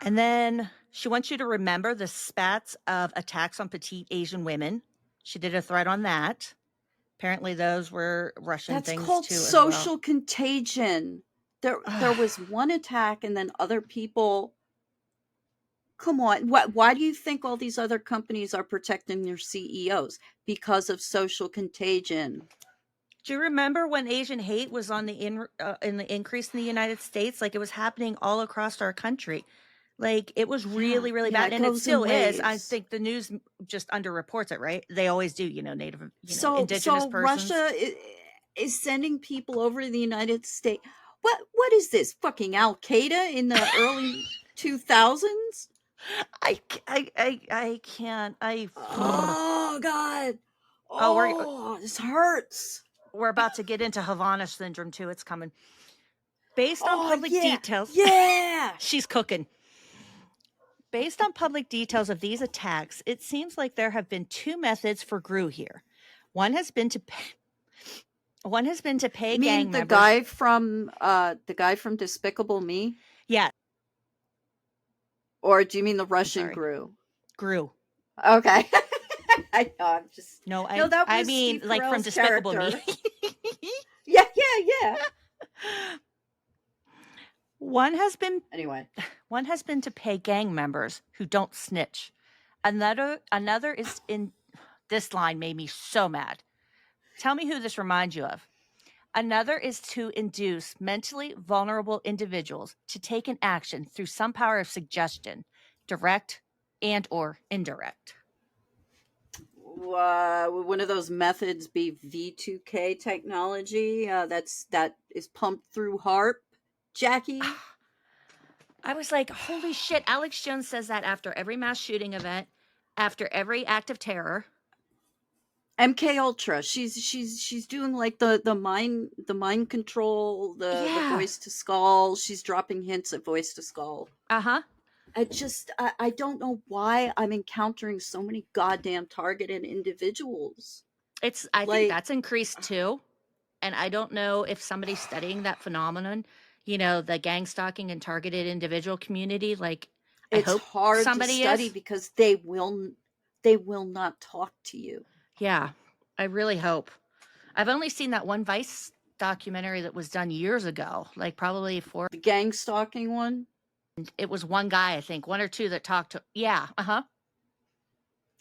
And then she wants you to remember the spats of attacks on petite Asian women. She did a thread on that. Apparently those were Russian That's things called too as social well. contagion. There was one attack and then other people. Come on. Why do you think all these other companies are protecting their CEOs? Because of social contagion. Do you remember when Asian hate was on in the increase in the United States? Like, it was happening all across our country. Like, it was really, really bad. And it still is. I think the news just underreports it, right? They always do, Native, indigenous persons. Russia is sending people over to the United States. What is this? Fucking Al Qaeda in the early 2000s? I can't. Oh, God. Oh, this hurts. We're about to get into Havana syndrome, too. It's coming. Based on public details. Yeah. She's cooking. Based on public details of these attacks, it seems like there have been two methods for GRU here. One has been to pay gang members. The guy from Despicable Me? Yeah. Or do you mean the Russian GRU? GRU. Okay. I know, I'm just... I mean, like, from Despicable Me. Yeah. One has been to pay gang members who don't snitch. Another is in... This line made me so mad. Tell me who this reminds you of. Another is to induce mentally vulnerable individuals to take an action through some power of suggestion, direct and or indirect. Would one of those methods be V2K technology that is pumped through HARP, Jackie? I was like, holy shit. Alex Jones says that after every mass shooting event, after every act of terror. MK Ultra. She's doing like the mind control, the voice to skull. She's dropping hints at voice to skull. I don't know why I'm encountering so many goddamn targeted individuals. I think that's increased too. And I don't know if somebody's studying that phenomenon, the gang stalking and targeted individual community. Like, it's hard somebody to study because they will not talk to you. Yeah, I really hope. I've only seen that one Vice documentary that was done years ago, like probably the gang stalking one. It was one guy, I think, one or two that talked to. Yeah,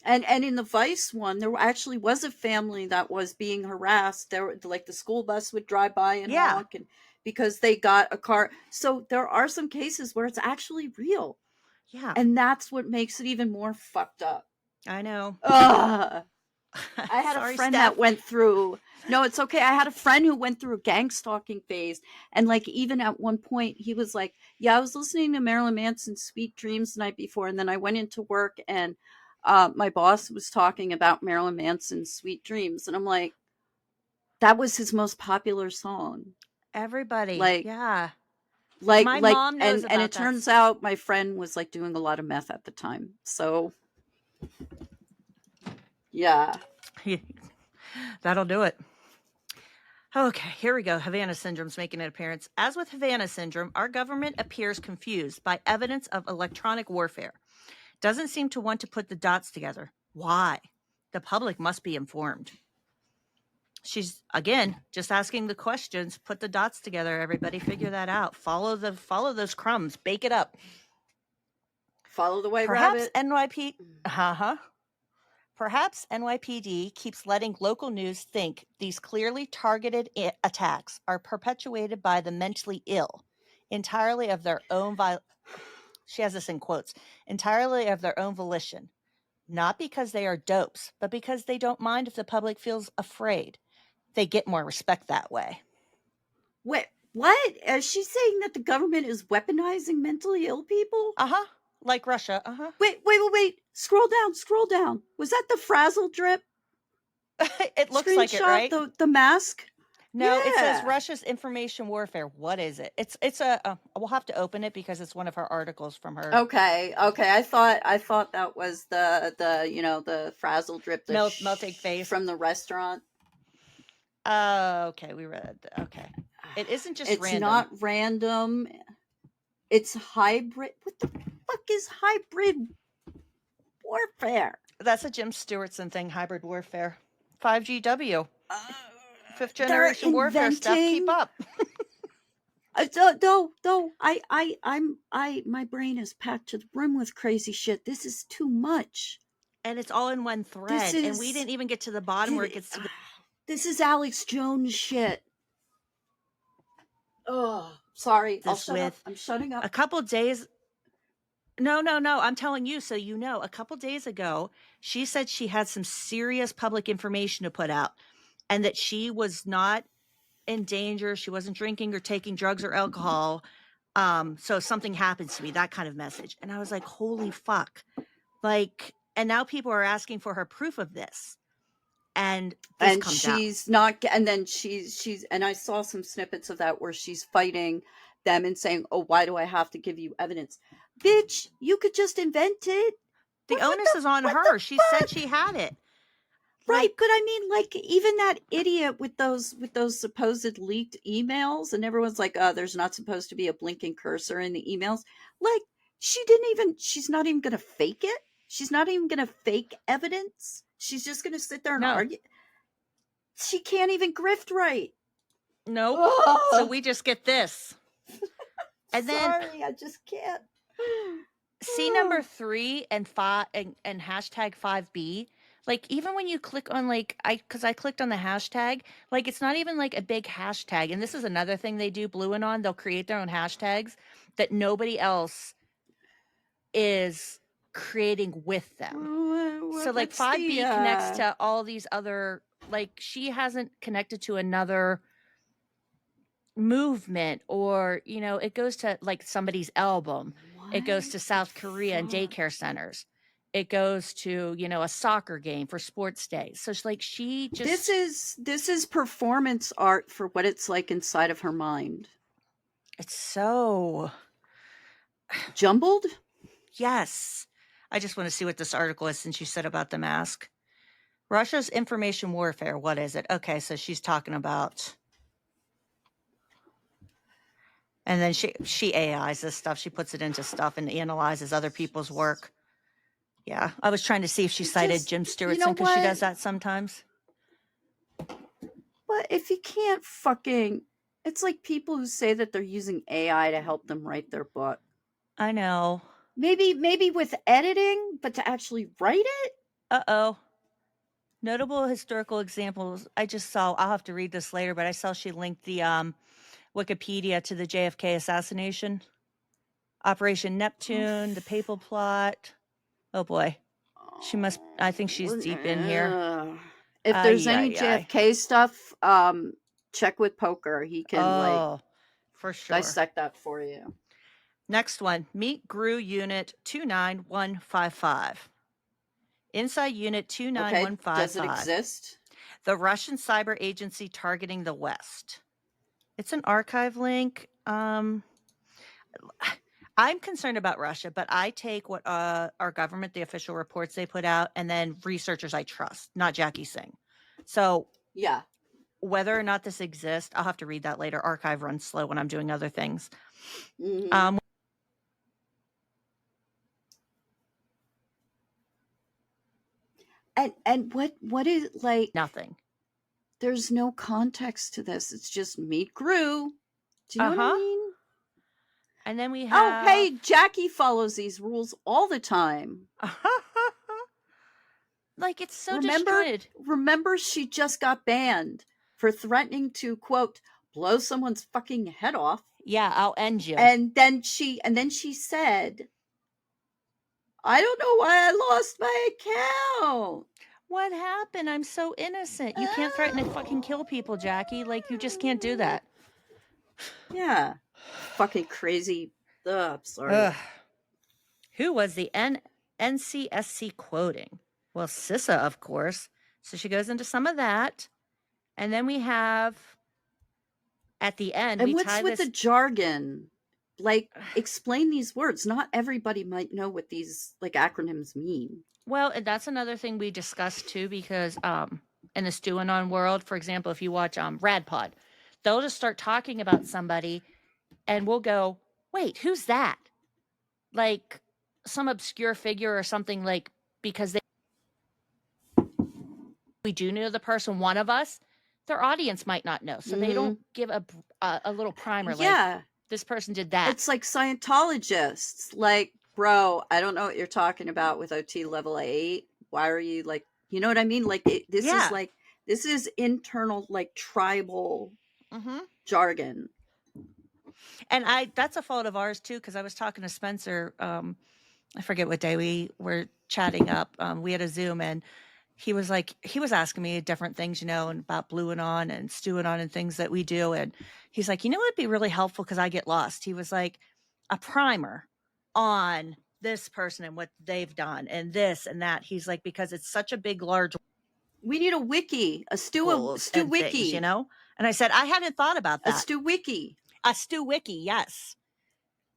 And in the Vice one, there actually was a family that was being harassed. There, like the school bus would drive by and honk, and because they got a car. So there are some cases where it's actually real. Yeah, and that's what makes it even more fucked up. I know. Ugh. I had Sorry, a friend Steph. that went through. No, it's okay. I had a friend who went through a gang stalking phase, and like even at one point, he was like, "Yeah, I was listening to Marilyn Manson's Sweet Dreams the night before, and then I went into work, and my boss was talking about Marilyn Manson's Sweet Dreams, and I'm like, that was his most popular song. Everybody, Like, yeah. like, My like, mom knows and about it that. turns out my friend was like doing a lot of meth at the time, so yeah. That'll do it. Okay, here we go. Havana syndrome's making an appearance. As with Havana syndrome, our government appears confused by evidence of electronic warfare. Doesn't seem to want to put the dots together. Why? The public must be informed. She's, again, just asking the questions. Put the dots together, everybody. Figure that out. Follow those crumbs. Bake it up. Follow the white Perhaps rabbit. Perhaps NYPD keeps letting local news think these clearly targeted attacks are perpetuated by the mentally ill, entirely of their own she has this in quotes, entirely of their own volition. Not because they are dopes, but because they don't mind if the public feels afraid. They get more respect that way. Wait, what? Is she saying that the government is weaponizing mentally ill people? Uh-huh. Like Russia. Uh-huh. Wait. Scroll down. Was that the frazzle drip? It looks like it, right? The mask? No, it says Yeah. Russia's information warfare. What is it? It's a we'll have to open it because it's one of her articles from her. Okay. I thought that was the frazzle drip, the melting face from the restaurant. Okay, we read. Okay, it isn't just It's random. not random. It's hybrid. What the fuck is hybrid warfare? That's a Jim Stewartson thing. Hybrid warfare. 5GW. Fifth They're generation warfare stuff. Keep up. No. My brain is packed to the brim with crazy shit. This is too much. And it's all in one thread. And we didn't even get to the bottom where it gets to the. This is Alex Jones shit. Oh, sorry. I'll shut up. I'm shutting up. A couple days. No. I'm telling you, so you know. A couple days ago, she said she had some serious public information to put out, and that she was not in danger. She wasn't drinking or taking drugs or alcohol. So if something happens to me, that kind of message. And I was like, holy fuck. Like, and now people are asking for her proof of this. And she's not, and then she's, and I saw some snippets of that where she's fighting them and saying, "Oh, why do I have to give you evidence, bitch? You could just invent it. The onus is on her. She said she had it, right? But I mean, like, even that idiot with those supposed leaked emails, and everyone's like, "Oh, there's not supposed to be a blinking cursor in the emails." Like, she's not even gonna fake it. She's not even gonna fake evidence. She's just going to sit there and argue. She can't even grift right. Nope. So we just get this. And Sorry, I just can't. See number 3 and 5 and hashtag 5B. Like, even when you click on, like, because I clicked on the hashtag, like, it's not even like a big hashtag. And this is another thing they do, BlueAnon. They'll create their own hashtags that nobody else is creating with them. So like 5B connects to all these other, like, she hasn't connected to another movement, or, you know, it goes to like somebody's album. It goes to South Korea and daycare centers. It goes to, you know, a soccer game for sports days. So it's like she just this is performance art for what it's like inside of her mind. It's so jumbled. Yes. I just want to see what this article is since you said about the mask. Russia's information warfare. What is it? Okay, so she's talking about. And then she AIs this stuff. She puts it into stuff and analyzes other people's work. Yeah, I was trying to see if she cited Jim Stewartson because she does that sometimes. But if you can't fucking, it's like people who say that they're using AI to help them write their book. I know. Maybe with editing, but to actually write it? Uh-oh. Notable historical examples. I just saw, I'll have to read this later, but I saw she linked the Wikipedia to the JFK assassination. Operation Neptune, the Papal Plot. Oh boy. She must. I think she's deep in here. If there's any JFK stuff, check with Poker. He can for sure dissect that for you. Next one, meet GRU Unit 29155. Inside Unit 29155. Okay. Does it exist? The Russian cyber agency targeting the West. It's an archive link. I'm concerned about Russia, but I take what our government, the official reports they put out, and then researchers I trust, not Jackie Singh. So yeah, whether or not this exists, I'll have to read that later. Archive runs slow when I'm doing other things. Mm-hmm. And what is like nothing. There's no context to this. It's just meet GRU. Do you know what I mean? And then we have... Oh, hey, Jackie follows these rules all the time. Like, it's so disjointed. Remember, she just got banned for threatening to, quote, blow someone's fucking head off. Yeah, I'll end you. And then she said, I don't know why I lost my account. What happened? I'm so innocent. You can't threaten to fucking kill people, Jackie. Like, you just can't do that. Yeah. Fucking crazy. Sorry. Who was the NCSC quoting? Well, CISA, of course. So she goes into some of that. And then we have, at the end, and what's with the jargon? Like, explain these words. Not everybody might know what these, like, acronyms mean. Well, and that's another thing we discussed, too, because in the BlueAnon world, for example, if you watch RadPod, they'll just start talking about somebody, and we'll go, wait, who's that? Like, some obscure figure or something, like, because we do know the person, one of us, their audience might not know. So they don't give a little primer, like, this person did that. It's like Scientologists. Like, bro, I don't know what you're talking about with OT level 8. Why are you, like, you know what I mean? Like, this is internal, like, tribal jargon. And that's a fault of ours, too, because I was talking to Spencer. I forget what day we were chatting up. We had a Zoom, and he was asking me different things, you know, and about BlueAnon and StuAnon and things that we do. And he's like, you know, it'd be really helpful because I get lost. He was like, a primer on this person and what they've done and this and that. He's like, because it's such a big, large. We need a wiki, a Stu wiki, things, you know? And I said, I hadn't thought about that. A Stu wiki. A Stu wiki, yes.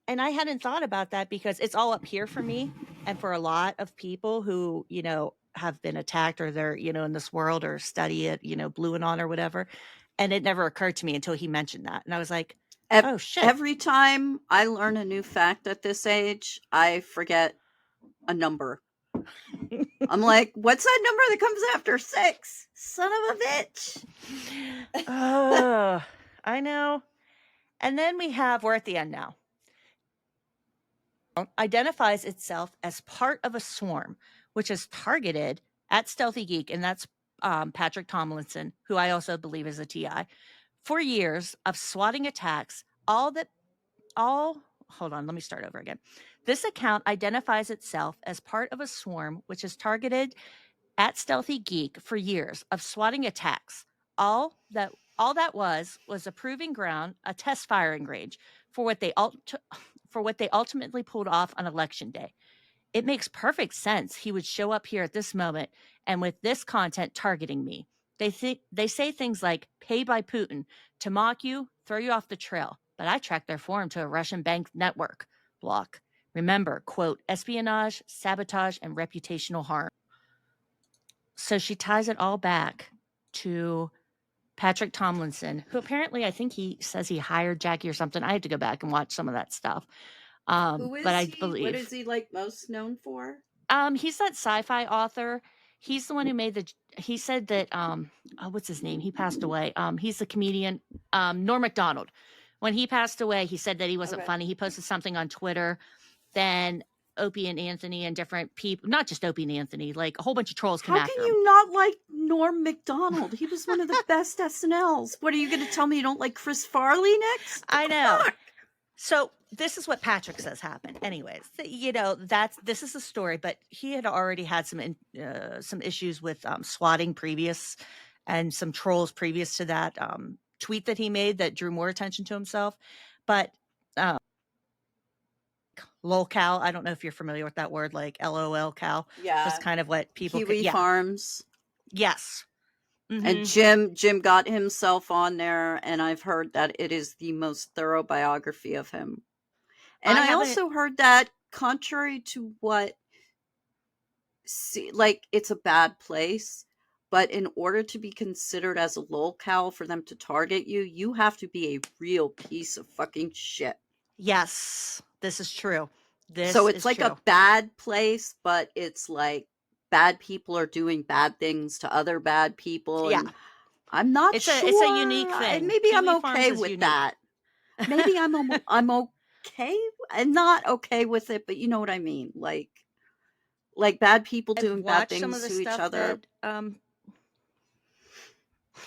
And I hadn't thought about that because it's all up here for me and for a lot of people who, you know, have been attacked or they're, you know, in this world or study it, you know, BlueAnon or whatever. And it never occurred to me until he mentioned that. And I was like, oh, shit. Every time I learn a new fact at this age, I forget a number. I'm like, what's that number that comes after 6? Son of a bitch. Oh, I know. And then we're at the end now. Identifies itself as part of a swarm, which is targeted at Stealthy Geek, and that's Patrick Tomlinson, who I also believe is a TI, for years of swatting attacks. Hold on, let me start over again. This account identifies itself as part of a swarm, which is targeted at Stealthy Geek for years of swatting attacks. All that was a proving ground, a test firing range for what they ultimately pulled off on election day. It makes perfect sense he would show up here at this moment and with this content targeting me. They say things like pay by Putin to mock you, throw you off the trail. But I tracked their forum to a Russian bank network block. Remember, quote, espionage, sabotage, and reputational harm. So she ties it all back to Patrick Tomlinson, who apparently, I think he says he hired Jackie or something. I had to go back and watch some of that stuff. Who is but he? I believe, what is he like most known for? He's that sci-fi author. He's the one who made he said that, what's his name? He passed away. He's the comedian, Norm Macdonald. When he passed away, he said that he wasn't funny. He posted something on Twitter. Then Opie and Anthony and different people, not just Opie and Anthony, like a whole bunch of trolls came after him. How can you not like Norm Macdonald? He was one of the best SNLs. What are you going to tell me you don't like Chris Farley next? I know. Fuck? So this is what Patrick says happened. Anyways, this is the story, but he had already had some issues with swatting previous, and some trolls previous to that tweet that he made that drew more attention to himself. But lolcow, I don't know if you're familiar with that word, like LOL cow. Yeah. Just kind of what people Kiwi Farms. Yes. And Jim got himself on there, and I've heard that it is the most thorough biography of him. And I also heard that, contrary to what, like, it's a bad place, but in order to be considered as a lolcow for them to target you, you have to be a real piece of fucking shit. Yes, this is true. So it's like a bad place, but it's like bad people are doing bad things to other bad people. Yeah. And I'm not sure. It's a unique thing. Maybe I'm Kiwi Farms okay is with unique. that. Maybe I'm okay. I'm not okay with it, but you know what I mean. Like bad people doing bad things to each other.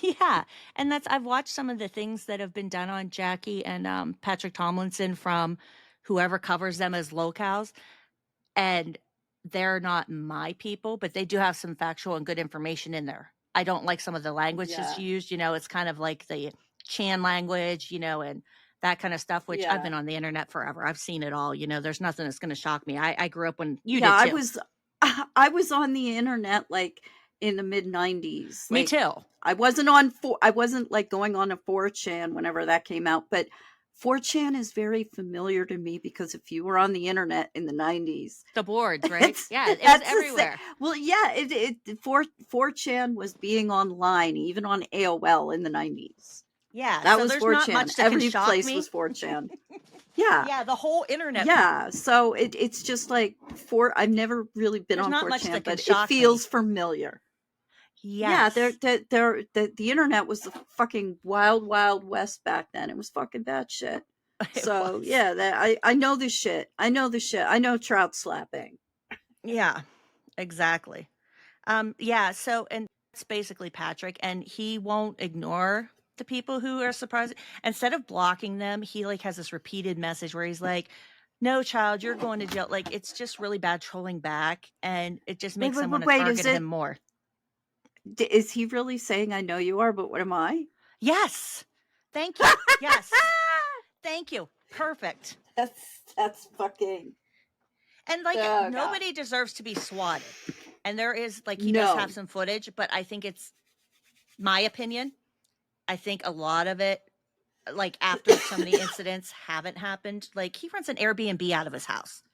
Yeah, and I've watched some of the things that have been done on Jackie and Patrick Tomlinson from whoever covers them as lolcows, and they're not my people, but they do have some factual and good information in there. I don't like some of the language that's used. It's kind of like the Chan language, and that kind of stuff, which I've been on the internet forever. I've seen it all. There's nothing that's going to shock me. I grew up when you did too. I was on the internet like in the mid 90s. Me too. I wasn't like going on a 4chan whenever that came out, but 4chan is very familiar to me because if you were on the internet in the 90s, the boards, right? Yeah, it was everywhere. Well, yeah, 4chan was being online, even on AOL in the 90s. Yeah, that so was there's 4chan. Not much that Every can shock place me. was 4chan. Yeah. Yeah, the whole internet. Yeah, so it's just like I've never really been There's on not much 4chan, that can but it shock feels me. familiar. Yes. Yeah, the internet was the fucking wild, wild west back then. It was fucking bad shit. So yeah, I know this shit. I know trout slapping. Yeah, exactly. Yeah. So, and that's basically Patrick, and he won't ignore the people who are surprised. Instead of blocking them, he like has this repeated message where he's like, "No, child, you're going to jail." Like it's just really bad trolling back, and it just makes them want to target him more. Is he really saying, "I know you are, but what am I"? Yes. Thank you. Yes. Thank you. Perfect. That's fucking. And like nobody deserves to be swatted. And there is like he does have some footage, but I think it's my opinion. I think a lot of it, like after some of the incidents haven't happened, like he runs an Airbnb out of his house.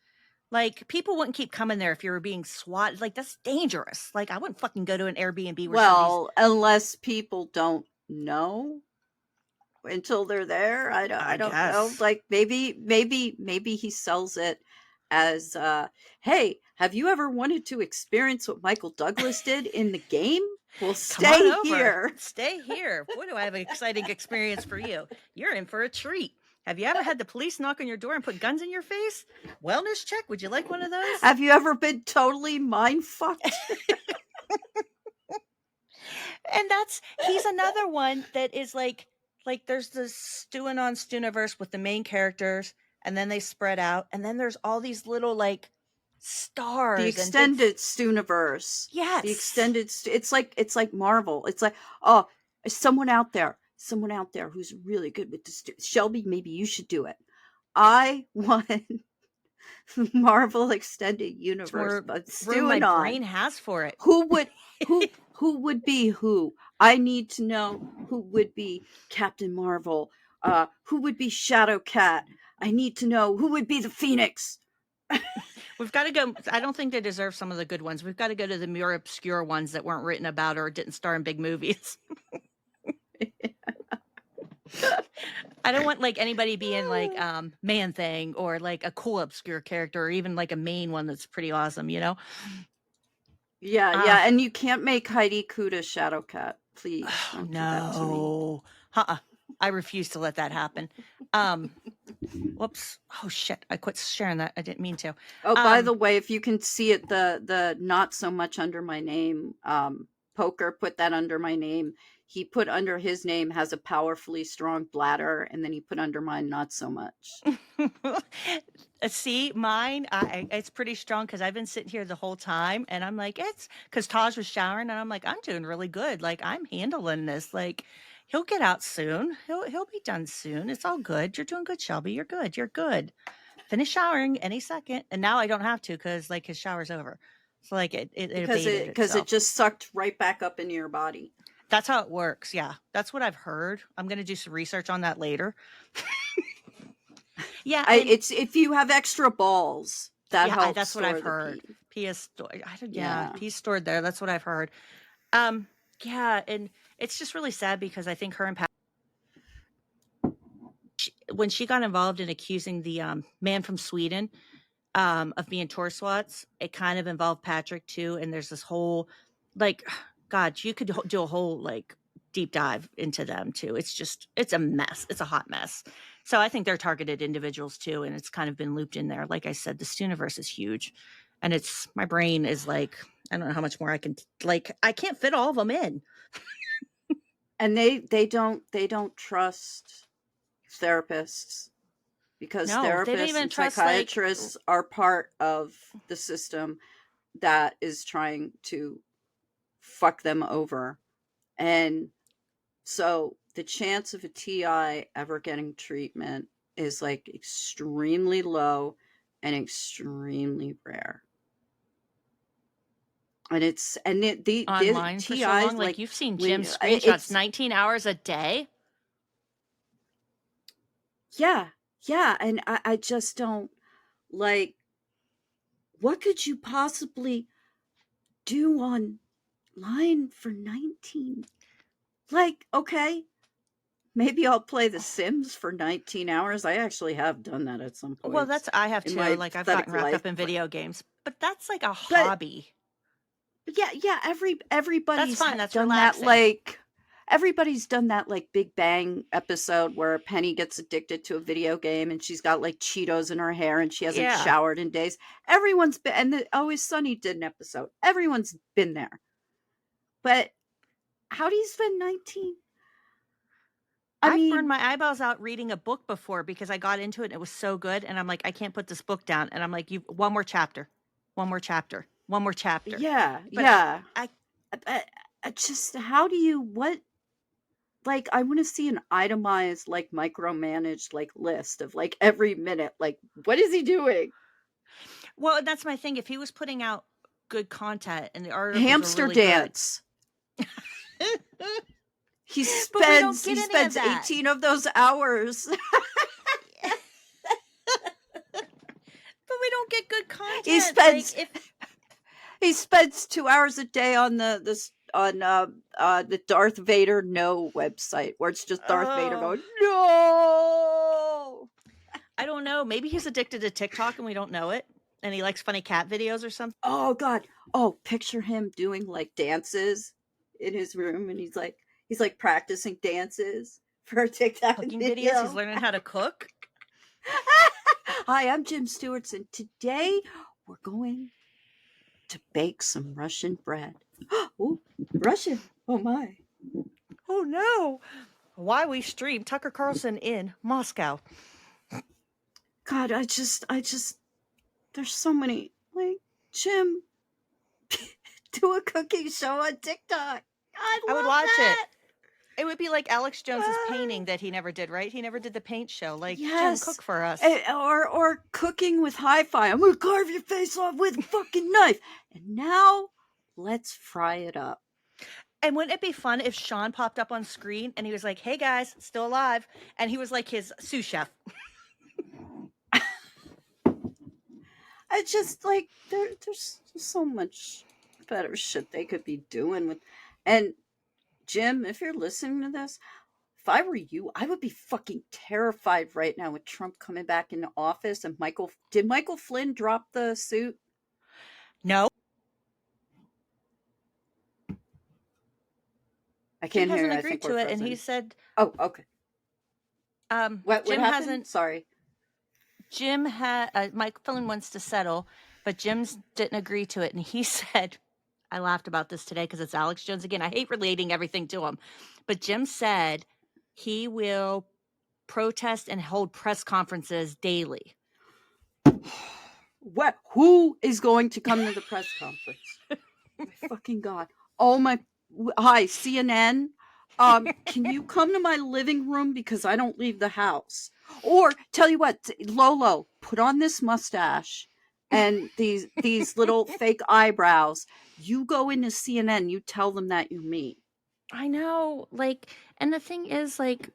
Like people wouldn't keep coming there if you were being swatted. Like that's dangerous. Like I wouldn't fucking go to an Airbnb. Well, unless people don't know until they're there. I don't know. Like maybe he sells it as hey, have you ever wanted to experience what Michael Douglas did in the game? Well, stay here. Stay here. Boy, do I have an exciting experience for you. You're in for a treat. Have you ever had the police knock on your door and put guns in your face? Wellness check? Would you like one of those? Have you ever been totally mind fucked? And he's another one that is like there's this BlueAnon Stuniverse with the main characters, and then they spread out, and then there's all these little like stars. The extended Stuniverse. Yes. The extended. It's like Marvel. It's like, oh, there's someone out there who's really good with the Shelby. Maybe you should do it. I want Marvel Extended Universe, but my brain has for it. Who would be who? I need to know who would be Captain Marvel. Who would be Shadow Cat? I need to know who would be the Phoenix. We've got to go. I don't think they deserve some of the good ones. We've got to go to the more obscure ones that weren't written about or didn't star in big movies. I don't want like anybody being like Man Thing or like a cool obscure character or even like a main one that's pretty awesome, you know? Yeah, and you can't make Heidi Kuda Shadow Cat, please. Don't no. do that to me. I refuse to let that happen. Whoops. Oh shit. I quit sharing that. I didn't mean to. Oh, by the way, if you can see it, the not so much under my name, Poker put that under my name. he put under his name has a powerfully strong bladder, and then he put under mine not so much. See, mine, it's pretty strong because I've been sitting here the whole time, and I'm like, it's because Taj was showering, and I'm like, I'm doing really good. Like, I'm handling this. Like, he'll get out soon. He'll be done soon. It's all good. You're doing good, Shelby. You're good. You're good. Finish showering any second, and now I don't have to because like his shower's over. So like it abated Because itself. it just sucked right back up into your body. That's how it works. Yeah, that's what I've heard. I'm gonna do some research on that later. Yeah, it's if you have extra balls, that helps. That's what I've store the heard. pee. Pee is stored. Yeah. Pee's stored there. That's what I've heard. Yeah, and it's just really sad because I think her and Pat, when she got involved in accusing the man from Sweden of being tour swats, it kind of involved Patrick too. And there's this whole, like, God, you could do a whole like deep dive into them too. It's a mess. It's a hot mess. So I think they're targeted individuals too, and it's kind of been looped in there. Like I said, the Stooniverse is huge, and my brain is like, I don't know how much more I can, like, I can't fit all of them in. And they don't trust therapists, because No, they don't therapists even and trust, psychiatrists are part of the system that is trying to fuck them over. And so the chance of a TI ever getting treatment is like extremely low and extremely rare. And the online TIs, for so long. Like you've seen Jim's screenshots, 19 hours a day. Yeah. And I just don't, like, what could you possibly do online for 19? Like, okay, maybe I'll play The Sims for 19 hours. I actually have done that at some point. Well, I have too. Like I've gotten wrapped up in video games, but that's like a hobby. Yeah, everybody's that's fine. That's done relaxing. that. Like, everybody's done that, like, Big Bang episode where Penny gets addicted to a video game and she's got like Cheetos in her hair and she hasn't showered in days. Everyone's been, and Always Sunny did an episode. Everyone's been there. But how do you spend 19? I've burned my eyeballs out reading a book before because I got into it and it was so good, and I'm like, I can't put this book down, and I'm like, one more chapter. Yeah, but yeah. I just, how do you, what, like, I want to see an itemized, like, micromanaged, like, list of, like, every minute, like, what is he doing? Well, that's my thing. If he was putting out good content and the articles Hamster really dance. He spends 18 of those hours. But we don't get good content. He spends 2 hours a day on the Darth Vader No website, where it's just Darth Vader going, no. I don't know. Maybe he's addicted to TikTok and we don't know it, and he likes funny cat videos or something. Oh God. Oh, picture him doing like dances in his room, and he's like practicing dances for a TikTok Cooking video. videos. He's learning how to cook. Hi, I'm Jim Stewart's, and today we're going to bake some Russian bread. Oh, Russian. Oh my. Oh no. Why we stream Tucker Carlson in Moscow. God, I just there's so many, like, Jim, do a cooking show on TikTok. I would watch that. It would be like Alex Jones's painting that he never did, right? He never did the paint show. Like, yes. Jim, cook for us. Or cooking with hi-fi. I'm going to carve your face off with a fucking knife. And now, let's fry it up. And wouldn't it be fun if Sean popped up on screen and he was like, hey guys, still alive. And he was like his sous chef. I just, like, there's so much better shit they could be doing with. And Jim, if you're listening to this, if I were you, I would be fucking terrified right now with Trump coming back into office. And did Michael Flynn drop the suit? No. I can't hear you. He hasn't I agreed think to we're it, and frozen. he said, "Oh, okay." What Jim happened? hasn't. Sorry. Mike Flynn wants to settle, but Jim didn't agree to it, and he said, I laughed about this today because it's Alex Jones again. I hate relating everything to him, but Jim said he will protest and hold press conferences daily. What? Who is going to come to the press conference? My fucking God. Oh my. Hi, CNN. Can you come to my living room because I don't leave the house? Or tell you what, Lolo, put on this mustache and these little fake eyebrows. You go into CNN. You tell them that you're me. I know, like, and the thing is, like,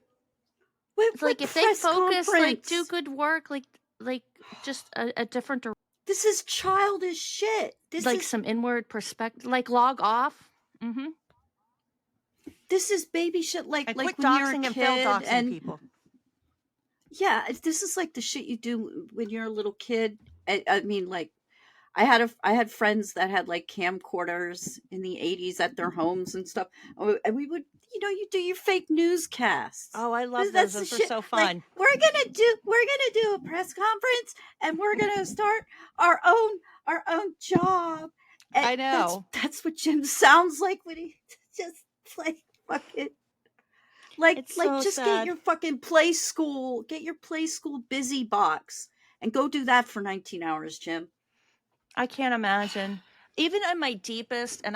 what if they focus, like, do good work, like just a different. This is childish shit. This like is some inward perspective, like log off. Mm-hmm. This is baby shit. Like quit when you're a doxing kid and fail doxing and people. Yeah, this is like the shit you do when you're a little kid. I mean, like, I had friends that had like camcorders in the 80s at their homes and stuff, and we would, you do your fake newscasts. Oh, I love those. That's Those the are shit. so Like, fun. we're gonna do a press conference, and we're gonna start our own job. And I know. That's what Jim sounds like when he just like fucking. It's so just sad. get your fucking play school busy box and go do that for 19 hours, Jim. I can't imagine. Even at my deepest, and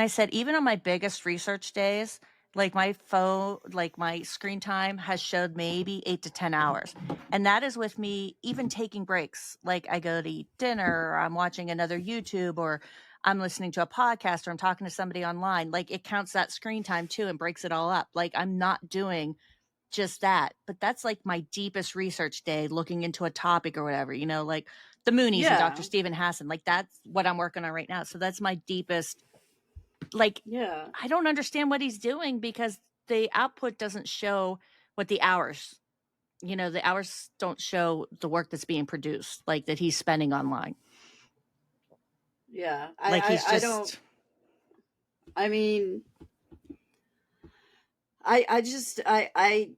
I said, even on my biggest research days, like my phone, like my screen time has showed maybe 8 to 10 hours. And that is with me even taking breaks. Like I go to eat dinner, or I'm watching another YouTube, or I'm listening to a podcast, or I'm talking to somebody online. Like it counts that screen time too and breaks it all up. Like I'm not doing just that, but that's like my deepest research day, looking into a topic or whatever, like the Moonies and Dr. Stephen Hassan. Like that's what I'm working on right now. So that's my deepest. Like, yeah, I don't understand what he's doing because the output doesn't show what the hours, the hours don't show the work that's being produced, like that he's spending online. Yeah. I don't, I mean, I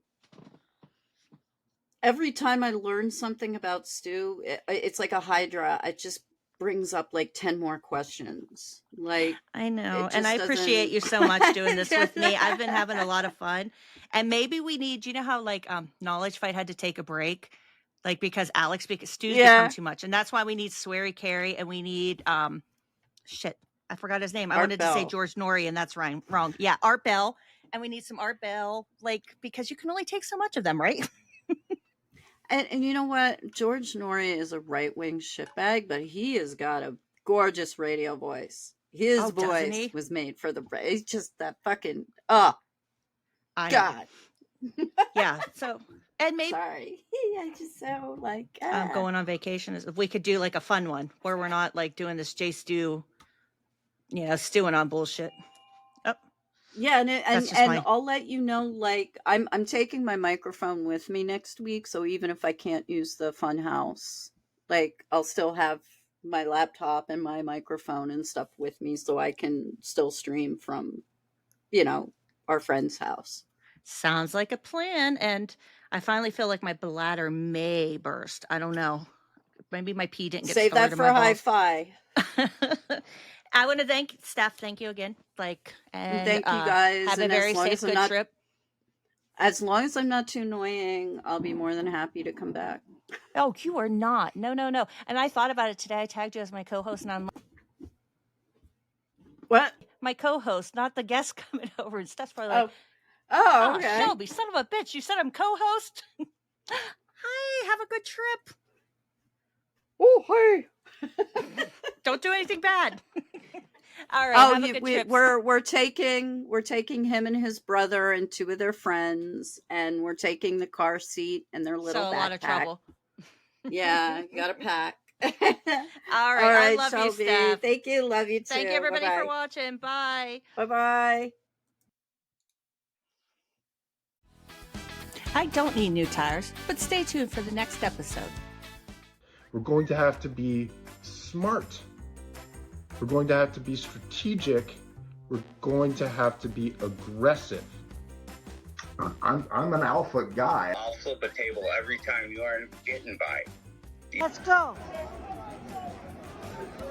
every time I learn something about Stu, it's like a Hydra. It just brings up like 10 more questions. Like, I know. And I appreciate you so much doing this with me. I've been having a lot of fun. And maybe we need, how like Knowledge Fight had to take a break, like because Stu's become too much. And that's why we need Sweary Carey, and we need shit. I forgot his name. I wanted to say George Norrie, and that's wrong. Yeah, Art Bell. And we need some Art Bell, like, because you can only take so much of them, right? And you know what? George Norrie is a right-wing shitbag, but he has got a gorgeous radio voice. His voice was made for the... It's just that fucking... God. Yeah, so... And maybe... Sorry. I just so, like... I'm going on vacation. If we could do, like, a fun one, where we're not, like, doing this Stu... stewing on bullshit. Yeah, and I'll let you know, like, I'm taking my microphone with me next week, so even if I can't use the fun house, like, I'll still have my laptop and my microphone and stuff with me so I can still stream from, our friend's house. Sounds like a plan, and I finally feel like my bladder may burst. I don't know. Maybe my pee didn't get Save stored that for hi-fi. I want to thank Steph. Thank you again. And thank you guys. Have a very safe, good trip. As long as I'm not too annoying, I'll be more than happy to come back. Oh, you are not. No. And I thought about it today. I tagged you as my co-host, and I'm like, what? My co-host, not the guest coming over. And Steph's probably like, oh, okay. Shelby, son of a bitch. You said I'm co-host? Hi, have a good trip. Oh, hey. Don't do anything bad. All right. Have a good trip. We're taking him and his brother and 2 of their friends, and we're taking the car seat and their little backpack. A lot of trouble. Yeah, you gotta pack. All right. I love Shelby. you, Steph. Thank you. Love you too. Thank you, everybody, Bye-bye. for watching. Bye. Bye-bye. I don't need new tires, but stay tuned for the next episode. We're going to have to be smart. We're going to have to be strategic. We're going to have to be aggressive. I'm an alpha guy. I'll flip a table every time you aren't getting by. Let's go.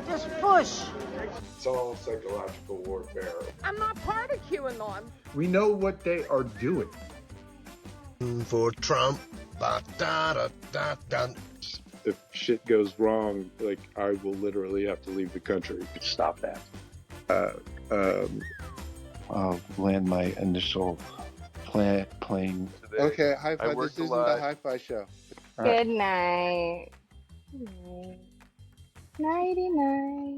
Just push. It's all psychological warfare. I'm not part of QAnon. We know what they are doing. For Trump. Da, da, da, da, da. If shit goes wrong, like I will literally have to leave the country. Stop that. I'll land my initial plane. Okay, high I five. worked This isn't a lot. the high five show. Good night. Nighty night.